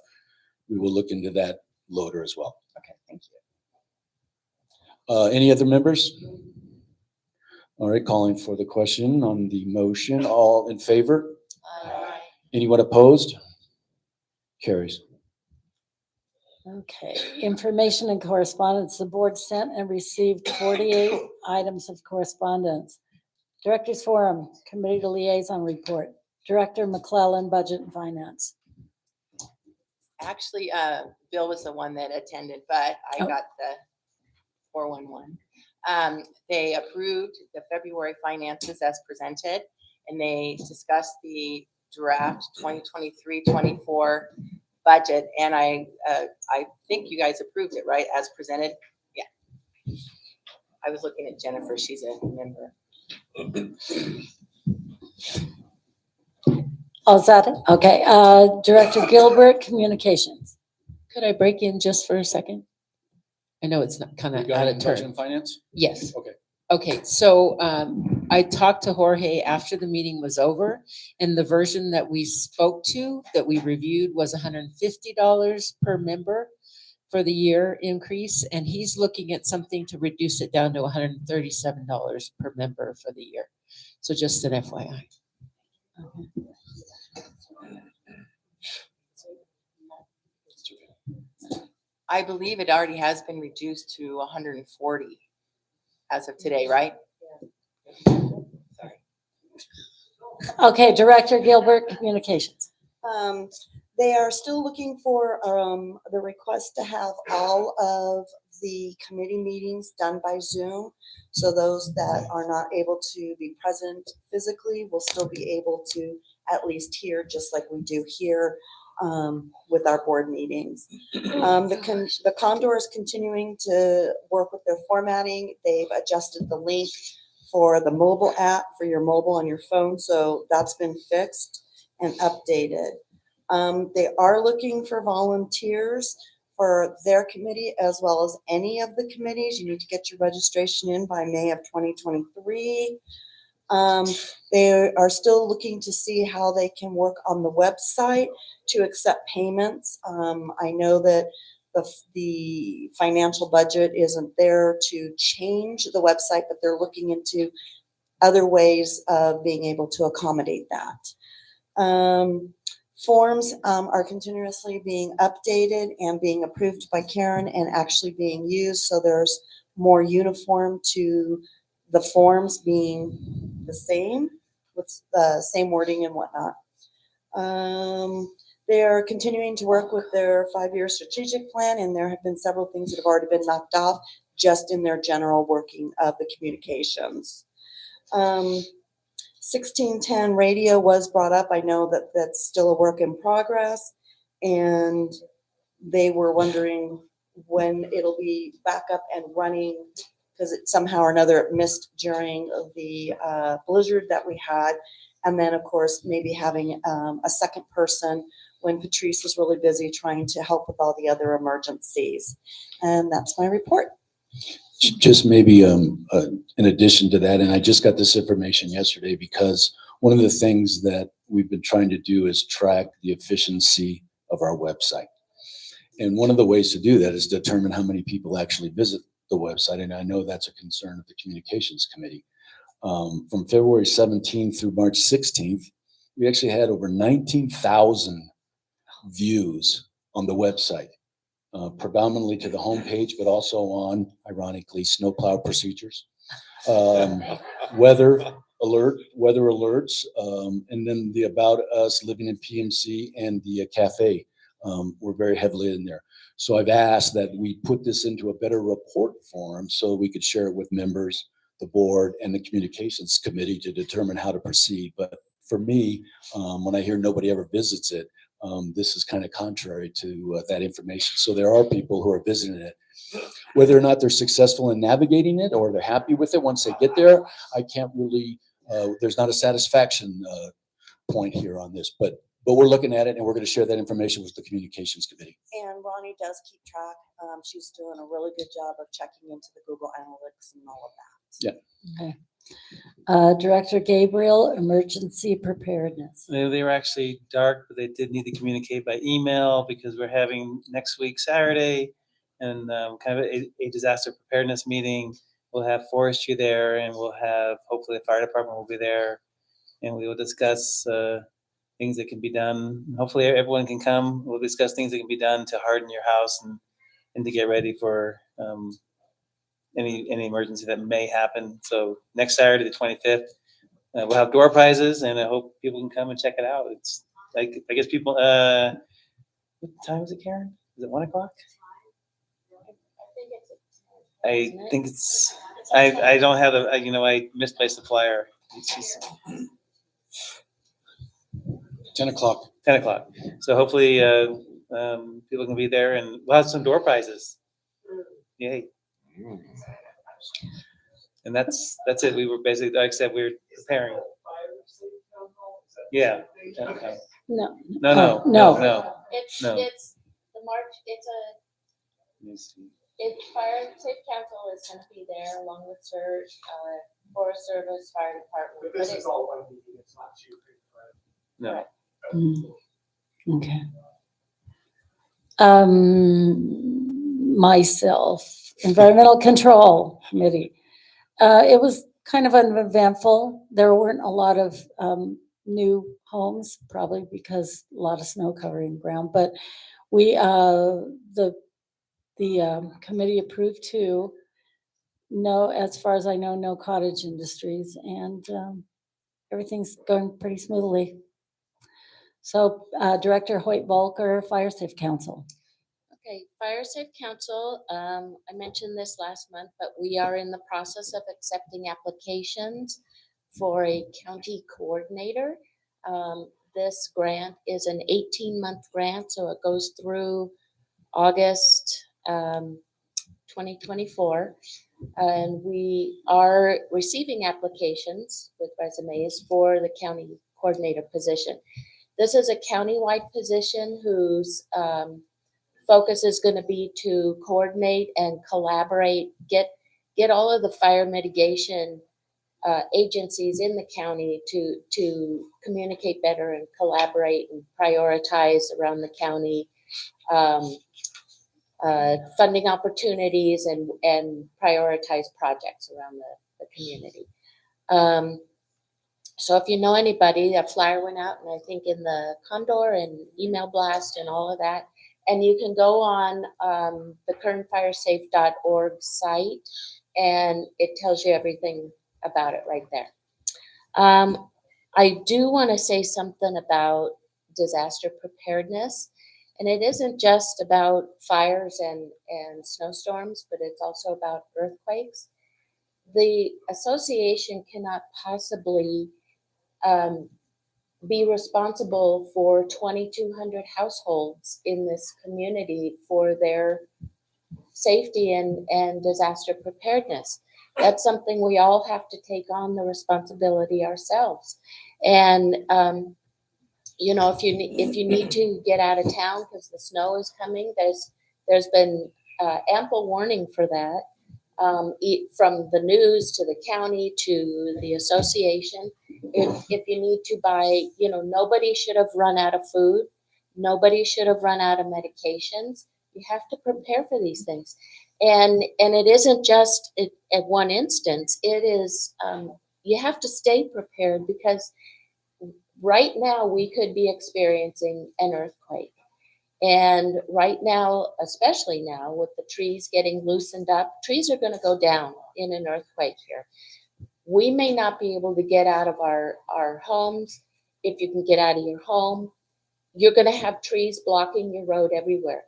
We will look into that loader as well. Okay, thank you. Any other members? All right, calling for the question on the motion. All in favor? Aye. Anyone opposed? Carries. Okay, information and correspondence. The board sent and received 48 items of correspondence. Directors Forum, Committee to Liaison Report. Director McClellan, Budget and Finance. Actually, Bill was the one that attended, but I Oh. got the 411. They approved the February finances as presented, and they discussed the draft 2023-24 budget, and I think you guys approved it, right, as presented? Yeah. I was looking at Jennifer, she's a member. Oh, is that it? Okay, Director Gilbert, Communications. Could I break in just for a second? I know it's not kind of out Regarding of budget turn. and finance? Yes. Okay. Okay, so I talked to Jorge after the meeting was over, and the version that we spoke to, that we reviewed, was $150 per member for the year increase, and he's looking at something to reduce it down to $137 per member for the year. So just an FYI. I believe it already has been reduced to 140 as of today, right? Okay, Director Gilbert, Communications. They are still looking for the request to have all of the committee meetings done by Zoom. So those that are not able to be present physically will still be able to at least hear, just like we do here with our board meetings. The Condor is continuing to work with their formatting. They've adjusted the link for the mobile app for your mobile on your phone. So that's been fixed and updated. They are looking for volunteers for their committee as well as any of the committees. You need to get your registration in by May of 2023. They are still looking to see how they can work on the website to accept payments. I know that the financial budget isn't there to change the website, but they're looking into other ways of being able to accommodate that. Forms are continuously being updated and being approved by Karen and actually being used. So there's more uniform to the forms being the same with the same wording and whatnot. They are continuing to work with their 5-year strategic plan, and there have been several things that have already been knocked off just in their general working of the communications. 1610 radio was brought up. I know that that's still a work in progress, and they were wondering when it'll be back up and running because it somehow or another it missed during the blizzard that we had. And then, of course, maybe having a second person when Patrice was really busy trying to help with all the other emergencies. And that's my report. Just maybe in addition to that, and I just got this information yesterday because one of the things that we've been trying to do is track the efficiency of our website. And one of the ways to do that is determine how many people actually visit the website. And I know that's a concern of the Communications Committee. From February 17th through March 16th, we actually had over 19,000 views on the website. Predominantly to the homepage, but also on, ironically, snowplow procedures, weather alerts, and then the About Us, Living in PMC, and the cafe were very heavily in there. So I've asked that we put this into a better report form so we could share it with members, the board, and the Communications Committee to determine how to proceed. But for me, when I hear nobody ever visits it, this is kind of contrary to that information. So there are people who are visiting it. Whether or not they're successful in navigating it or they're happy with it once they get there, I can't really, there's not a satisfaction point here on this, but we're looking at it and we're going to share that information with the Communications Committee. And Ronnie does keep track. She's doing a really good job of checking into the Google Analytics and all of that. Yeah. Okay. Director Gabriel, Emergency Preparedness. They were actually dark, but they did need to communicate by email because we're having next week, Saturday, and kind of a disaster preparedness meeting. We'll have forestry there, and we'll have, hopefully the fire department will be there, and we will discuss things that can be done. Hopefully everyone can come. We'll discuss things that can be done to harden your house and to get ready for any emergency that may happen. So next Saturday, the 25th, we'll have door prizes, and I hope people can come and check it out. It's like, I guess people, what time is it, Karen? Is it 1 o'clock? I think it's, I don't have the, I misplaced the flyer. 10 o'clock. 10 o'clock. So hopefully, people can be there and we'll have some door prizes. Yay. And that's it. We were basically, like I said, we were preparing. Yeah. Okay. No. No. It's No. the March, Let me see. Fire Safe Council is gonna be there along with Surge, Forest Service, Fire Department. This but is all one meeting, it's not two. No. Okay. Myself, Environmental Control Committee. It was kind of uneventful. There weren't a lot of new homes, probably because a lot of snow covering the ground, but we, the committee approved two. No, as far as I know, no cottage industries, and everything's going pretty smoothly. So Director Hoyt Volker, Fire Safe Council. Okay, Fire Safe Council, I mentioned this last month, but we are in the process of accepting applications for a county coordinator. This grant is an 18-month grant, so it goes through August 2024. And we are receiving applications with resumes for the county coordinator position. This is a countywide position whose focus is going to be to coordinate and collaborate, get all of the fire mitigation agencies in the county to communicate better and collaborate and prioritize around the county funding opportunities and prioritize projects around the community. So if you know anybody, a flyer went out, and I think in the Condor and email blast and all of that. And you can go on the kernfiresafe.org site, and it tells you everything about it right there. I do want to say something about disaster preparedness. And it isn't just about fires and snowstorms, but it's also about earthquakes. The association cannot possibly be responsible for 2,200 households in this community for their safety and disaster preparedness. That's something we all have to take on the responsibility ourselves. And you know, if you need to get out of town because the snow is coming, there's been ample warning for that, from the news to the county to the association. If you need to buy, you know, nobody should have run out of food. Nobody should have run out of medications. You have to prepare for these things. And it isn't just at one instance. It is, you have to stay prepared because right now we could be experiencing an earthquake. And right now, especially now with the trees getting loosened up, trees are going to go down in an earthquake here. We may not be able to get out of our homes. If you can get out of your home, you're going to have trees blocking your road everywhere.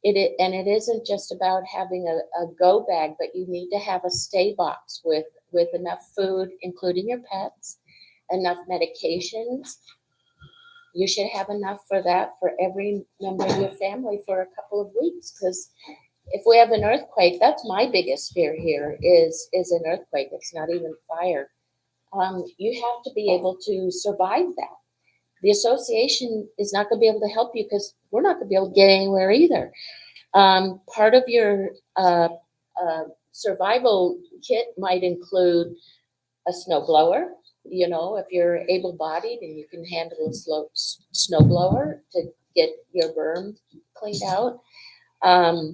And it isn't just about having a go bag, but you need to have a stay box with enough food, including your pets, enough medications. You should have enough for that for every member of your family for a couple of weeks. Because if we have an earthquake, that's my biggest fear here is an earthquake. It's not even fire. You have to be able to survive that. The association is not going to be able to help you because we're not going to be able to get anywhere either. Part of your survival kit might include a snowblower. You know, if you're able-bodied and you can handle a snowblower to get your berm cleaned out, a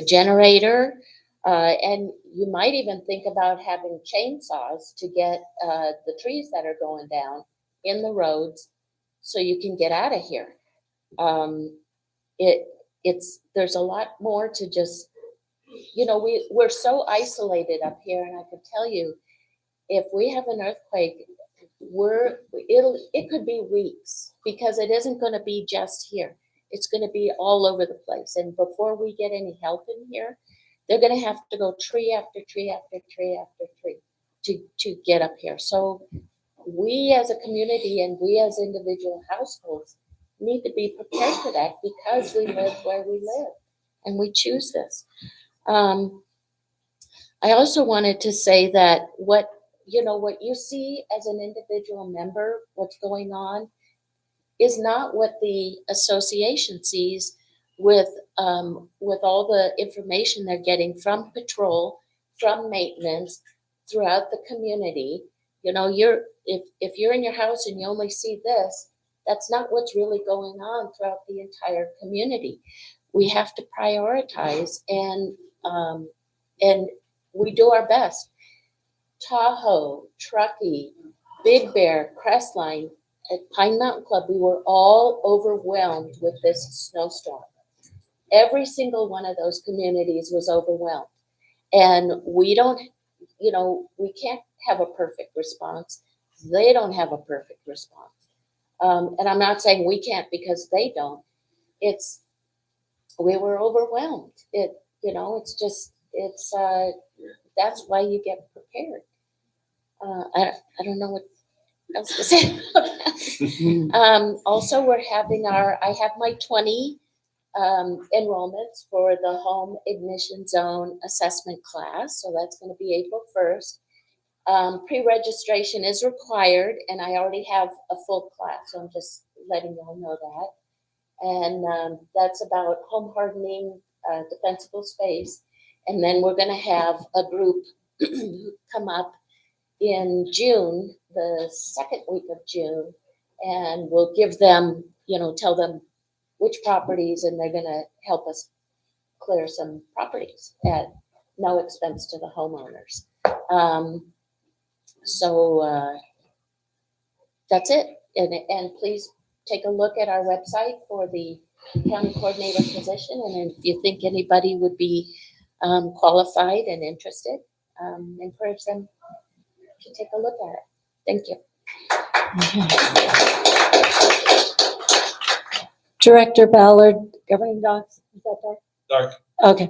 generator, and you might even think about having chainsaws to get the trees that are going down in the roads so you can get out of here. There's a lot more to just, you know, we're so isolated up here, and I could tell you, if we have an earthquake, it could be weeks because it isn't going to be just here. It's going to be all over the place. And before we get any help in here, they're going to have to go tree after tree after tree after tree to get up here. So we as a community and we as individual households need to be prepared for that because we live where we live and we choose this. I also wanted to say that what you see as an individual member, what's going on, is not what the association sees with all the information they're getting from patrol, from maintenance, throughout the community. If you're in your house and you only see this, that's not what's really going on throughout the entire community. We have to prioritize and we do our best. Tahoe, Truckee, Big Bear, Crestline, at Pine Mountain Club, we were all overwhelmed with this snowstorm. Every single one of those communities was overwhelmed. And we can't have a perfect response. They don't have a perfect response. And I'm not saying we can't because they don't. We were overwhelmed. That's why you get prepared. I don't know what else to say about that. Also, I have my 20 enrollments for the home ignition zone assessment class. So that's going to be April 1st. Pre-registration is required, and I already have a full class, so I'm just letting you all know that. And that's about home hardening, defensible space. And then we're going to have a group come up in June, the second week of June, and we'll give them, tell them which properties, and they're going to help us clear some properties at no expense to the homeowners. So that's it. And please take a look at our website for the county coordinator position. And if you think anybody would be qualified and interested, encourage them to take a look at it. Thank you. Director Ballard, governing docs, is that dark? Dark. Okay.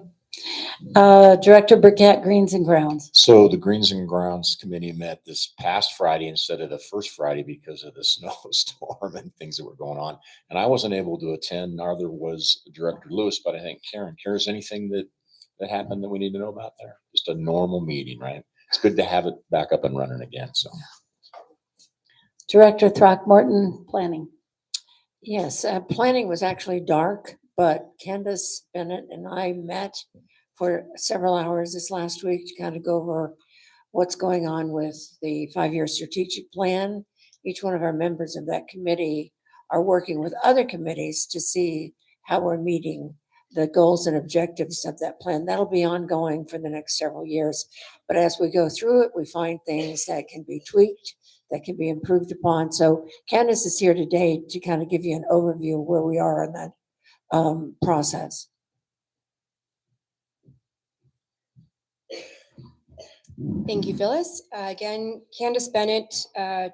Director Burkett, Greens and Grounds. So the Greens and Grounds Committee met this past Friday instead of the first Friday because of the snowstorm and things that were going on. And I wasn't able to attend, neither was Director Lewis, but I think Karen. Karen's anything that happened that we need to know about there? Just a normal meeting, right? It's good to have it back up and running again, so. Director Throckmorton, Planning. Yes, planning was actually dark, but Candace Bennett and I met for several hours this last week to kind of go over what's going on with the 5-year strategic plan. Each one of our members of that committee are working with other committees to see how we're meeting the goals and objectives of that plan. That'll be ongoing for the next several years. But as we go through it, we find things that can be tweaked, that can be improved upon. So Candace is here today to kind of give you an overview of where we are in that process. Thank you, Phyllis. Again, Candace Bennett,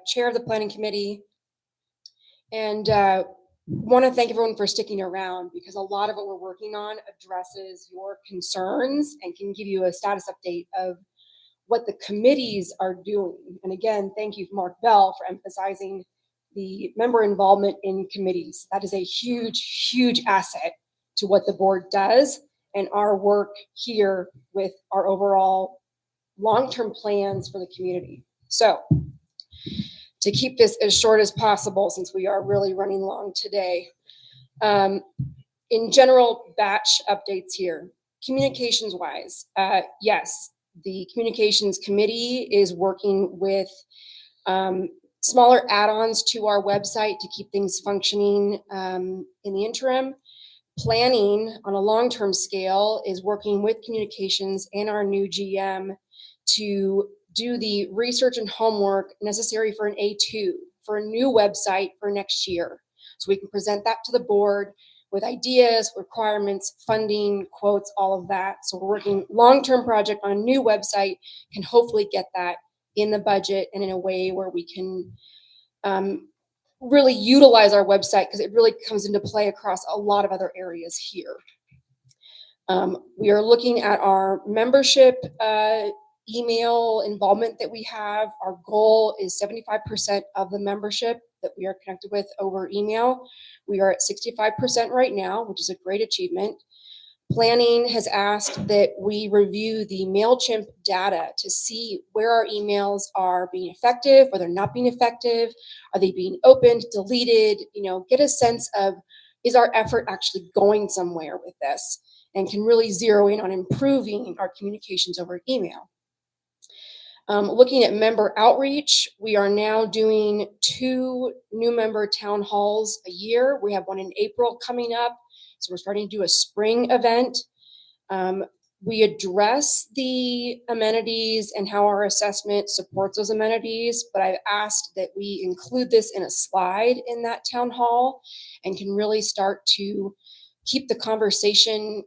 Chair of the Planning Committee. And want to thank everyone for sticking around because a lot of what we're working on addresses your concerns and can give you a status update of what the committees are doing. And again, thank you, Mark Bell, for emphasizing the member involvement in committees. That is a huge, huge asset to what the board does and our work here with our overall long-term plans for the community. So to keep this as short as possible, since we are really running long today, in general, batch updates here. Communications wise, yes, the communications committee is working with smaller add-ons to our website to keep things functioning in the interim. Planning on a long-term scale is working with communications and our new GM to do the research and homework necessary for an A2, for a new website for next year. So we can present that to the board with ideas, requirements, funding, quotes, all of that. So we're working long-term project on a new website, can hopefully get that in the budget and in a way where we can really utilize our website because it really comes into play across a lot of other areas here. We are looking at our membership email involvement that we have. Our goal is 75% of the membership that we are connected with over email. We are at 65% right now, which is a great achievement. Planning has asked that we review the MailChimp data to see where our emails are being effective, whether they're not being effective, are they being opened, deleted, get a sense of, is our effort actually going somewhere with this, and can really zero in on improving our communications over email. Looking at member outreach, we are now doing 2 new member town halls a year. We have one in April coming up. So we're starting to do a spring event. We address the amenities and how our assessment supports those amenities, but I've asked that we include this in a slide in that town hall and can really start to keep the conversation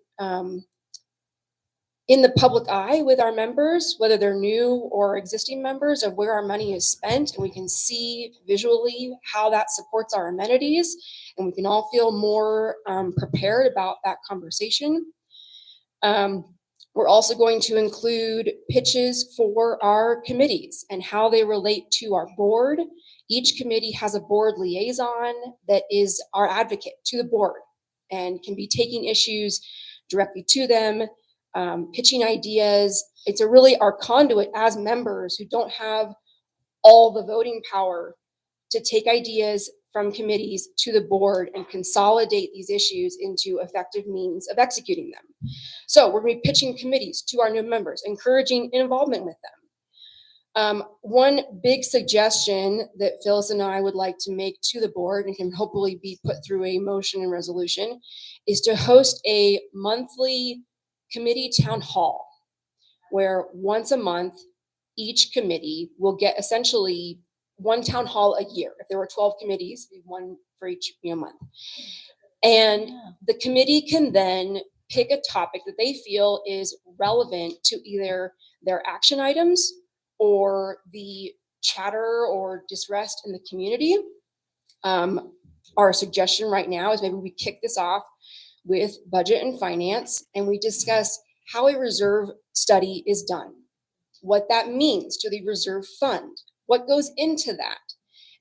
in the public eye with our members, whether they're new or existing members, of where our money is spent, and we can see visually how that supports our amenities, and we can all feel more prepared about that conversation. We're also going to include pitches for our committees and how they relate to our board. Each committee has a board liaison that is our advocate to the board and can be taking issues directly to them, pitching ideas. It's really our conduit as members who don't have all the voting power to take ideas from committees to the board and consolidate these issues into effective means of executing them. So we're going to be pitching committees to our new members, encouraging involvement with them. One big suggestion that Phyllis and I would like to make to the board, and can hopefully be put through a motion and resolution, is to host a monthly committee town hall, where once a month, each committee will get essentially one town hall a year. If there were 12 committees, it'd be one for each month. And the committee can then pick a topic that they feel is relevant to either their action items or the chatter or disrest in the community. Our suggestion right now is maybe we kick this off with budget and finance, and we discuss how a reserve study is done, what that means to the reserve fund, what goes into that,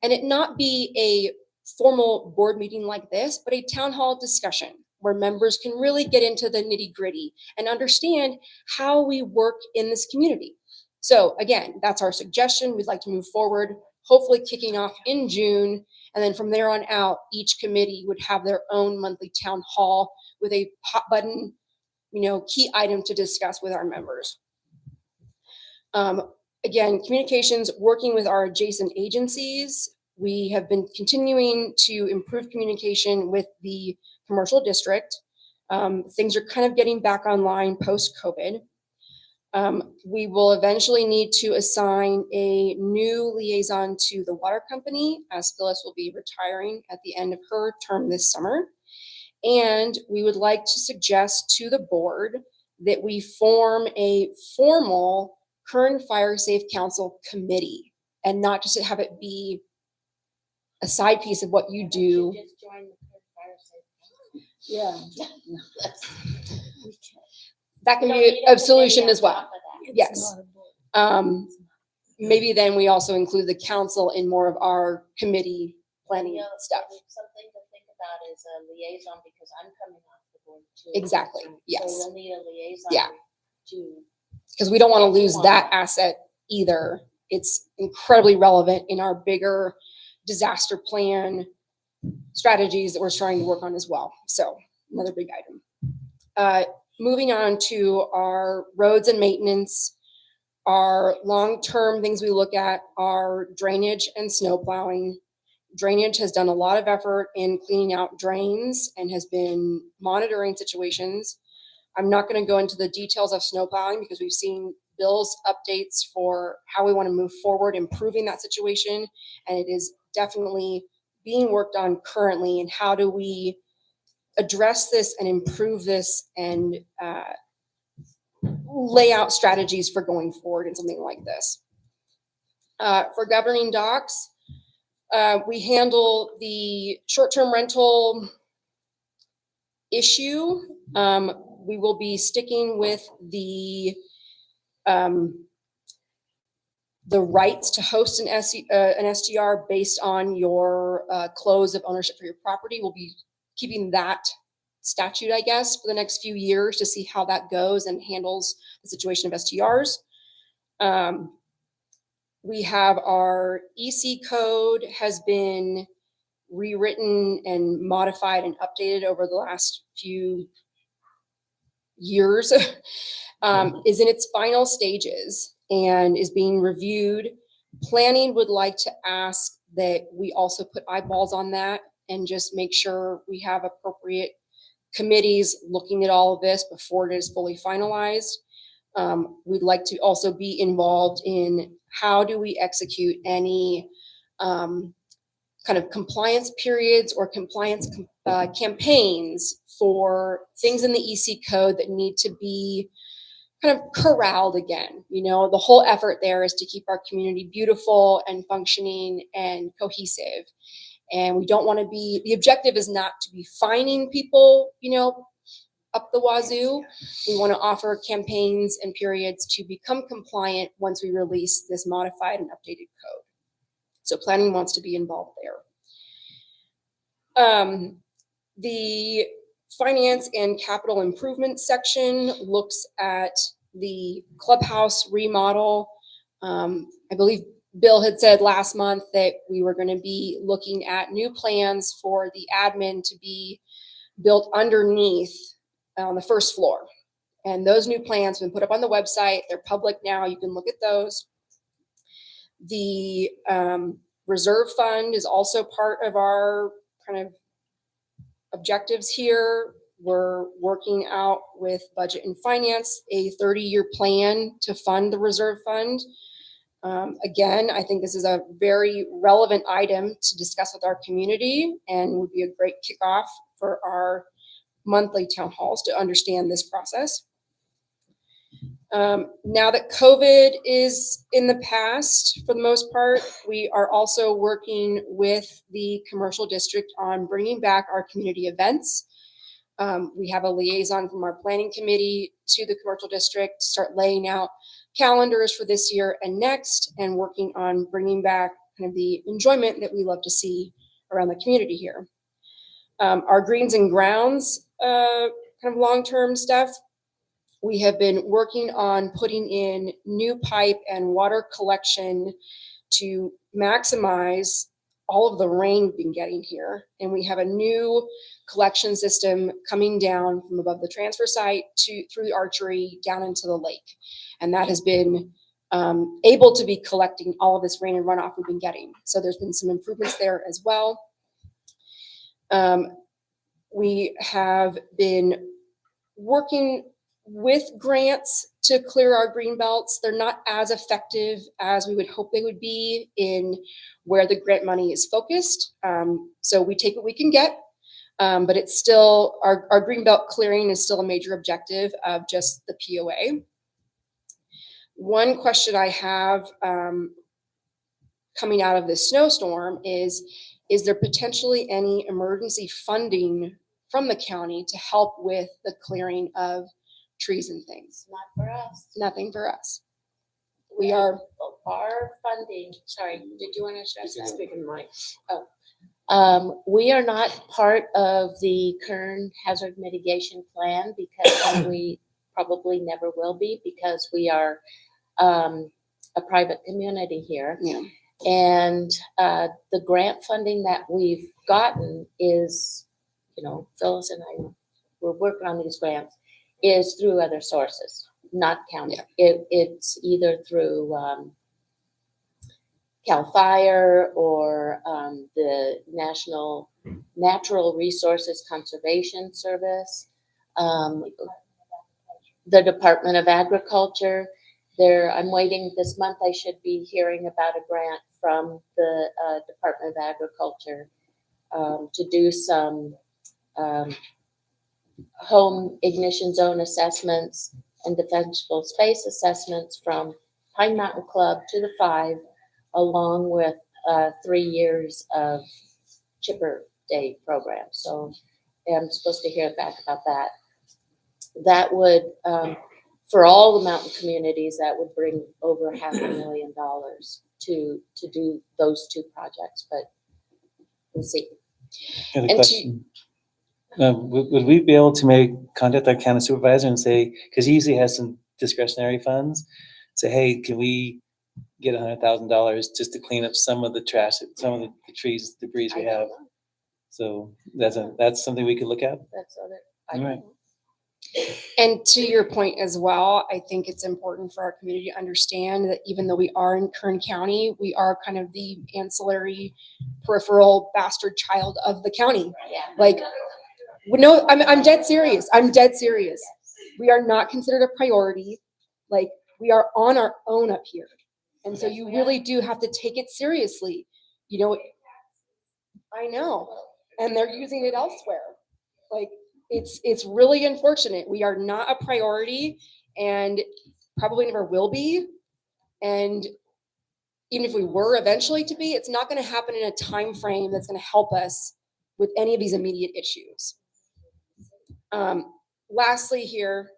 and it not be a formal board meeting like this, but a town hall discussion where members can really get into the nitty-gritty and understand how we work in this community. So again, that's our suggestion. We'd like to move forward, hopefully kicking off in June. And then from there on out, each committee would have their own monthly town hall with a hot button, key item to discuss with our members. Again, communications, working with our adjacent agencies. We have been continuing to improve communication with the commercial district. Things are kind of getting back online post-COVID. We will eventually need to assign a new liaison to the water company, as Phyllis will be retiring at the end of her term this summer. And we would like to suggest to the board that we form a formal Kern Fire Safe Council committee, and not just have it be a side piece of what you do. Yeah. That can be a solution as well. Yes. Maybe then we also include the council in more of our committee planning stuff. Something to think about is a liaison, because I'm coming off the board too. Exactly, So yes. we'll need a liaison. Yeah. To. Because we don't want to lose that asset either. It's incredibly relevant in our bigger disaster plan strategies that we're trying to work on as well. So another big item. Moving on to our roads and maintenance, our long-term things we look at are drainage and snow plowing. Drainage has done a lot of effort in cleaning out drains and has been monitoring situations. I'm not going to go into the details of snow plowing because we've seen Bill's updates for how we want to move forward, improving that situation. And it is definitely being worked on currently. And how do we address this and improve this and lay out strategies for going forward in something like this. For governing docks, we handle the short-term rental issue. We will be sticking with the the rights to host an SDR based on your close of ownership for your property. We'll be keeping that statute, I guess, for the next few years to see how that goes and handles the situation of STRs. We have our EC code has been rewritten and modified and updated over the last few years, is in its final stages and is being reviewed. Planning would like to ask that we also put eyeballs on that and just make sure we have appropriate committees looking at all of this before it is fully finalized. We'd like to also be involved in how do we execute any kind of compliance periods or compliance campaigns for things in the EC code that need to be kind of corralled again. You know, the whole effort there is to keep our community beautiful and functioning and cohesive. And we don't want to be, the objective is not to be fining people, you know, up the wazoo. We want to offer campaigns and periods to become compliant once we release this modified and updated code. So planning wants to be involved there. The finance and capital improvement section looks at the clubhouse remodel. I believe Bill had said last month that we were going to be looking at new plans for the admin to be built underneath on the first floor. And those new plans have been put up on the website. They're public now. You can look at those. The reserve fund is also part of our kind of objectives here. We're working out with budget and finance a 30-year plan to fund the reserve fund. Again, I think this is a very relevant item to discuss with our community and would be a great kickoff for our monthly town halls to understand this process. Now that COVID is in the past, for the most part, we are also working with the commercial district on bringing back our community events. We have a liaison from our planning committee to the commercial district to start laying out calendars for this year and next, and working on bringing back kind of the enjoyment that we love to see around the community here. Our greens and grounds kind of long-term stuff, we have been working on putting in new pipe and water collection to maximize all of the rain we've been getting here. And we have a new collection system coming down from above the transfer site through the archery down into the lake. And that has been able to be collecting all of this rain and runoff we've been getting. So there's been some improvements there as well. We have been working with grants to clear our green belts. They're not as effective as we would hope they would be in where the grant money is focused. So we take what we can get, but it's still, our green belt clearing is still a major objective of just the POA. One question I have coming out of this snowstorm is there potentially any emergency funding from the county to help with the clearing of trees and things? Not for us. Nothing for us. We are. Our funding, sorry, did you want to stress that? Speaking mic. Oh. We are not part of the Kern Hazard Mitigation Plan because we probably never will be because we are a private community here. Yeah. And the grant funding that we've gotten is, you know, Phyllis and I, we're working on these grants, is through other sources, not county. Yeah. It's either through CAL FIRE or the National Natural Resources Conservation Service, the Department of Agriculture. I'm waiting this month. I should be hearing about a grant from the Department of Agriculture to do some home ignition zone assessments and defensible space assessments from Pine Mountain Club to the 5, along with 3 years of Chipper Day program. So I'm supposed to hear back about that. That would for all the mountain communities, that would bring over $500,000 to do those two projects, but we'll see. I have a And to- question. Would we be able to contact our county supervisor and say, because he usually has some discretionary funds, say, hey, can we get $100,000 just to clean up some of the trash, some of the trees, debris we have? So that's something we could look at. That's other. All right. And to your point as well, I think it's important for our community to understand that even though we are in Kern County, we are kind of the ancillary peripheral bastard child of the county. Like, no, I'm dead serious. I'm dead serious. We are not considered a priority. Like, we are on our own up here. And so you really do have to take it seriously. You know, I know. And they're using it elsewhere. Like, it's really unfortunate. We are not a priority and probably never will be. And even if we were eventually to be, it's not going to happen in a time frame that's going to help us with any of these immediate issues. Lastly here,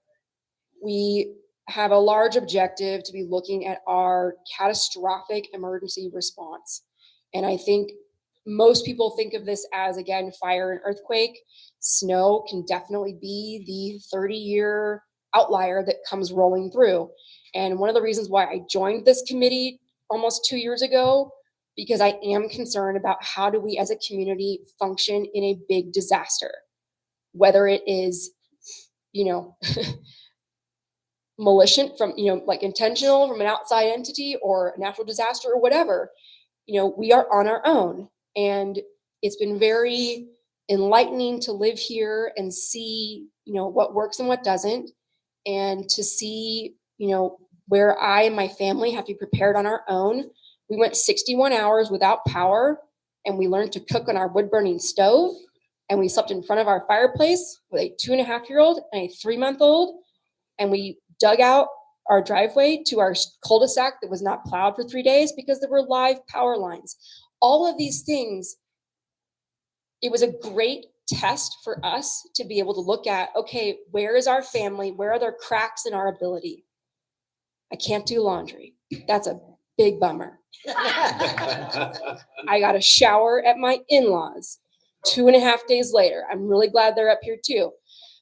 we have a large objective to be looking at our catastrophic emergency response. And I think most people think of this as, again, fire and earthquake. Snow can definitely be the 30-year outlier that comes rolling through. And one of the reasons why I joined this committee almost 2 years ago, because I am concerned about how do we as a community function in a big disaster, whether it is, you know, malicious from, you know, like intentional from an outside entity or a natural disaster or whatever. You know, we are on our own. And it's been very enlightening to live here and see, you know, what works and what doesn't, and to see, you know, where I and my family have to be prepared on our own. We went 61 hours without power, and we learned to cook on our wood-burning stove, and we slept in front of our fireplace with a 2.5-year-old and a 3-month-old, and we dug out our driveway to our cul-de-sac that was not plowed for 3 days because there were live power lines. All of these things, it was a great test for us to be able to look at, okay, where is our family? Where are there cracks in our ability? I can't do laundry. That's a big bummer. I got a shower at my in-laws 2.5 days later. I'm really glad they're up here too.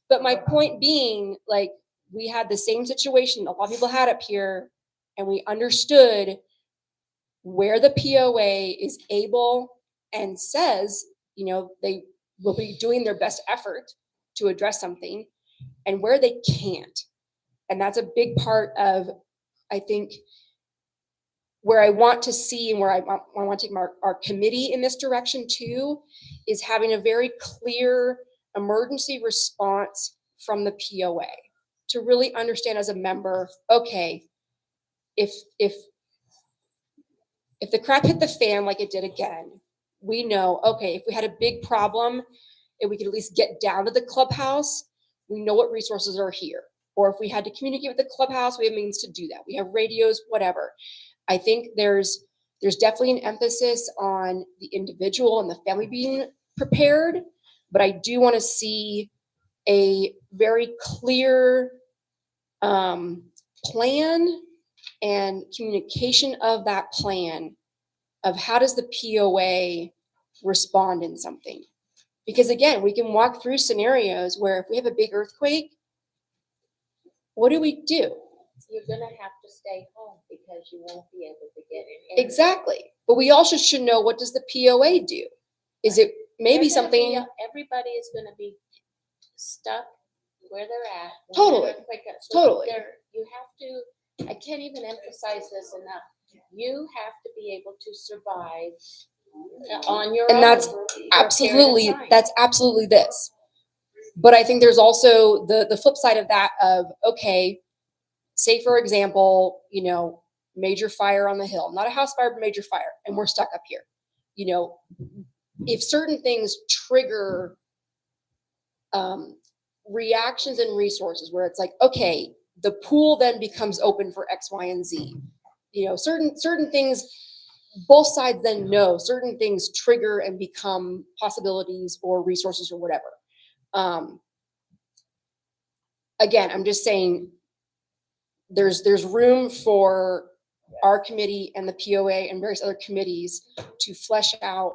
But my point being, like, we had the same situation a lot of people had up here, and we understood where the POA is able and says, you know, they will be doing their best effort to address something, and where they can't. And that's a big part of, I think, where I want to see and where I want to take our committee in this direction too, is having a very clear emergency response from the POA to really understand as a member, okay, if the crap hit the fan like it did again, we know, okay, if we had a big problem and we could at least get down to the clubhouse, we know what resources are here. Or if we had to communicate with the clubhouse, we have means to do that. We have radios, whatever. I think there's definitely an emphasis on the individual and the family being prepared, but I do want to see a very clear plan and communication of that plan of how does the POA respond in something. Because again, we can walk through scenarios where if we have a big earthquake, what do we do? You're gonna have to stay home because you won't be able to get in. Exactly. But we also should know, what does the POA do? Is it maybe something? Everybody is gonna be stuck where they're at. when Totally. the earthquake comes. So Totally. You have to, I can't even emphasize this enough. You have to be able to survive on your own. And that's for a period of absolutely, time. that's absolutely this. But I think there's also the flip side of that of, okay, say for example, you know, major fire on the hill, not a house fire, but major fire, and we're stuck up here. You know, if certain things trigger reactions and resources where it's like, okay, the pool then becomes open for X, Y, and Z. You know, certain things, both sides then know certain things trigger and become possibilities or resources or whatever. Again, I'm just saying, there's room for our committee and the POA and various other committees to flesh out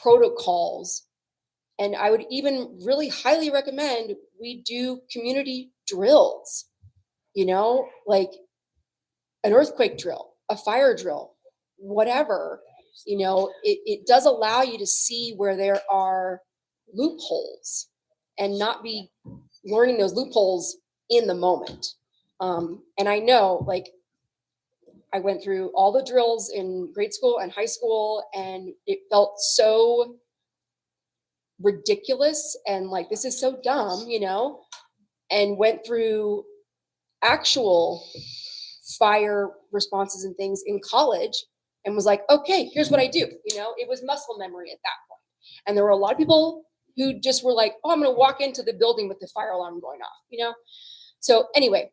protocols. And I would even really highly recommend we do community drills, you know, like an earthquake drill, a fire drill, whatever. You know, it does allow you to see where there are loopholes and not be learning those loopholes in the moment. And I know, like, I went through all the drills in grade school and high school, and it felt so ridiculous and like, this is so dumb, you know, and went through actual fire responses and things in college and was like, okay, here's what I do. You know, it was muscle memory at that point. And there were a lot of people who just were like, oh, I'm going to walk into the building with the fire alarm going off, you know? So anyway,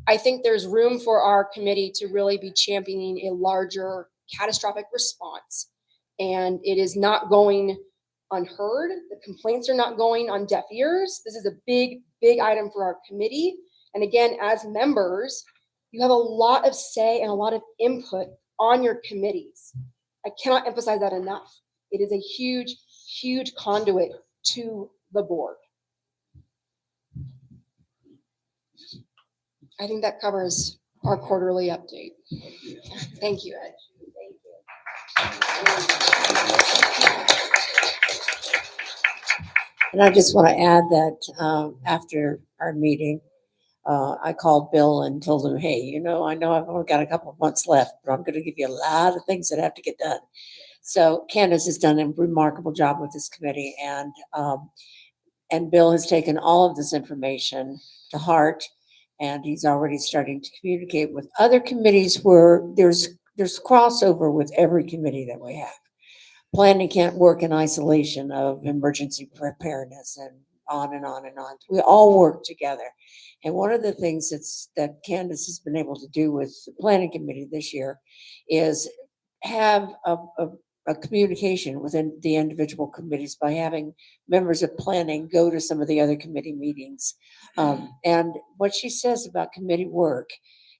I think there's room for our committee to really be championing a larger catastrophic response. And it is not going unheard. The complaints are not going on deaf ears. This is a big, big item for our committee. And again, as members, you have a lot of say and a lot of input on your committees. I cannot emphasize that enough. It is a huge, huge conduit to the board. I think that covers our quarterly update. Thank you, Ed. And I just want to add that after our meeting, I called Bill and told him, hey, you know I've only got a couple of months left, but I'm going to give you a lot of things that have to get done. So Candace has done a remarkable job with this committee, and Bill has taken all of this information to heart, and he's already starting to communicate with other committees where there's crossover with every committee that we have. Planning can't work in isolation of emergency preparedness and on and on and on. We all work together. And one of the things that Candace has been able to do with the planning committee this year is have a communication within the individual committees by having members of planning go to some of the other committee meetings. And what she says about committee work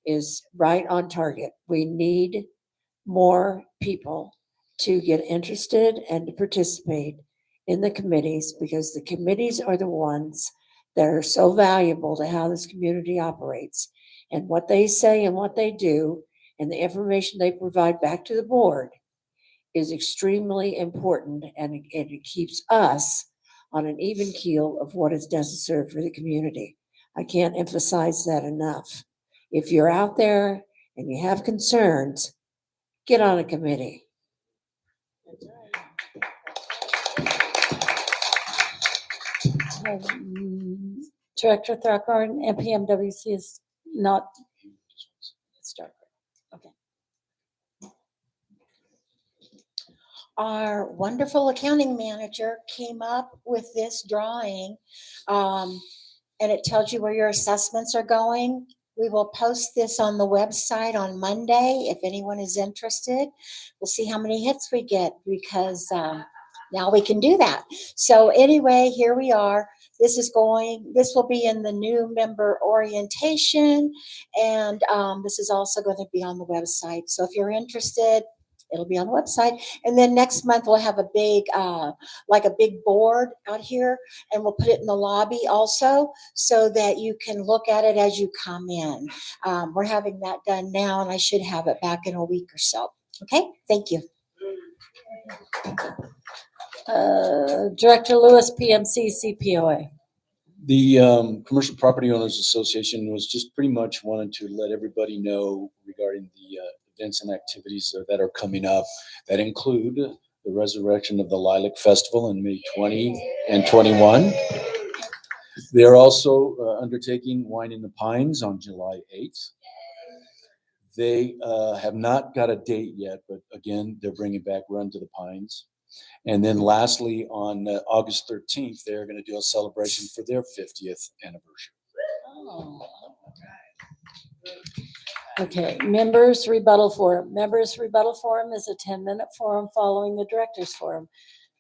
is right on target. We need more people to get interested and to participate in the committees, because the committees are the ones that are so valuable to how this community operates, and what they say and what they do and the information they provide back to the board is extremely important, and it keeps us on an even keel of what is necessary for the community. I can't emphasize that enough. If you're out there and you have concerns, get on a committee. Director Throckmorton, NPMWC is not. Okay. Our wonderful accounting manager came up with this drawing, and it tells you where your assessments are going. We will post this on the website on Monday if anyone is interested. We'll see how many hits we get, because now we can do that. So anyway, here we are. This will be in the new member orientation, and this is also going to be on the website. So if you're interested, it'll be on the website. And then next month we'll have a big, like a big board out here, and we'll put it in the lobby also, so that you can look at it as you come in. We're having that done now, and I should have it back in a week or so. Okay, thank you. Director Lewis, PMC CPOA. The Commercial Property Owners Association was just pretty much wanted to let everybody know regarding the events and activities that are coming up that include the resurrection of the Lilac Festival in May 20 and 21. They are also undertaking Wine in the Pines on July 8th. They have not got a date yet, but again, they're bringing back Run to the Pines. And then lastly, on August 13th, they're going to do a celebration for their 50th anniversary. Okay, members rebuttal forum. Members rebuttal forum is a 10-minute forum following the director's forum.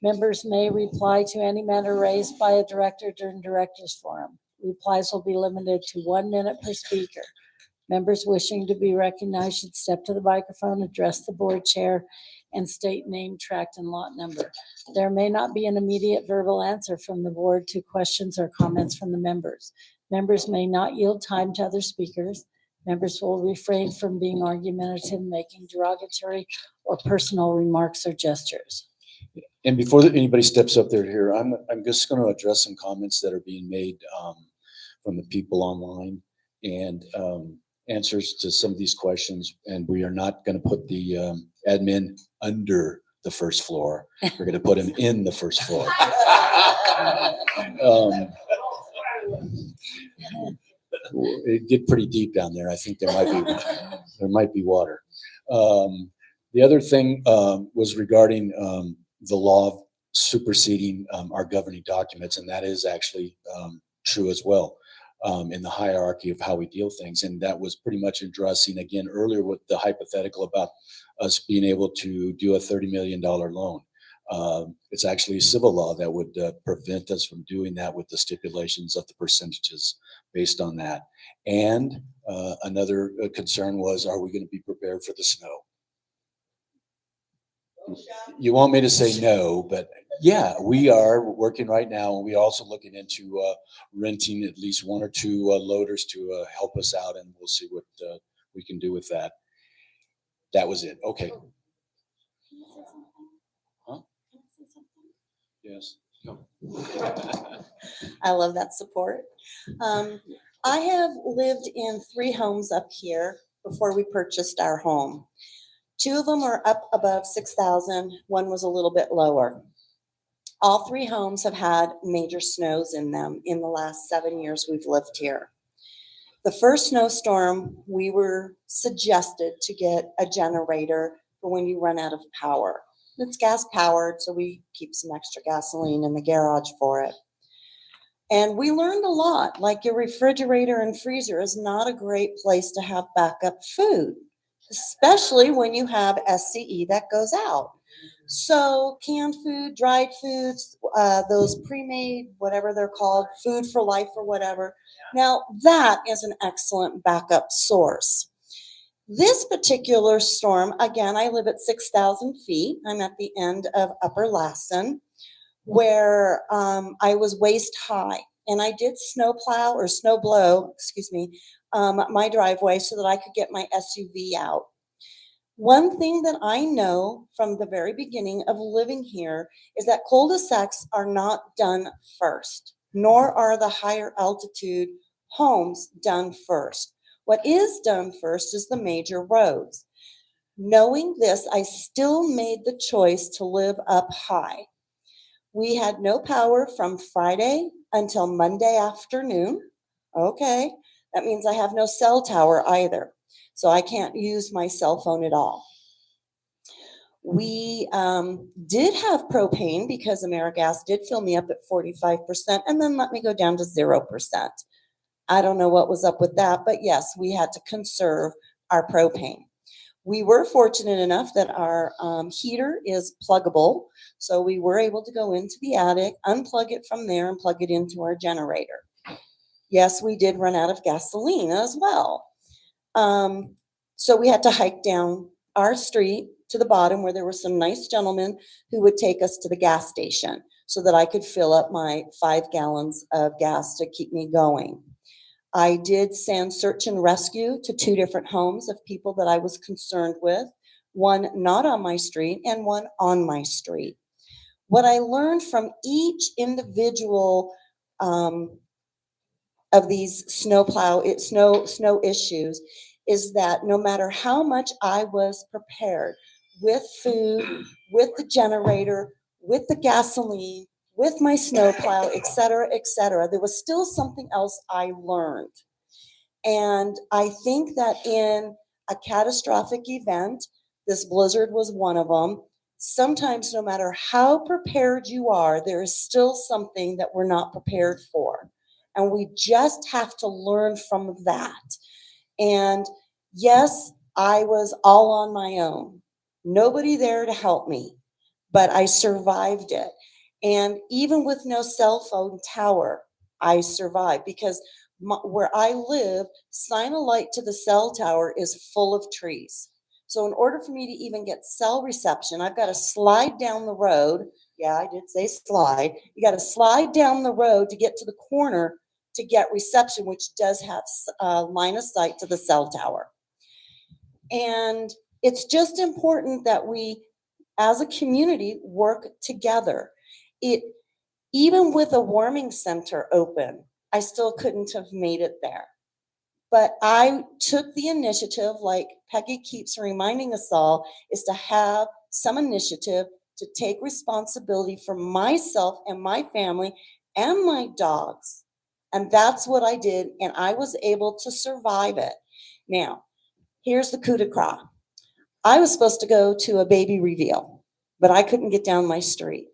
Members may reply to any matter raised by a director during director's forum. Replies will be limited to 1 minute per speaker. Members wishing to be recognized should step to the microphone, address the board chair, and state name, tract, and lot number. There may not be an immediate verbal answer from the board to questions or comments from the members. Members may not yield time to other speakers. Members will refrain from being argumentative, making derogatory or personal remarks or gestures. And before anybody steps up there here, I'm just going to address some comments that are being made from the people online and answers to some of these questions. And we are not going to put the admin under the first floor. We're going to put him in the first floor. It get pretty deep down there. I think there might be water. The other thing was regarding the law superseding our governing documents, and that is actually true as well in the hierarchy of how we deal things. And that was pretty much addressing again earlier with the hypothetical about us being able to do a $30 million loan. It's actually civil law that would prevent us from doing that with the stipulations of the percentages based on that. And another concern was, are we going to be prepared for the snow? You want me to say no, but yeah, we are working right now, and we're also looking into renting at least one or two loaders to help us out, and we'll see what we can do with that. That was it. Okay. Huh? Yes. No. I love that support. I have lived in 3 homes up here before we purchased our home. 2 of them are up above 6,000. One was a little bit lower. All 3 homes have had major snows in them in the last 7 years we've lived here. The first snowstorm, we were suggested to get a generator for when you run out of power. It's gas powered, so we keep some extra gasoline in the garage for it. And we learned a lot, like your refrigerator and freezer is not a great place to have backup food, especially when you have SCE that goes out. So canned food, dried foods, those pre-made, whatever they're called, food for life or whatever. Now that is an excellent backup source. This particular storm, again, I live at 6,000 feet. I'm at the end of Upper Lassen, where I was waist high. And I did snow blow, my driveway so that I could get my SUV out. One thing that I know from the very beginning of living here is that cul-de-sacs are not done first, nor are the higher altitude homes done first. What is done first is the major roads. Knowing this, I still made the choice to live up high. We had no power from Friday until Monday afternoon. Okay, that means I have no cell tower either. So I can't use my cell phone at all. We did have propane because AmeriGas did fill me up at 45% and then let me go down to 0%. I don't know what was up with that, but yes, we had to conserve our propane. We were fortunate enough that our heater is pluggable, so we were able to go into the attic, unplug it from there, and plug it into our generator. Yes, we did run out of gasoline as well. So we had to hike down our street to the bottom where there were some nice gentlemen who would take us to the gas station so that I could fill up my 5 gallons of gas to keep me going. I did send search and rescue to 2 different homes of people that I was concerned with, one not on my street and one on my street. What I learned from each individual of these snow issues is that no matter how much I was prepared with food, with the generator, with the gasoline, with my snowplow, et cetera, there was still something else I learned. And I think that in a catastrophic event, this blizzard was one of them. Sometimes no matter how prepared you are, there is still something that we're not prepared for. And we just have to learn from that. And yes, I was all on my own. Nobody there to help me, but I survived it. And even with no cell phone tower, I survived because where I live, sign a light to the cell tower is full of trees. So in order for me to even get cell reception, I've got to slide down the road. Yeah, I did say slide. You got to slide down the road to get to the corner to get reception, which does have line of sight to the cell tower. And it's just important that we, as a community, work together. Even with a warming center open, I still couldn't have made it there. But I took the initiative, like Peggy keeps reminding us all, is to have some initiative to take responsibility for myself and my family and my dogs. And that's what I did, and I was able to survive it. Now, here's the coup de grace. I was supposed to go to a baby reveal, but I couldn't get down my street.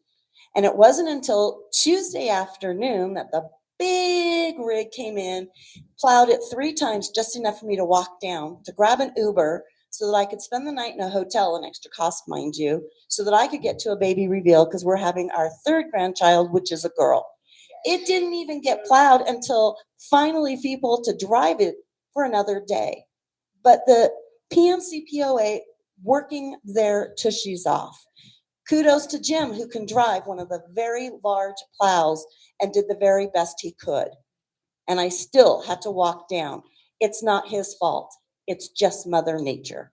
And it wasn't until Tuesday afternoon that the big rig came in, plowed it 3 times, just enough for me to walk down, to grab an Uber so that I could spend the night in a hotel, an extra cost, mind you, so that I could get to a baby reveal because we're having our 3rd grandchild, which is a girl. It didn't even get plowed until finally people to drive it for another day. But the PMCPOA working their tushies off. Kudos to Jim, who can drive one of the very large plows and did the very best he could. And I still had to walk down. It's not his fault. It's just Mother Nature.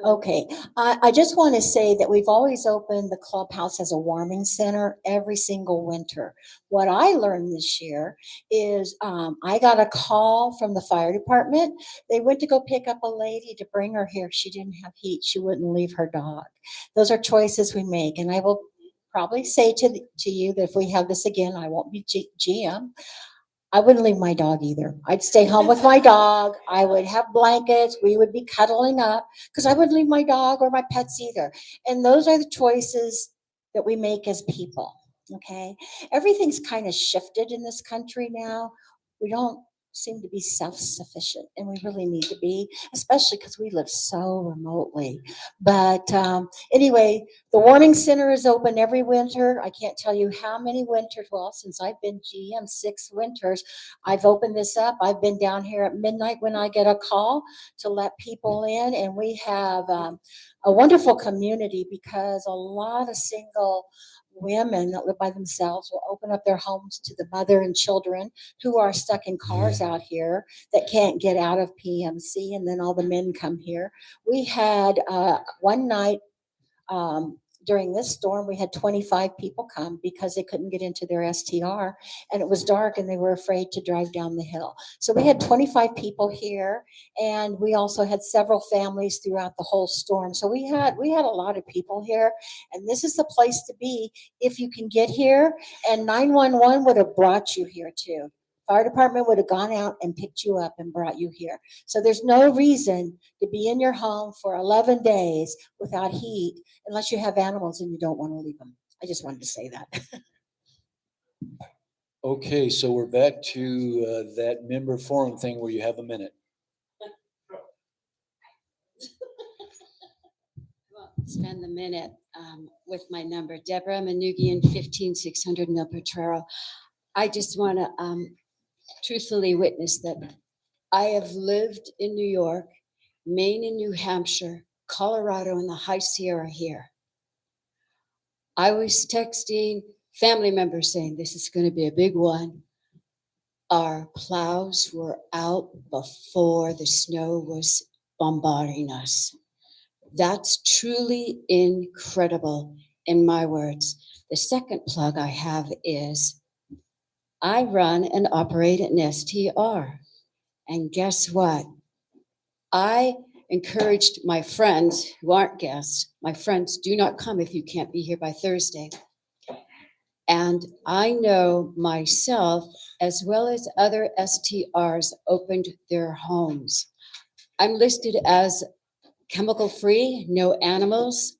Okay, I just want to say that we've always opened the clubhouse as a warming center every single winter. What I learned this year is I got a call from the fire department. They went to go pick up a lady to bring her here. She didn't have heat. She wouldn't leave her dog. Those are choices we make. And I will probably say to you that if we have this again, I won't be GM. I wouldn't leave my dog either. I'd stay home with my dog. I would have blankets. We would be cuddling up because I wouldn't leave my dog or my pets either. And those are the choices that we make as people, okay? Everything's kind of shifted in this country now. We don't seem to be self-sufficient, and we really need to be, especially because we live so remotely. But anyway, the warming center is open every winter. I can't tell you how many winters, well, since I've been GM 6 winters, I've opened this up. I've been down here at midnight when I get a call to let people in, and we have a wonderful community because a lot of single women that live by themselves will open up their homes to the mother and children who are stuck in cars out here that can't get out of PMC, and then all the men come here. We had one night during this storm, we had 25 people come because they couldn't get into their STR, and it was dark and they were afraid to drive down the hill. So we had 25 people here, and we also had several families throughout the whole storm. So we had a lot of people here, and this is the place to be if you can get here, and 911 would have brought you here too. Fire department would have gone out and picked you up and brought you here. So there's no reason to be in your home for 11 days without heat unless you have animals and you don't want to leave them. I just wanted to say that. Okay, so we're back to that member forum thing where you have a minute. Spend the minute with my number, Deborah Manugian, 15600 Mill Potrero. I just want to truthfully witness that I have lived in New York, Maine and New Hampshire, Colorado, and the High Sierra here. I was texting family members saying this is going to be a big one. Our plows were out before the snow was bombarding us. That's truly incredible, in my words. The second plug I have is I run and operate an STR. And guess what? I encouraged my friends who aren't guests, my friends, do not come if you can't be here by Thursday. And I know myself, as well as other STRs, opened their homes. I'm listed as chemical-free, no animals.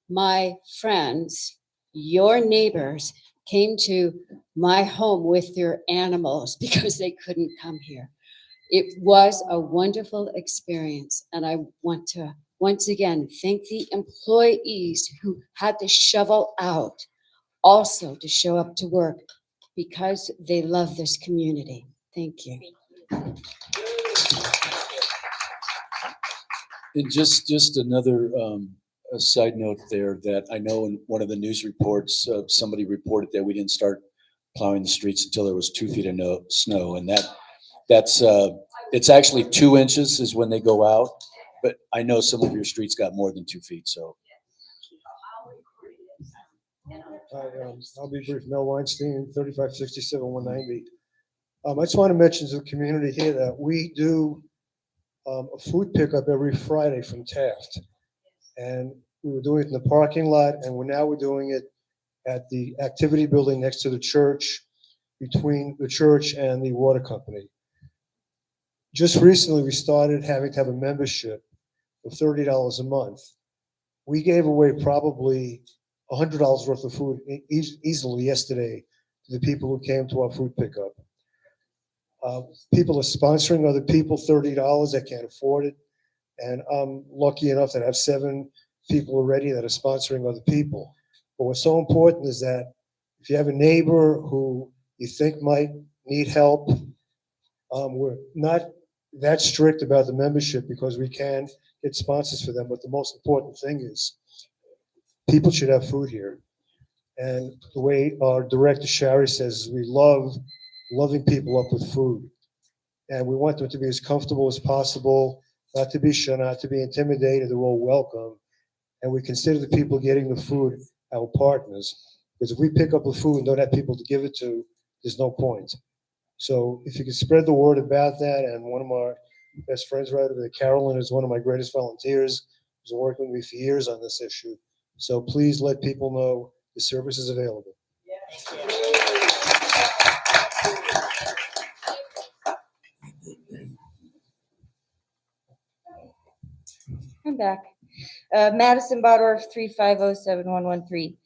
My friends, your neighbors, came to my home with their animals because they couldn't come here. It was a wonderful experience, and I want to once again, thank the employees who had to shovel out also to show up to work because they love this community. Thank you. And just another a side note there that I know in one of the news reports, somebody reported that we didn't start plowing the streets until there was 2 feet of snow, and that's it's actually 2 inches is when they go out. But I know some of your streets got more than 2 feet, so. I'll be brief. Mel Weinstein, 3567-190. I just want to mention to the community here that we do a food pickup every Friday from Taft. And we were doing it in the parking lot, and we're doing it at the activity building next to the church, between the church and the water company. Just recently, we started having to have a membership of $30 a month. We gave away probably $100 worth of food easily yesterday to the people who came to our food pickup. People are sponsoring other people $30 that can't afford it. And I'm lucky enough to have 7 people already that are sponsoring other people. But what's so important is that if you have a neighbor who you think might need help, we're not that strict about the membership because we can get sponsors for them. But the most important thing is people should have food here. And the way our director, Shari, says, we love loving people up with food. And we want them to be as comfortable as possible, not to be shy, not to be intimidated. They're all welcome. And we consider the people getting the food our partners. Because if we pick up the food and don't have people to give it to, there's no point. So if you can spread the word about that, and one of my best friends right over there, Carolyn, is one of my greatest volunteers, who's been working with me for years on this issue. So please let people know the service is available. I'm back. Madison Bodorf, 3507113.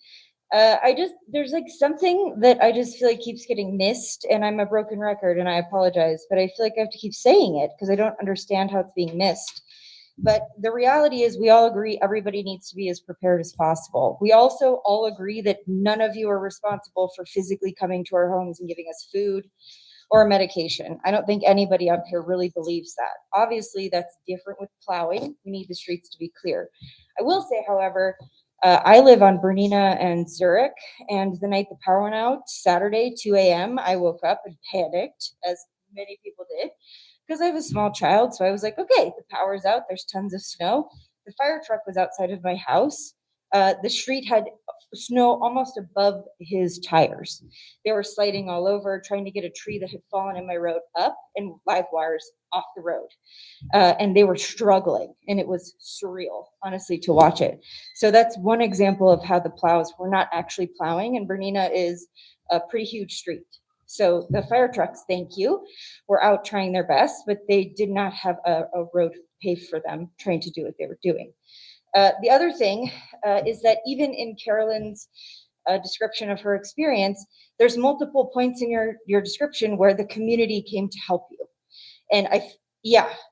There's like something that I just feel like keeps getting missed, and I'm a broken record and I apologize, but I feel like I have to keep saying it because I don't understand how it's being missed. But the reality is we all agree everybody needs to be as prepared as possible. We also all agree that none of you are responsible for physically coming to our homes and giving us food or medication. I don't think anybody up here really believes that. Obviously, that's different with plowing. We need the streets to be clear. I will say, however, I live on Bernina and Zurich, and the night the power went out, Saturday, 2 a.m., I woke up and panicked, as many people did, because I have a small child. So I was like, okay, the power's out. There's tons of snow. The fire truck was outside of my house. The street had snow almost above his tires. They were sliding all over, trying to get a tree that had fallen in my road up and live wires off the road. And they were struggling, and it was surreal, honestly, to watch it. So that's one example of how the plows were not actually plowing, and Bernina is a pretty huge street. So the fire trucks, thank you, were out trying their best, but they did not have a road paved for them trying to do what they were doing. The other thing is that even in Carolyn's description of her experience, there's multiple points in your description where the community came to help you. And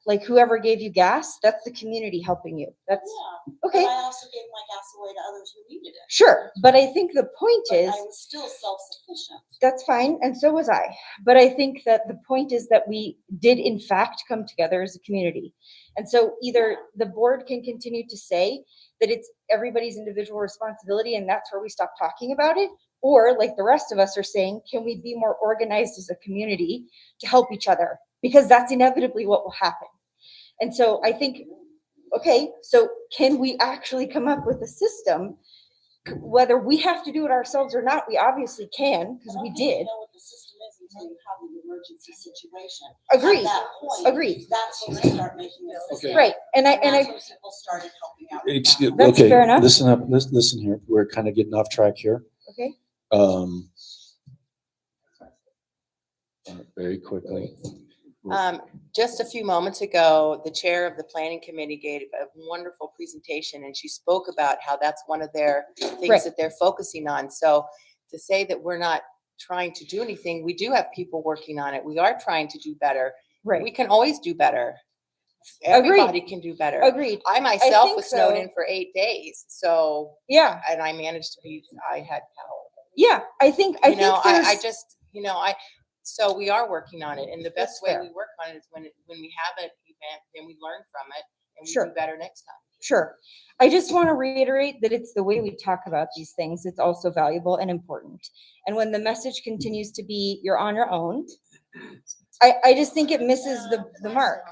like whoever gave you gas, that's the community helping you. That's okay. But I also gave my gas away to others who needed it. Sure. But I think the point But is, I was still self-sufficient. that's fine, and so was I. But I think that the point is that we did in fact come together as a community. And so either the board can continue to say that it's everybody's individual responsibility and that's where we stop talking about it, or like the rest of us are saying, can we be more organized as a community to help each other? Because that's inevitably what will happen. And so I think, okay, so can we actually come up with a system, whether we have to do it ourselves or not? We obviously can, because we did. Know what the system is until you have an emergency situation. Agreed. At that point, Agreed. That's when we start making a system. Right. And that's I when people started helping out. with that. That's Okay, fair enough. listen up, listen here. We're kind of getting off track here. Okay. Very quickly. Just a few moments ago, the chair of the planning committee gave a wonderful presentation, and she spoke about how that's one of their things Right. that they're focusing on. So to say that we're not trying to do anything, we do have people working on it. We are trying to do better. Right. We can always do better. Everybody can do better. Agreed. I myself think was snowed so. in for 8 days, so, Yeah, and I managed to be, I had power. yeah, I think I there's. just, so we are working on it, and the best That's way fair. we work on it is when we have an event, then we learn from it, and we Sure. do better next time. Sure. I just want to reiterate that it's the way we talk about these things. It's also valuable and important. And when the message continues to be, you're on your own, I just think it misses the mark.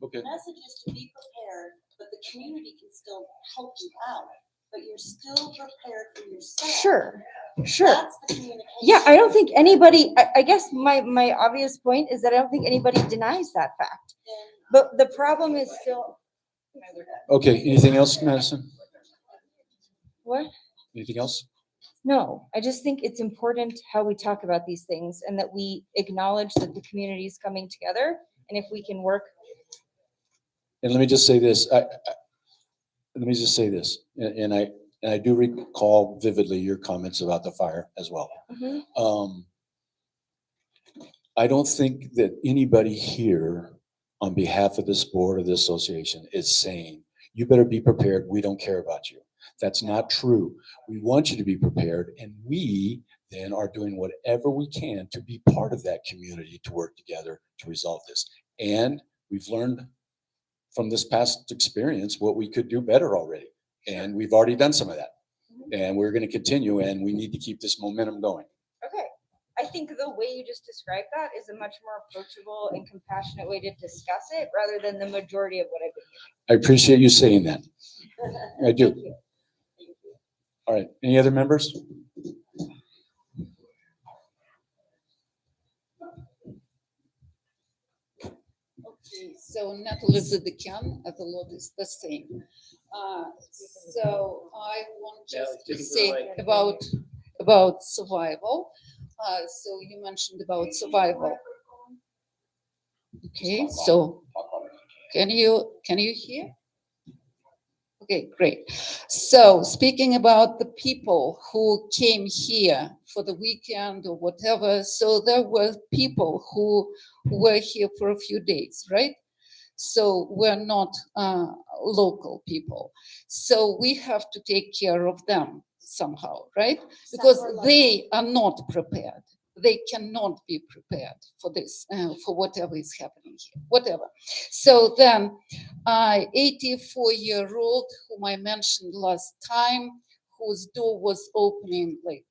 Okay. The message is to be prepared, but the community can still help you out, but you're still prepared for yourself. Sure, sure. That's the communication. Yeah, I don't think anybody, I guess my obvious point is that I don't think anybody denies that fact. But the problem is still. Okay, anything else, Madison? What? Anything else? No, I just think it's important how we talk about these things and that we acknowledge that the community is coming together. And if we can work. And let me just say this, and I do recall vividly your comments about the fire as well. I don't think that anybody here on behalf of this board or the association is saying, you better be prepared, we don't care about you. That's not true. We want you to be prepared, and we then are doing whatever we can to be part of that community to work together to resolve this. And we've learned from this past experience what we could do better already. And we've already done some of that. And we're going to continue, and we need to keep this momentum going. Okay. I think the way you just described that is a much more approachable and compassionate way to discuss it rather than the majority of what I've been I appreciate you saying that. hearing. I do. Thank you. All right. Any other members? Okay, so Natalie Zedekian, the lot is the same. So I want just to say about survival. So you mentioned about survival. Okay, so can you hear? Okay, great. So speaking about the people who came here for the weekend or whatever, so there were people who were here for a few days, right? So we're not local people. So we have to take care of them somehow, right? Because they are not prepared. They cannot be prepared for this, for whatever is happening here, whatever. So then 84-year-old, whom I mentioned last time, whose door was opening like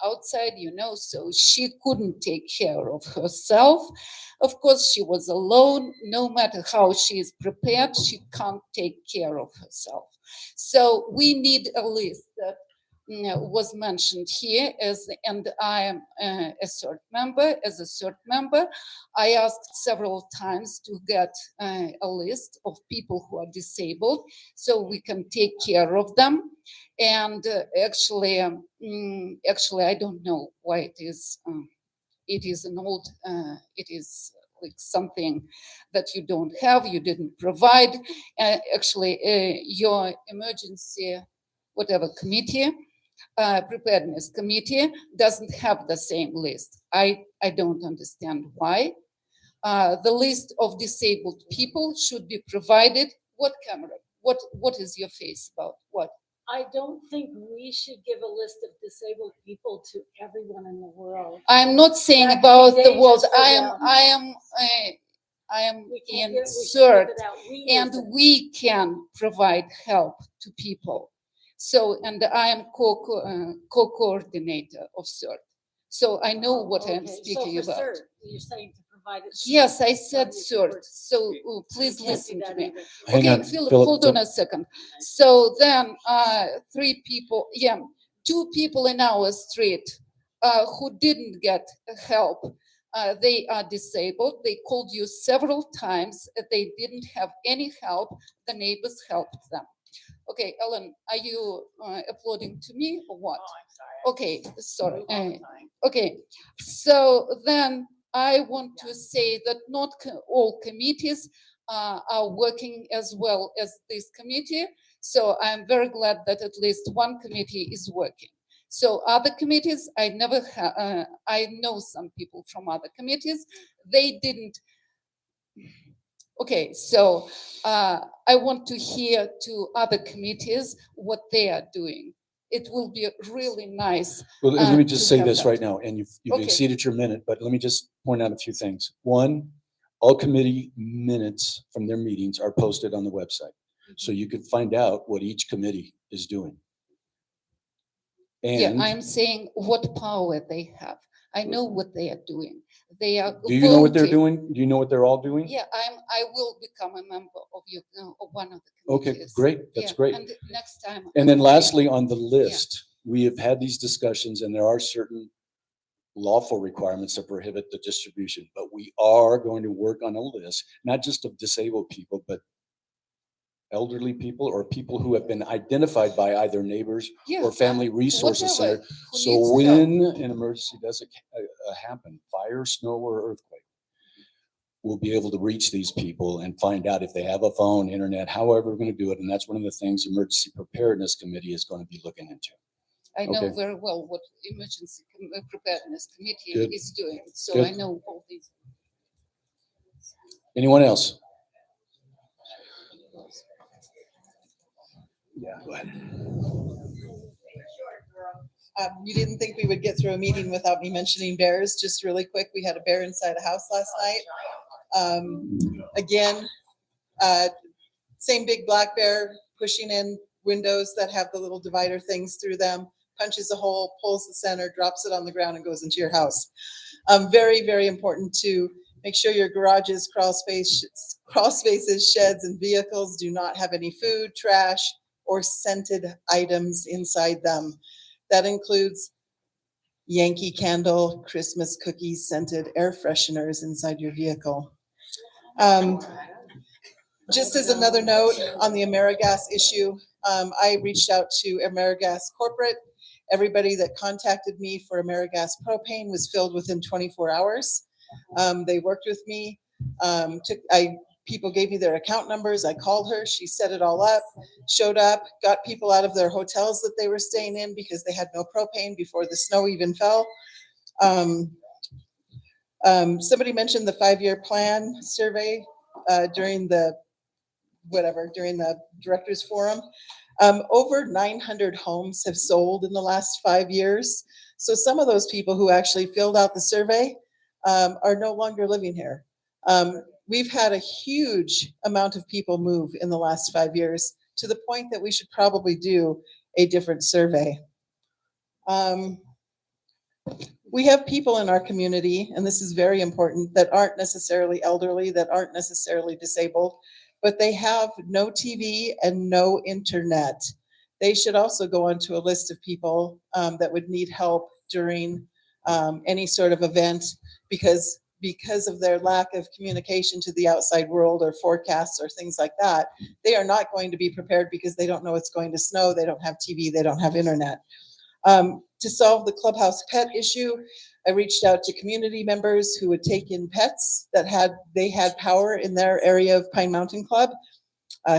outside, so she couldn't take care of herself. Of course, she was alone. No matter how she is prepared, she can't take care of herself. So we need a list that was mentioned here and I am a third member. As a third member, I asked several times to get a list of people who are disabled so we can take care of them. And actually, I don't know why it is an old, it is like something that you don't have, you didn't provide. Actually, your emergency, whatever committee, preparedness committee doesn't have the same list. I don't understand why. The list of disabled people should be provided. What camera? What is your face about? What? I don't think we should give a list of disabled people to everyone in the world. I'm not saying That about could be the world. dangerous for them. I am We can't in give- we should third, give it out. We and listen. we can provide help to people. So, and I am co-coordinator of CERT. So I know what I'm Okay, speaking so for about. CERT, you're saying to provide it. to Yes, I CERT, said not your CERT. board. So please We can't do listen to that me. either. Hang Okay, on, Philip, Philip, hold on a second. So then 3 people, 2 people in our street who didn't get help. They are disabled. They called you several times. They didn't have any help. The neighbors helped them. Okay, Ellen, are you applauding to me or what? Oh, I'm sorry. Okay, sorry. Okay, so then I want to say that not all committees are working as well as this committee. So I'm very glad that at least one committee is working. So other committees, I know some people from other committees, they didn't Okay, so I want to hear to other committees what they are doing. It will be really nice. Well, let me to just say have this that. right now, and you've Okay. exceeded your minute, but let me just point out a few things. One, all committee minutes from their meetings are posted on the website. So you can find out what each committee is doing. Yeah, And I'm saying what power they have. I know what they are doing. They are. do you know what they're voting. doing? Do you know what they're all doing? Yeah, I will become a member of your, of one of the Okay, committees. great. That's Yeah, great. And next time. And I then will be- lastly, on the list, we have had these discussions and there are certain lawful requirements that prohibit the distribution, but we are going to work on a list, not just of disabled people, but elderly people or people who have been identified by either neighbors Yeah, or family resources whatever, center. who So needs when an emergency does happen, fire, snow, or earthquake, we'll be able to reach these people and find out if they have a phone, internet, however we're going to do it. And that's one of the things Emergency Preparedness Committee is going to be looking into. I know Okay. very well what emergency preparedness committee Good. is doing, so Good. I know all these. Anyone else? Yeah, go ahead. You didn't think we would get through a meeting without me mentioning bears. Just really quick, we had a bear inside a house last night. Again, same big black bear pushing in windows that have the little divider things through them, punches a hole, pulls the center, drops it on the ground and goes into your house. Very, very important to make sure your garages, crawl spaces, sheds, and vehicles do not have any food, trash, or scented items inside them. That includes Yankee Candle, Christmas cookies, scented air fresheners inside your vehicle. Just as another note on the AmeriGas issue, I reached out to AmeriGas Corporate. Everybody that contacted me for AmeriGas propane was filled within 24 hours. They worked with me. People gave me their account numbers. I called her. She set it all up, showed up, got people out of their hotels that they were staying in because they had no propane before the snow even fell. Somebody mentioned the 5-year plan survey during the directors forum. Over 900 homes have sold in the last 5 years. So some of those people who actually filled out the survey are no longer living here. We've had a huge amount of people move in the last 5 years to the point that we should probably do a different survey. We have people in our community, and this is very important, that aren't necessarily elderly, that aren't necessarily disabled, but they have no TV and no internet. They should also go onto a list of people that would need help during any sort of event because of their lack of communication to the outside world or forecasts or things like that. They are not going to be prepared because they don't know it's going to snow, they don't have TV, they don't have internet. To solve the clubhouse pet issue, I reached out to community members who would take in pets that had power in their area of Pine Mountain Club.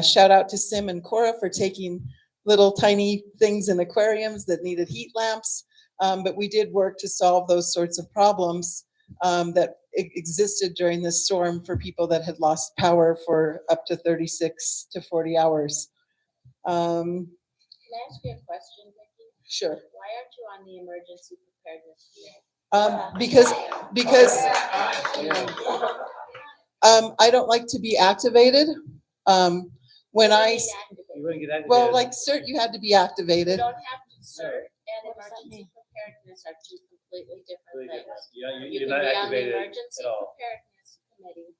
Shout out to Sim and Cora for taking little tiny things in aquariums that needed heat lamps. But we did work to solve those sorts of problems that existed during this storm for people that had lost power for up to 36 to 40 hours. Can I ask you a question, Vicki? Sure. Why aren't you on the emergency preparedness committee? Because I don't like to be activated. When I, You wouldn't get activated. well, like CERT, you had to be You activated. don't have to serve, and emergency preparedness are two completely different things. Yeah, You you're can not be on the activated emergency at all. preparedness committee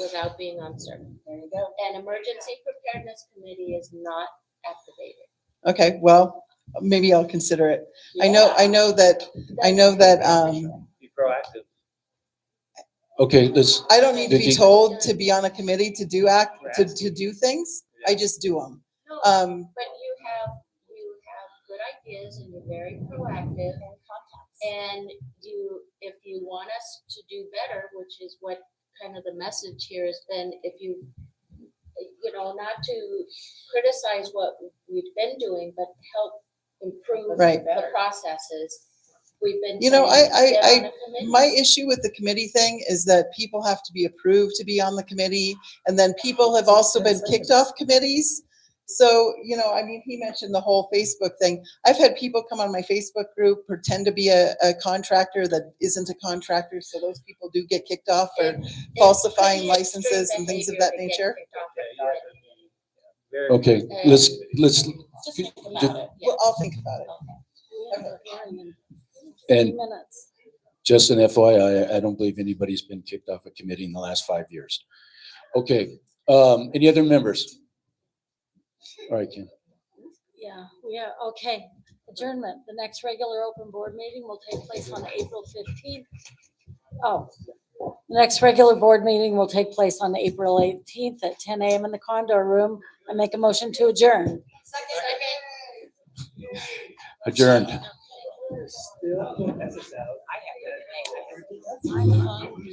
without being on CERT. There you go. And emergency preparedness committee is not activated. Okay, well, maybe I'll consider it. I know that, Be proactive. Okay, let's. I don't need to be Vicki. told to be on a committee to do things. I just do them. No, but you have good ideas and you're very proactive. And if you want us to do better, which is what kind of the message here has been, if you not to criticize what we've been doing, but help improve Right. the processes. we've been. You know, saying get on I, the committee. my issue with the committee thing is that people have to be approved to be on the committee. And then people have also been kicked off committees. So, you know, I mean, he mentioned the whole Facebook thing. I've had people come on my Facebook group, pretend to be a contractor that isn't a contractor. So those people do get kicked off for falsifying licenses and things of that nature. Okay, let's, Just think about it. Well, I'll think about it. and Minutes. just an FYI, I don't believe anybody's been kicked off a committee in the last 5 years. Okay, any other members? All right, Ken. Yeah, okay. Adjournment. The next regular open board meeting will take place on April 15th. Oh, the next regular board meeting will take place on April 18th at 10 a.m. in the Condor Room. I make a motion to adjourn. Adjourned. I'm hungry.